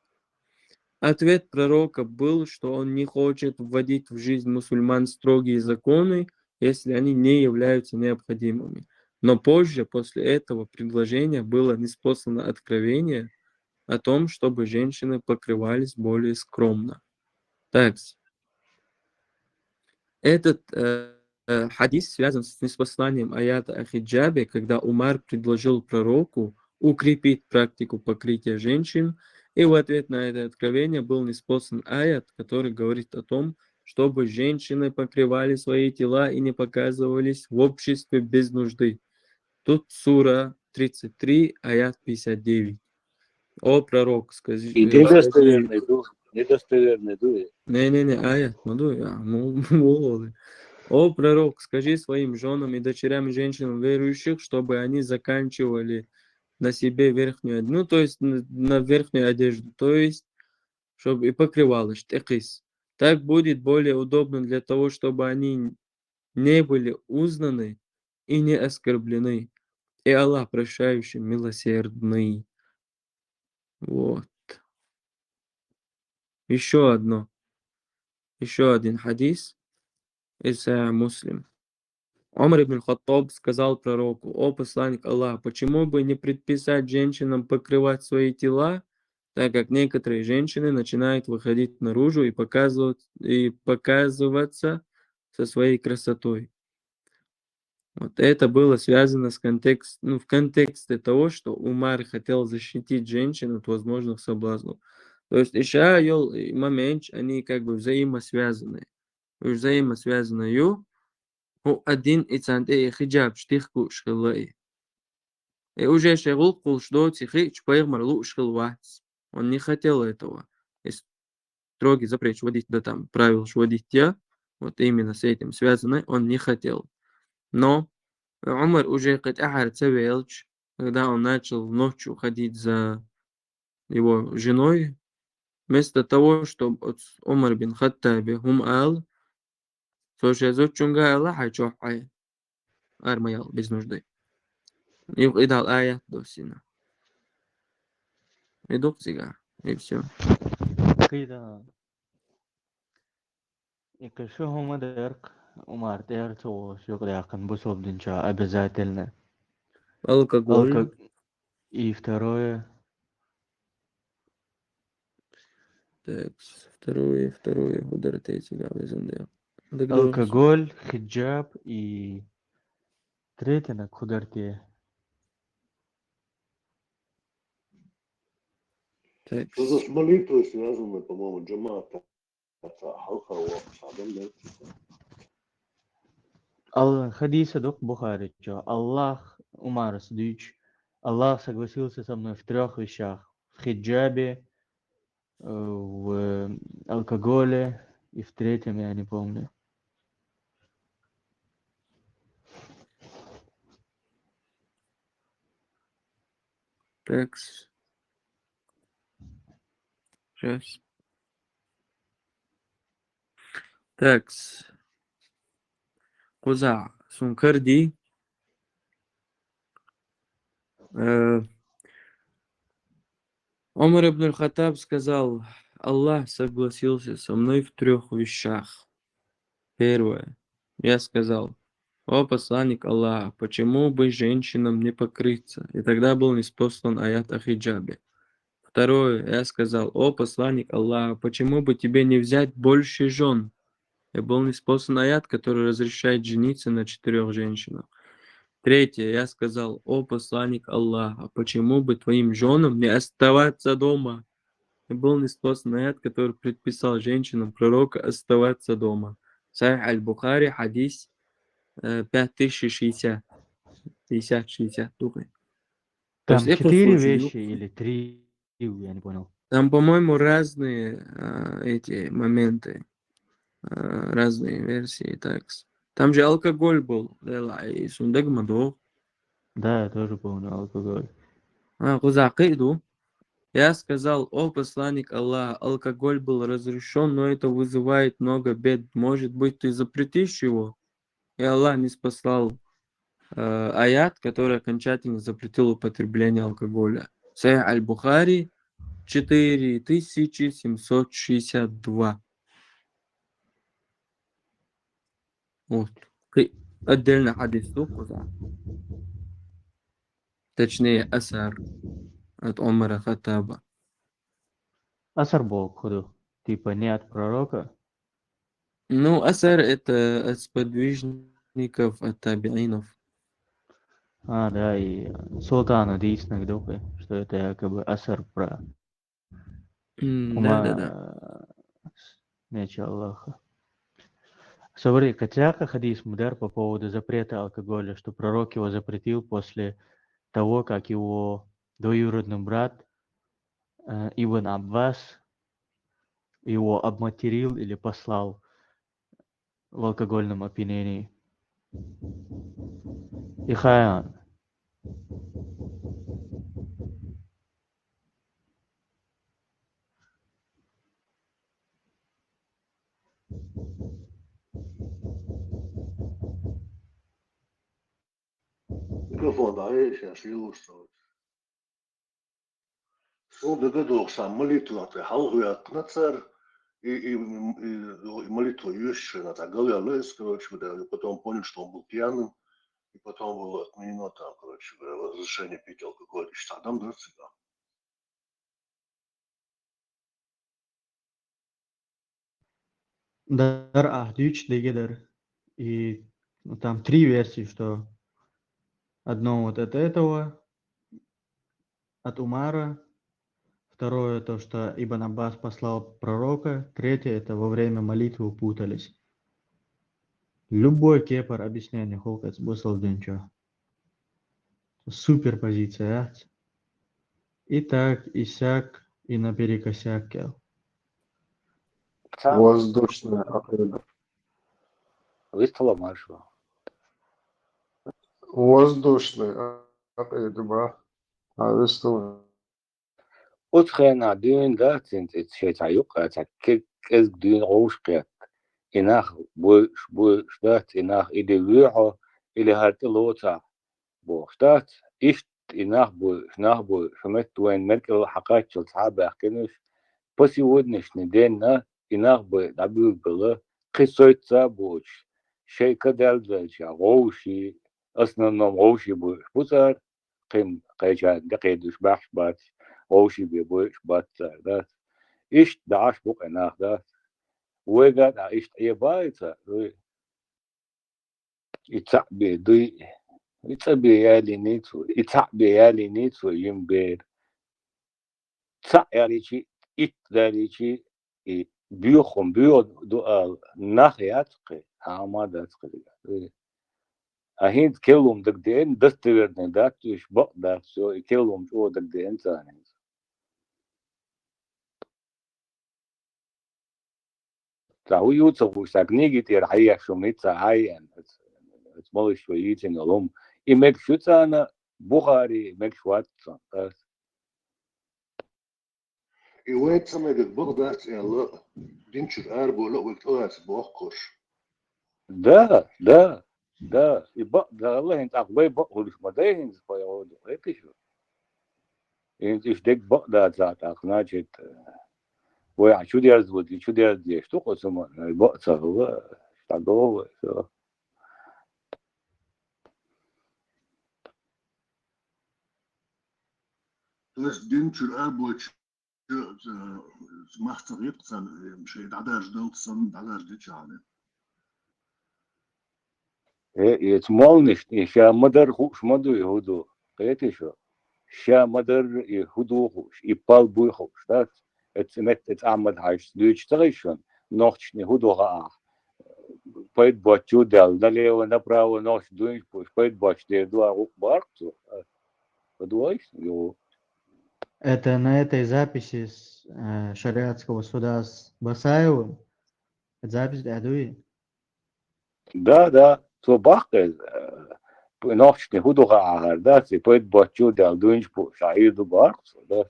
[SPEAKER 1] Ответ пророка был, что он не хочет вводить в жизнь мусульман строгие законы, если они не являются необходимыми. Но позже, после этого предложения, было ниспослано откровение о том, чтобы женщины покрывались более скромно. Так, этот хадис связан с ниспосланием аята о хиджабе, когда Умар предложил пророку укрепить практику покрытия женщин, и в ответ на это откровение был ниспослан аят, который говорит о том, чтобы женщины покрывали свои тела и не показывались в обществе без нужды. Тут сура 33, аят 59. О пророк, скажи...
[SPEAKER 6] И недостоверный дух. Недостоверный дух.
[SPEAKER 1] Не, аят, молоды. О пророк, скажи своим женам и дочерям женщин верующих, чтобы они заканчивали на себе верхнюю, ну, то есть на верхнюю одежду, то есть, чтобы и покрывалось, текис. Так будет более удобно для того, чтобы они не были узнаны и не оскорблены. И Аллах прощающий, милосердный. Вот. Еще один хадис из Муслим. Умар ибн Хаттаб сказал пророку: «О посланник Аллаха, почему бы не предписать женщинам покрывать свои тела, так как некоторые женщины начинают выходить наружу и показываться со своей красотой». Вот это было связано в контексте того, что Умар хотел защитить женщин от возможных соблазнов. То есть иша и момент, они как бы взаимосвязаны. Один и цанте хиджаб штихку шхилай. И уже шагул кулшдо тихи чпайрмарлу шхилвац. Он не хотел этого. И строгий запрет шводить, да там правил шводитья, вот именно с этим связаны, он не хотел. Но Умар уже когда он начал ночью ходить за его женой, вместо того, чтобы Умар бин Хаттаби ал, слушай, зодчунга Аллаха чохай, армаял без нужды. И дал аят до сина. И доксига, и все.
[SPEAKER 7] كده يكشفهم درك وما ارتيرتو شغل يقن بصوب دنشا обязательно.
[SPEAKER 1] Алкоголь.
[SPEAKER 7] И второе,
[SPEAKER 1] Так, второе, удар третьего,
[SPEAKER 7] алкоголь, хиджаб и третье на кударте.
[SPEAKER 1] Так.
[SPEAKER 14] Что за молитвы связаны, по-моему, джамата?
[SPEAKER 7] Хадиса док Бухари, что Аллах, Умар Сдыч, Аллах согласился со мной в 3 вещах. В хиджабе, в алкоголе и в 3 я не помню.
[SPEAKER 1] Так. Сейчас. Так. Куза Сункарди. Умар ибн Хаттаб сказал: Аллах согласился со мной в 3 вещах. Первое. Я сказал: о посланник Аллаха, почему бы женщинам не покрыться? И тогда был ниспослан аят о хиджабе. Второе. Я сказал: о посланник Аллаха, почему бы тебе не взять больше жен? И был ниспослан аят, который разрешает жениться на 4 женщинах. Третье. Я сказал: о посланник Аллаха, почему бы твоим женам не оставаться дома? И был ниспослан аят, который предписал женщинам пророка оставаться дома. Сахих аль-Бухари, хадис 5060. 50-60, думаю. То есть
[SPEAKER 7] Там
[SPEAKER 1] это
[SPEAKER 7] 4
[SPEAKER 1] случай,
[SPEAKER 7] вещи или 3, я не понял.
[SPEAKER 1] там, по-моему, разные эти моменты, разные версии. Так. Там же алкоголь был. И сундак мадо.
[SPEAKER 7] Да, я тоже помню алкоголь.
[SPEAKER 1] Кузакиду. Я сказал: о посланник Аллаха, алкоголь был разрешен, но это вызывает много бед. Может быть, ты запретишь его? И Аллах не спасал аят, который окончательно запретил употребление алкоголя. Сахих аль-Бухари 4762. Вот. Отдельно хадис только. Точнее, асар от Умара Хаттаба.
[SPEAKER 7] Асар был, ходу. Типа не от пророка.
[SPEAKER 1] Ну, асар это от сподвижников, от табиинов.
[SPEAKER 7] Да, и Султан Адис нагдухай, что это якобы асар про
[SPEAKER 1] Да.
[SPEAKER 7] меча Аллаха. Смотри, Катяка хадис мудар по поводу запрета алкоголя, что пророк его запретил после того, как его двоюродный брат Ибн Аббас его обматерил или послал в алкогольном опьянении. И Хаян.
[SPEAKER 14] Микрофон, да, я сейчас иллюстрирую. Сонда доксам молитву от халгуят нацар и молитву ющая на так говорилось, короче, да, потом понял, что он был пьяным, и потом было отменено там, короче, разрешение пить алкоголь, и что там до себя.
[SPEAKER 7] Дар Ахдюч Дегедер. И там 3 версии, что одно вот от этого, от Умара, второе то, что Ибн Аббас послал пророка, третье это во время молитвы путались. Любой кепар объяснение холкац бусал денчо. Супер позиция, а? И так, и сяк, и наперекосяк кел.
[SPEAKER 3] Воздушная акида.
[SPEAKER 6] Выстала маршала.
[SPEAKER 3] Воздушная акида, ба. А выступил.
[SPEAKER 6] От хена дün да тент шетаюк ата кез дün оушкет. Инах бу штат инах идевюо или хартилота. Бу штат ишт инах бу шмет وين меркел حقات شل صحابة أحكنش بس يودنش ندينا إنах بو دبيو بلا قصة سابوش شيء كدال ذلك غوشي أصلا غوشي بو بوزار قيم قيجان دقيدوش باش بات غوشي بيبوش بات ذات إيش دعاش بوق إنах ذات وقعد إيش يبايتا يتعبي دوي يتعبي يالي نيتو يمبير تعريشي إتداريشي بيوخم دو ناخياتقي هاماداتقي أهين كلهم دقدين دستوردن داتوش بقدر سو كلهم شو دقدين ثاني تاو يوتسو ساقنيجي تيرحيح شو ميتسا عاين اسمه شويتين لهم إمك شو تانا بخاري إمك شواتسان
[SPEAKER 14] И وين سمعت بغداد يا الله دينشر أربو لا وقت بوخش.
[SPEAKER 6] Да, и да, Allah in tak way bak hulus madahin pa yo do etisho. In is dek bak da za tak na chet. Way a chudiar zvodi chudiar de что косома бак за го таго so.
[SPEAKER 14] То есть динчер أربو macht dann شيء دعاش دلتسن دعاش ديشانه.
[SPEAKER 6] It's malnish sha madar hush madu yehudu etisho. Sha madar yehudu hush ipal buy hush dat it's amad hash duch tagashon nocht yehudu ha. Поет бачу дал налево направо нож дуешь поет бач де два барцу подвоишь его.
[SPEAKER 7] Это на этой записи с шариатского суда с Басаевым. Это запись Адуи.
[SPEAKER 6] Да, то бахка нож yehudu ha да, поет бачу дал дуешь по шаиду барцу да.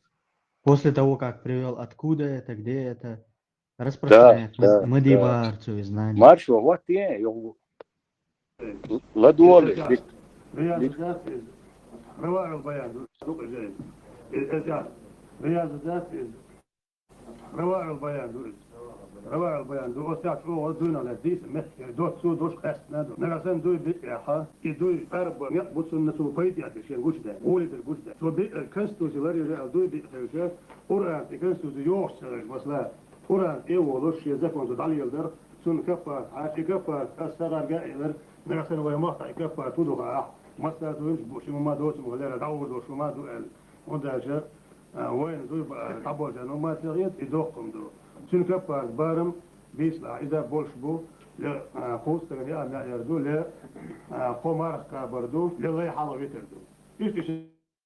[SPEAKER 7] После того, как привел откуда это, где это, распространяет мадибарцу и знания.
[SPEAKER 6] Маршал, вот я его ладуали.
[SPEAKER 15] رياض الذات رواه البيان سوق جيد رياض الذات رواه البيان رواه البيان دو أستاذ هو دونا لذيذ مثل دوت سو دوش قاس نادو نرسم دوي بيحا يدوي قرب يقبض النسو فايت يعني شيء وش ده ولد الوش ده سو بي كنستو زلاري دوي بيحتاج قرآن كنستو زيوش مثلا قرآن إيه ولوش يزكون زدالي يلدر سون كفار عاش كفار أستغر جائر نرسم ويا مقطع كفار تدوها مثلا دوش بوش ما دوش ولا دور دوش ما دو وده جا وين دوي تعبوا جانو ما تغير يدوقهم دو سون كفار بارم بيسلا إذا بولش بو ل خوست تغني أنا يردو ل قمار كبردو لله حاله بيتردو إيش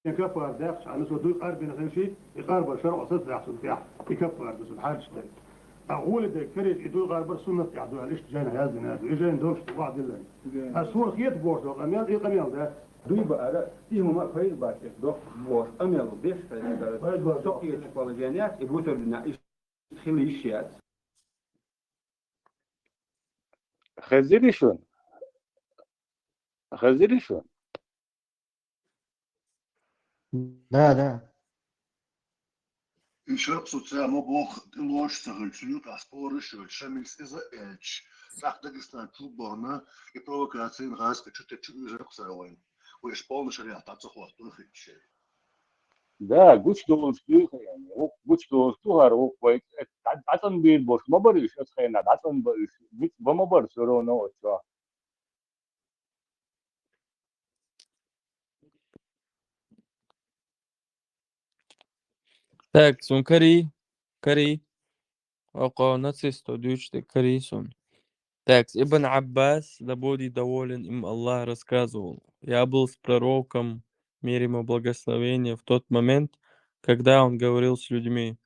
[SPEAKER 15] كفار داخش على سو دوي قرب نخشي يقرب الشرع صد يحصل فيها يكفار بس الحال شتاي أقول ده كريت يدو غرب سنة يعدو عليش جانا يازن هذا إجان دوش بعض الله الصور خيط بورتو أميال إيه أميال ده
[SPEAKER 16] دوی با اره تیم ما خیلی باشه دو باش امیال بیش خیلی داره سوقی تکولوژیات یبوتر نعيش خیلی شیات
[SPEAKER 6] خزيريشون خزيريشون
[SPEAKER 7] Да.
[SPEAKER 14] Еще социально бог ложь сахальцию каспоры шамис из эльч. Так Дагестан чубана и провокации нравится что-то чужое ксалоин. Вы полный шариат отцохот тухичи.
[SPEAKER 6] ده قوش دوستو يعني هو قوش دوستو هو كويس عشان بير بوش ما بريش أتخيل عشان بريش بما بريش رونا وشوا
[SPEAKER 1] Так, сон кари, око нацисто дючте кари сон. Так, Ибн Аббас, да будет доволен им Аллах, рассказывал: я был с пророком, мир ему благословения, в тот момент, когда он говорил с людьми.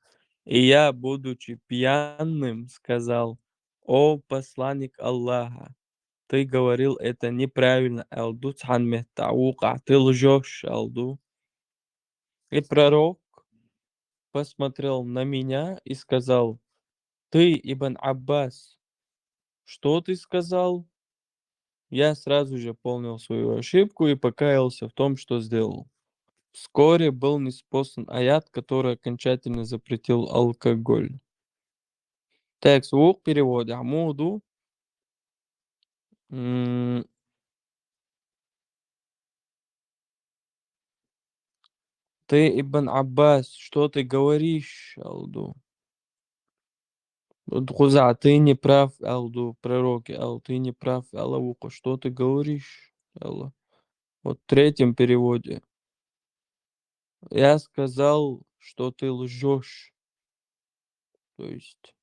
[SPEAKER 1] И я, будучи пьяным, сказал: о посланник Аллаха, ты говорил это неправильно, Алду ты лжешь, Алду. И пророк посмотрел на меня и сказал: ты, Ибн Аббас, что ты сказал? Я сразу же понял свою ошибку и покаялся в том, что сделал. Вскоре был ниспослан аят, который окончательно запретил алкоголь. Текст в переводе Амуду. Ты, Ибн Аббас, что ты говоришь, Алду? Хуза, ты не прав, Алду, пророки, ты не прав, Аллаху, что ты говоришь, Аллах? Вот в третьем переводе. Я сказал, что ты лжешь. То есть...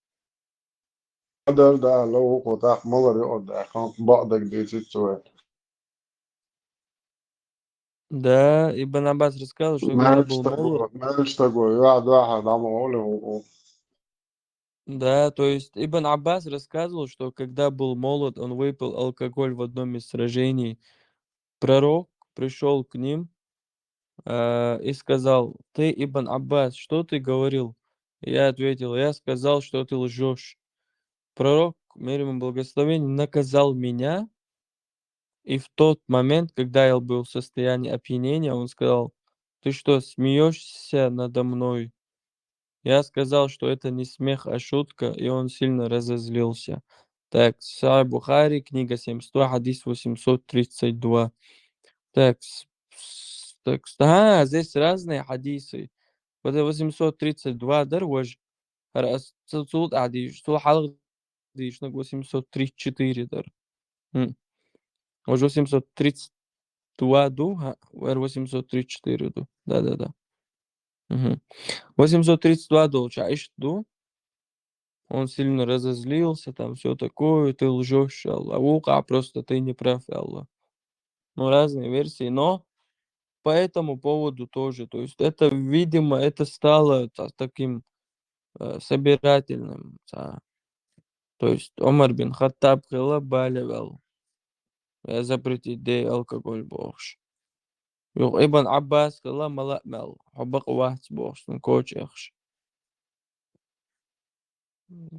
[SPEAKER 3] ده لو قطع مولر يقعد أخان بعضك ديتي سوى
[SPEAKER 1] Да, Ибн Аббас рассказал, что когда был молод,
[SPEAKER 3] ما اشتقوا يقعد واحد عم أقوله
[SPEAKER 1] да, то есть Ибн Аббас рассказывал, что когда был молод, он выпил алкоголь в одном из сражений. Пророк пришел к ним и сказал: ты, Ибн Аббас, что ты говорил? Я ответил: я сказал, что ты лжешь. Пророк, мир ему благословение, наказал меня, и в тот момент, когда я был в состоянии опьянения, он сказал: ты что, смеешься надо мной? Я сказал, что это не смех, а шутка, и он сильно разозлился. Так, Сахih Бухари, книга 72, хадис 832. Так, здесь разные хадисы. Вот 832 дарваж. Тут адиш, тут халк диш, 834 дар. Уже 832 ду, 834 ду. Да. 832 ду, чаиш ду. Он сильно разозлился, там все такое, ты лжешь, Аллах, а просто ты не прав, Аллах. Ну, разные версии, но по этому поводу тоже. То есть это, видимо, это стало таким собирательным. То есть Омар бин Хаттаб баливал. Я запретить дей алкоголь бохш. Ибн Аббас малакмал. Хабак вахт бохш. Нкоч эхш.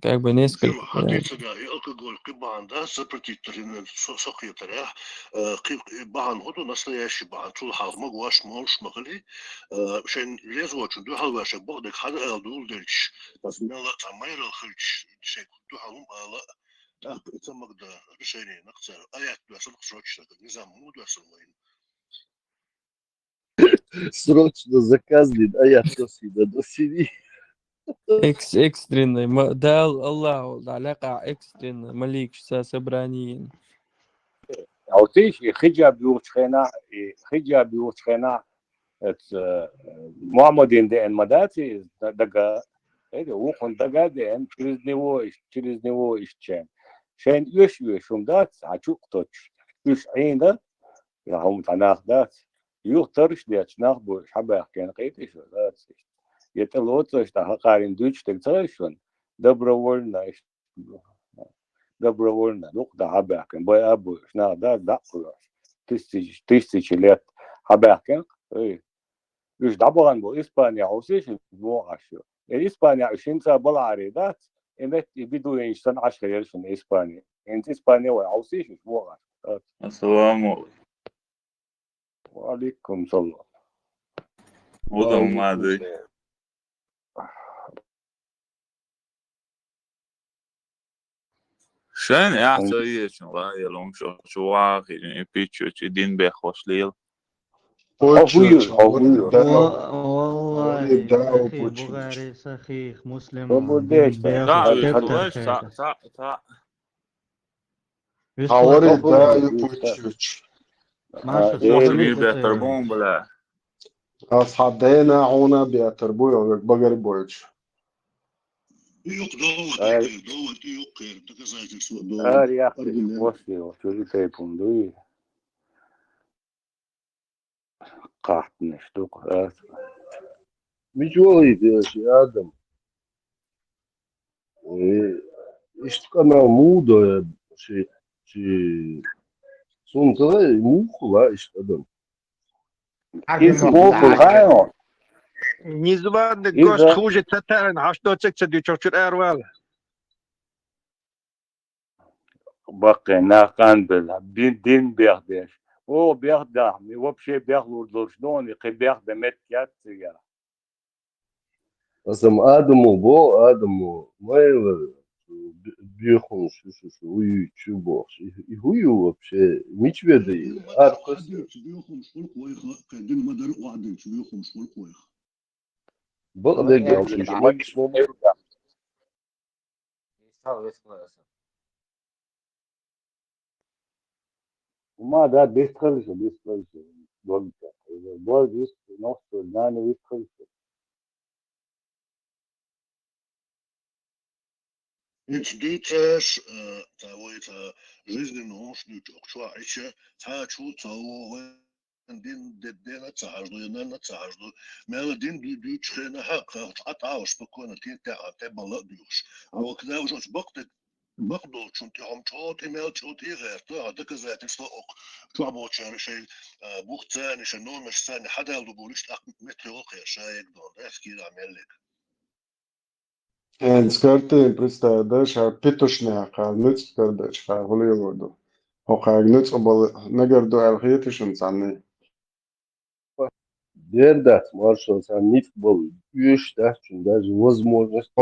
[SPEAKER 1] как бы несколько
[SPEAKER 14] Фирма
[SPEAKER 1] вариантов.
[SPEAKER 14] хатица да и алкоголь кибанда сопротивтерин сохьютаря бахан ходу настоящий бахан тул халма гуаш мол шмагали шен лезу очень ду халвашек богдек хада элдул дельч тасмела тамайрал хыльч шек ду халум ала так это магда решение нахцар аят дуасал срочно низам му дуасал моин
[SPEAKER 17] Срочно заказ, а я до сиди.
[SPEAKER 1] Экстренный. Да, Аллах, علاقة экстренная. Маликш со собранием.
[SPEAKER 6] او تيجي خجا بيوت خنا ات معمدين دين مداتي دقا ايه وخن دقا دين через него ищем شين يش دات عجوق توش يش عين ده يا هم تناخ دات يختارش ديت ناخبو حبا كان قيتش دات يتلوتش ده قارن دوش تكتاشون добровольно, ну, да, хабякен, бой абу, шна, да, тысячи лет хабякен, уж дабаган бо Испания усиш буашу. Испания ушинца баларида, эмет биду инсан ашхершн Испания. Инт Испания ва усиш буаш.
[SPEAKER 18] Assalamu
[SPEAKER 6] Алейкум салам.
[SPEAKER 18] alaikum. Madi. شان اعتقد والله يلوم شو واقع يعني بيتشو دين بخوش ليل
[SPEAKER 3] والله
[SPEAKER 7] والله
[SPEAKER 3] داو
[SPEAKER 7] أخي
[SPEAKER 3] بوتشيش
[SPEAKER 7] بغاري صحيح مسلم
[SPEAKER 6] Побудешь,
[SPEAKER 7] بياخد
[SPEAKER 18] لا
[SPEAKER 7] كتر
[SPEAKER 18] يخلوش
[SPEAKER 7] خير
[SPEAKER 3] هوري
[SPEAKER 7] يسخن
[SPEAKER 3] داو بوتشيش
[SPEAKER 7] ماشي
[SPEAKER 18] موش
[SPEAKER 7] صحن
[SPEAKER 18] بير
[SPEAKER 7] كتير
[SPEAKER 18] بيتربون بلا
[SPEAKER 3] أصحاب دينا عونا بيتربوي بقر بوتش
[SPEAKER 14] يوك دوت يوك تكزايك سو دو
[SPEAKER 6] يا أخي وصلي وشو تيبون دوي قاعد نشتوق
[SPEAKER 17] مش وليد يا شي آدم isto canal muda se sunta muco lá estadão
[SPEAKER 6] اسمه الغاية
[SPEAKER 11] نيزبان قوس
[SPEAKER 6] إذا
[SPEAKER 11] خوجة تتان عشتو تكسد يشوشر أروال
[SPEAKER 6] بقى ناقان بلا دين بيخدش هو بيخدع وبشي بياخدوا دورشنون يقي بيخدع متكات سيارة
[SPEAKER 17] أصلا آدمو ما بيخون شو ويوتيوبر يهوي вообще مش بدي أرقص بقدر يعني
[SPEAKER 6] وما ده بيدخل بول نص الناني يدخل
[SPEAKER 14] Институтеш, та жизненно ушнючок, чуайче, та чуцао, дина цажду, янана цажду, мела дин дюче на хака, атау спокойно, те бала дюш. А вот когда уже бакдол чунти амчот имел чути герта, доказательство ок. Чуабочер шей бухцани, шеномеш сани, хадал дубулиш, метрол хершаек дон, эскир амелик.
[SPEAKER 3] скарты представляешь петушняка нуц кардачка голливуду هوقع نوت قبل نجر دو الخيط شنصاني
[SPEAKER 17] Дердат маршал сам не был юж да даже возможность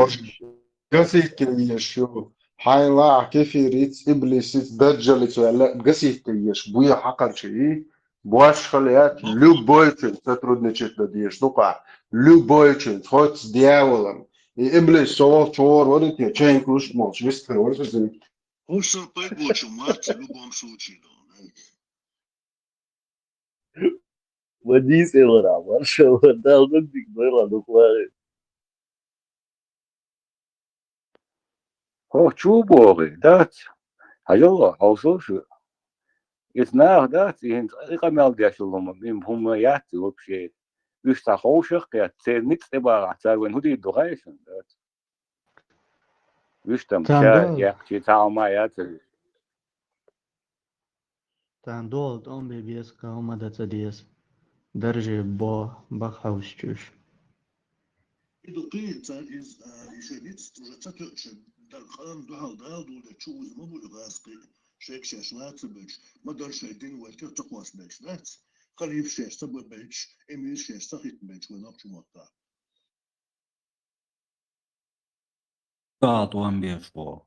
[SPEAKER 3] قسيت يشو حيلا كيف يريد إبليس دجلت ولا قسيت يش بويا حقل شيء بواش خليات لو بويتن تترد نشيت بديش نقع لو بويتن خوت دياولم إبليس سوال شور ورد يا تشين كوش موش ويستر ورد زين
[SPEAKER 14] Hoş pek boçum mart любом случае.
[SPEAKER 17] водись элра маршал дал бы было докладывать
[SPEAKER 6] هو شو بوغي دات هيلا أوصل شو يتناه دات ين إقامل ديش اللهم هم ياتي وبشيء يستخوشق ياتي نت تبع عتار وين هدي الدغايشن دات يشتم شا
[SPEAKER 7] تاندول
[SPEAKER 6] يحكي تعال ما ياتي
[SPEAKER 7] تاندول он بيبيس كوما داتاديس درجة بو بخوش
[SPEAKER 14] Educator is يشيليت وجتك دخان دهال دال ولا تشوز ما بو غاسقي شيك شاش لا تبج ما دار شيدين وكر تقواس بيش ذات خليف شاش تبو بيج امير شاش تخيت بيج ونقش موتا
[SPEAKER 12] قاط وان بيشو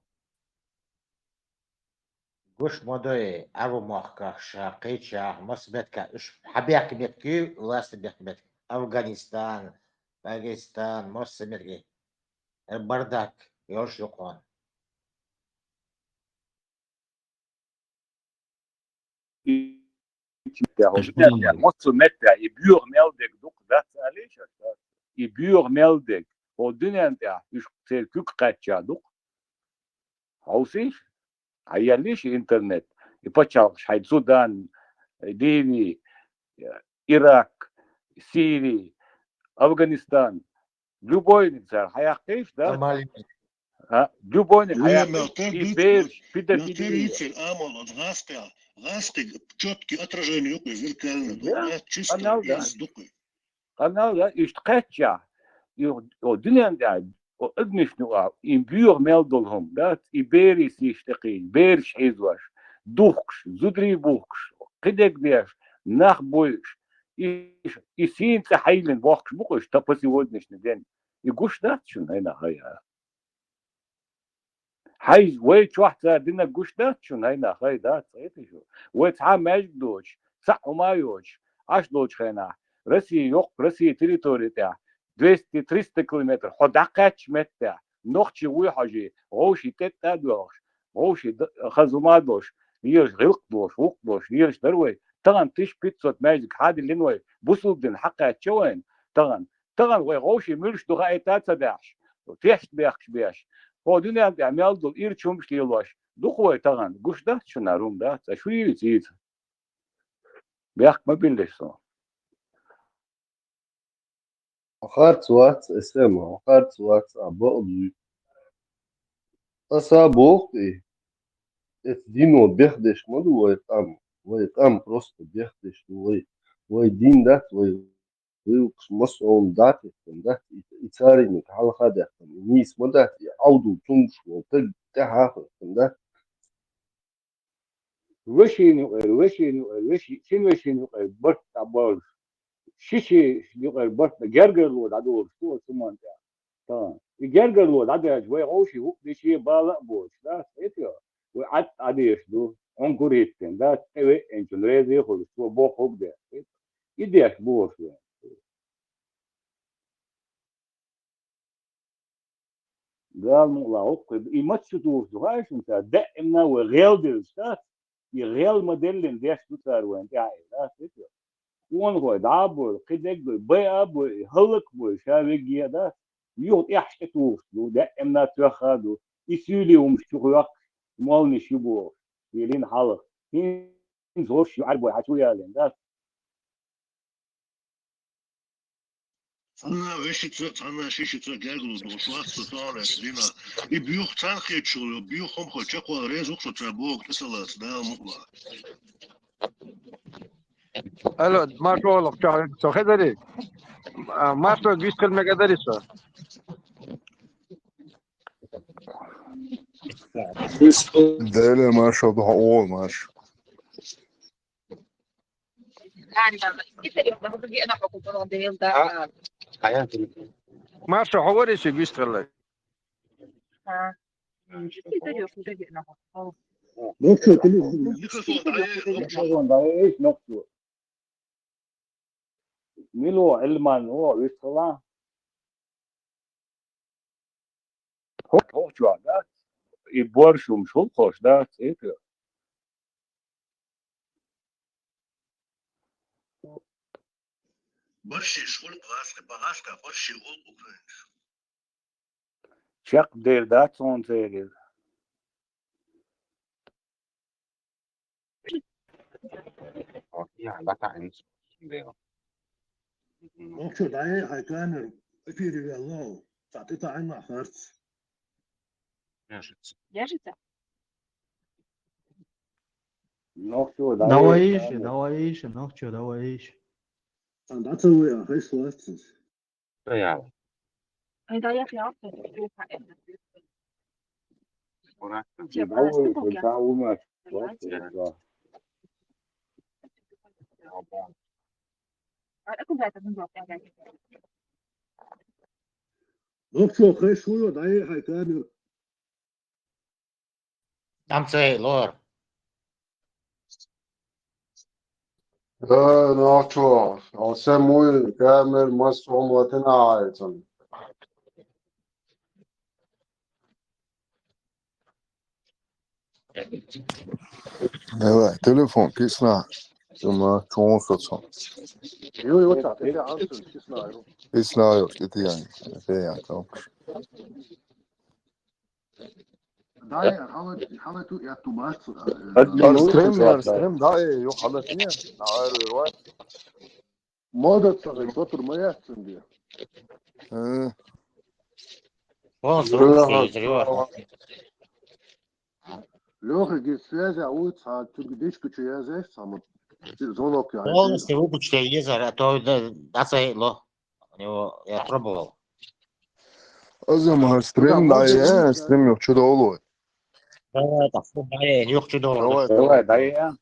[SPEAKER 5] Gush modoi avu mohka shaqicha mosbetka ish habyak metki last bet Afganistan Pakistan mosmetki bardak yosh yokon.
[SPEAKER 6] Måste mätta i björmeldek dok dat alisha. I björmeldek och dynenta ser kukkacha dok. Hausish ayalish internet. I pachal hay Sudan, Dini, Irak, Сирии, Афганистан. Любой нельзя. Хаякиш, да? Любой не хаякиш. И без педофилии.
[SPEAKER 14] الامل غاسقي четкий отражение يقوي зеркально
[SPEAKER 6] Да,
[SPEAKER 14] чисто
[SPEAKER 6] канал, да.
[SPEAKER 14] без дукы
[SPEAKER 6] Kanal da iştkaçya. O dünyada o ödmüşnüğa in büyük meldolhum da iberis iştaki berş izvaş duhkş zudri buhkş kidek diyaş nah boyş isin tahaylin vahkş bukuş tapası vodnişni den iguş da şun hayna haya hayz ve çuhta dina guş da şun hayna hayda sayıtı ve ta mecdoç sa umayoç aş doç hayna Россия yok, Россия территория 200-300 километр. Ходакач метта. Нохчи уйхажи. Гоши тетта дош. Гоши хазумадош. Нирш غلق дош, وق дош. Нирш دروي. طبعا 1500 ماجك هذا اللي نوي بوصل حقا تشوين. طبعا وي غوشي ملش دغا ايتات سداش. وتيحش بيحش بيش. هو دنيا عمال دول ايرتشوم شليلوش. دخوي طبعا قش ده شناروم ده. شو يزيد. بيحك ما بيلش
[SPEAKER 17] آخرت وقت اسمه آخرت وقت عبقلي أصابوقي اتدينو بيخدش مدو ويتقام просто بيخدش ويدين دات ويوكس مصعون داتي دات يتارينك على خادع نيس مدات يعودوا تنش وتل تحافظ دات
[SPEAKER 6] وشي شنو بس عبال شيشي يقول بس جرجر لود عدول شو سمان تمام الجرجر لود عدول شوي عوشي هو شيء بالا بوش لا إيتيا وعد عديش دو أنكوريتين ده تبي إنتون ريزي خلص هو بوخ ده يديش بوش قال مو عقب يمشي دوش هاي شو انت دائما وغيل دلسات يغيل موديل ديش دوتار وين يعني لا إيتيا وان هو دابل كدك بياب هلك بشابك ده يوت يحشتوش دو دائما تخادو يسولي ومشتوق مال نشبو يلين حلق هين زوش يعربوا حتويا لين ده
[SPEAKER 14] أنا شيشة جاكلو دوشوات سطارة لينا يبيوخ تانخي تشول يبيوخ هم خشق وريز وقت ترابوك تسلس ده مقلا
[SPEAKER 19] الو ما شغلك شو خدري ما شو بيشتغل مقدرش
[SPEAKER 13] Dele mašo da o maš.
[SPEAKER 19] ما شو حوالي بيشتغل
[SPEAKER 6] ميلو علمان هو يصلا هو شو ده يبورشوا مش هو خوش ده إيه
[SPEAKER 14] برشي شغل بغاسك بغاسك برشي غلق
[SPEAKER 6] شق دير ده صون تيجي
[SPEAKER 14] مقصود هاي كان في الله تعطيتها عنا خرط
[SPEAKER 7] Давай еще, ну что, давай еще.
[SPEAKER 14] عندها تسوي هاي صوت
[SPEAKER 6] يدور في التعاون
[SPEAKER 14] Doktor, kreeg je dat hij kan.
[SPEAKER 5] Damse lor.
[SPEAKER 3] Doktor, sen muy kamel masum vatana aitan.
[SPEAKER 13] Evet, telefon pisna. Ama çoğun satsan.
[SPEAKER 14] Yo, tak, det är ansön, pisna.
[SPEAKER 13] Pisna yok, det yani. Det yani, tamam.
[SPEAKER 14] Nej, han tu ya tu mas.
[SPEAKER 13] Strem daha iyi. Yok halat niye? Ağır var.
[SPEAKER 14] Moda tabii, oturmaya yatsın diye. Лёха, связи, а улица, чудо-дичка, что я здесь, сам, звонок, я.
[SPEAKER 5] Полностью выпуск телевизора, а то Damse lo. Я пробовал.
[SPEAKER 13] O zaman strem daha iyi. Strem yok. Şu da oluyor.
[SPEAKER 5] Evet, yok ki doğru.
[SPEAKER 13] Давай,
[SPEAKER 6] давай, дай я.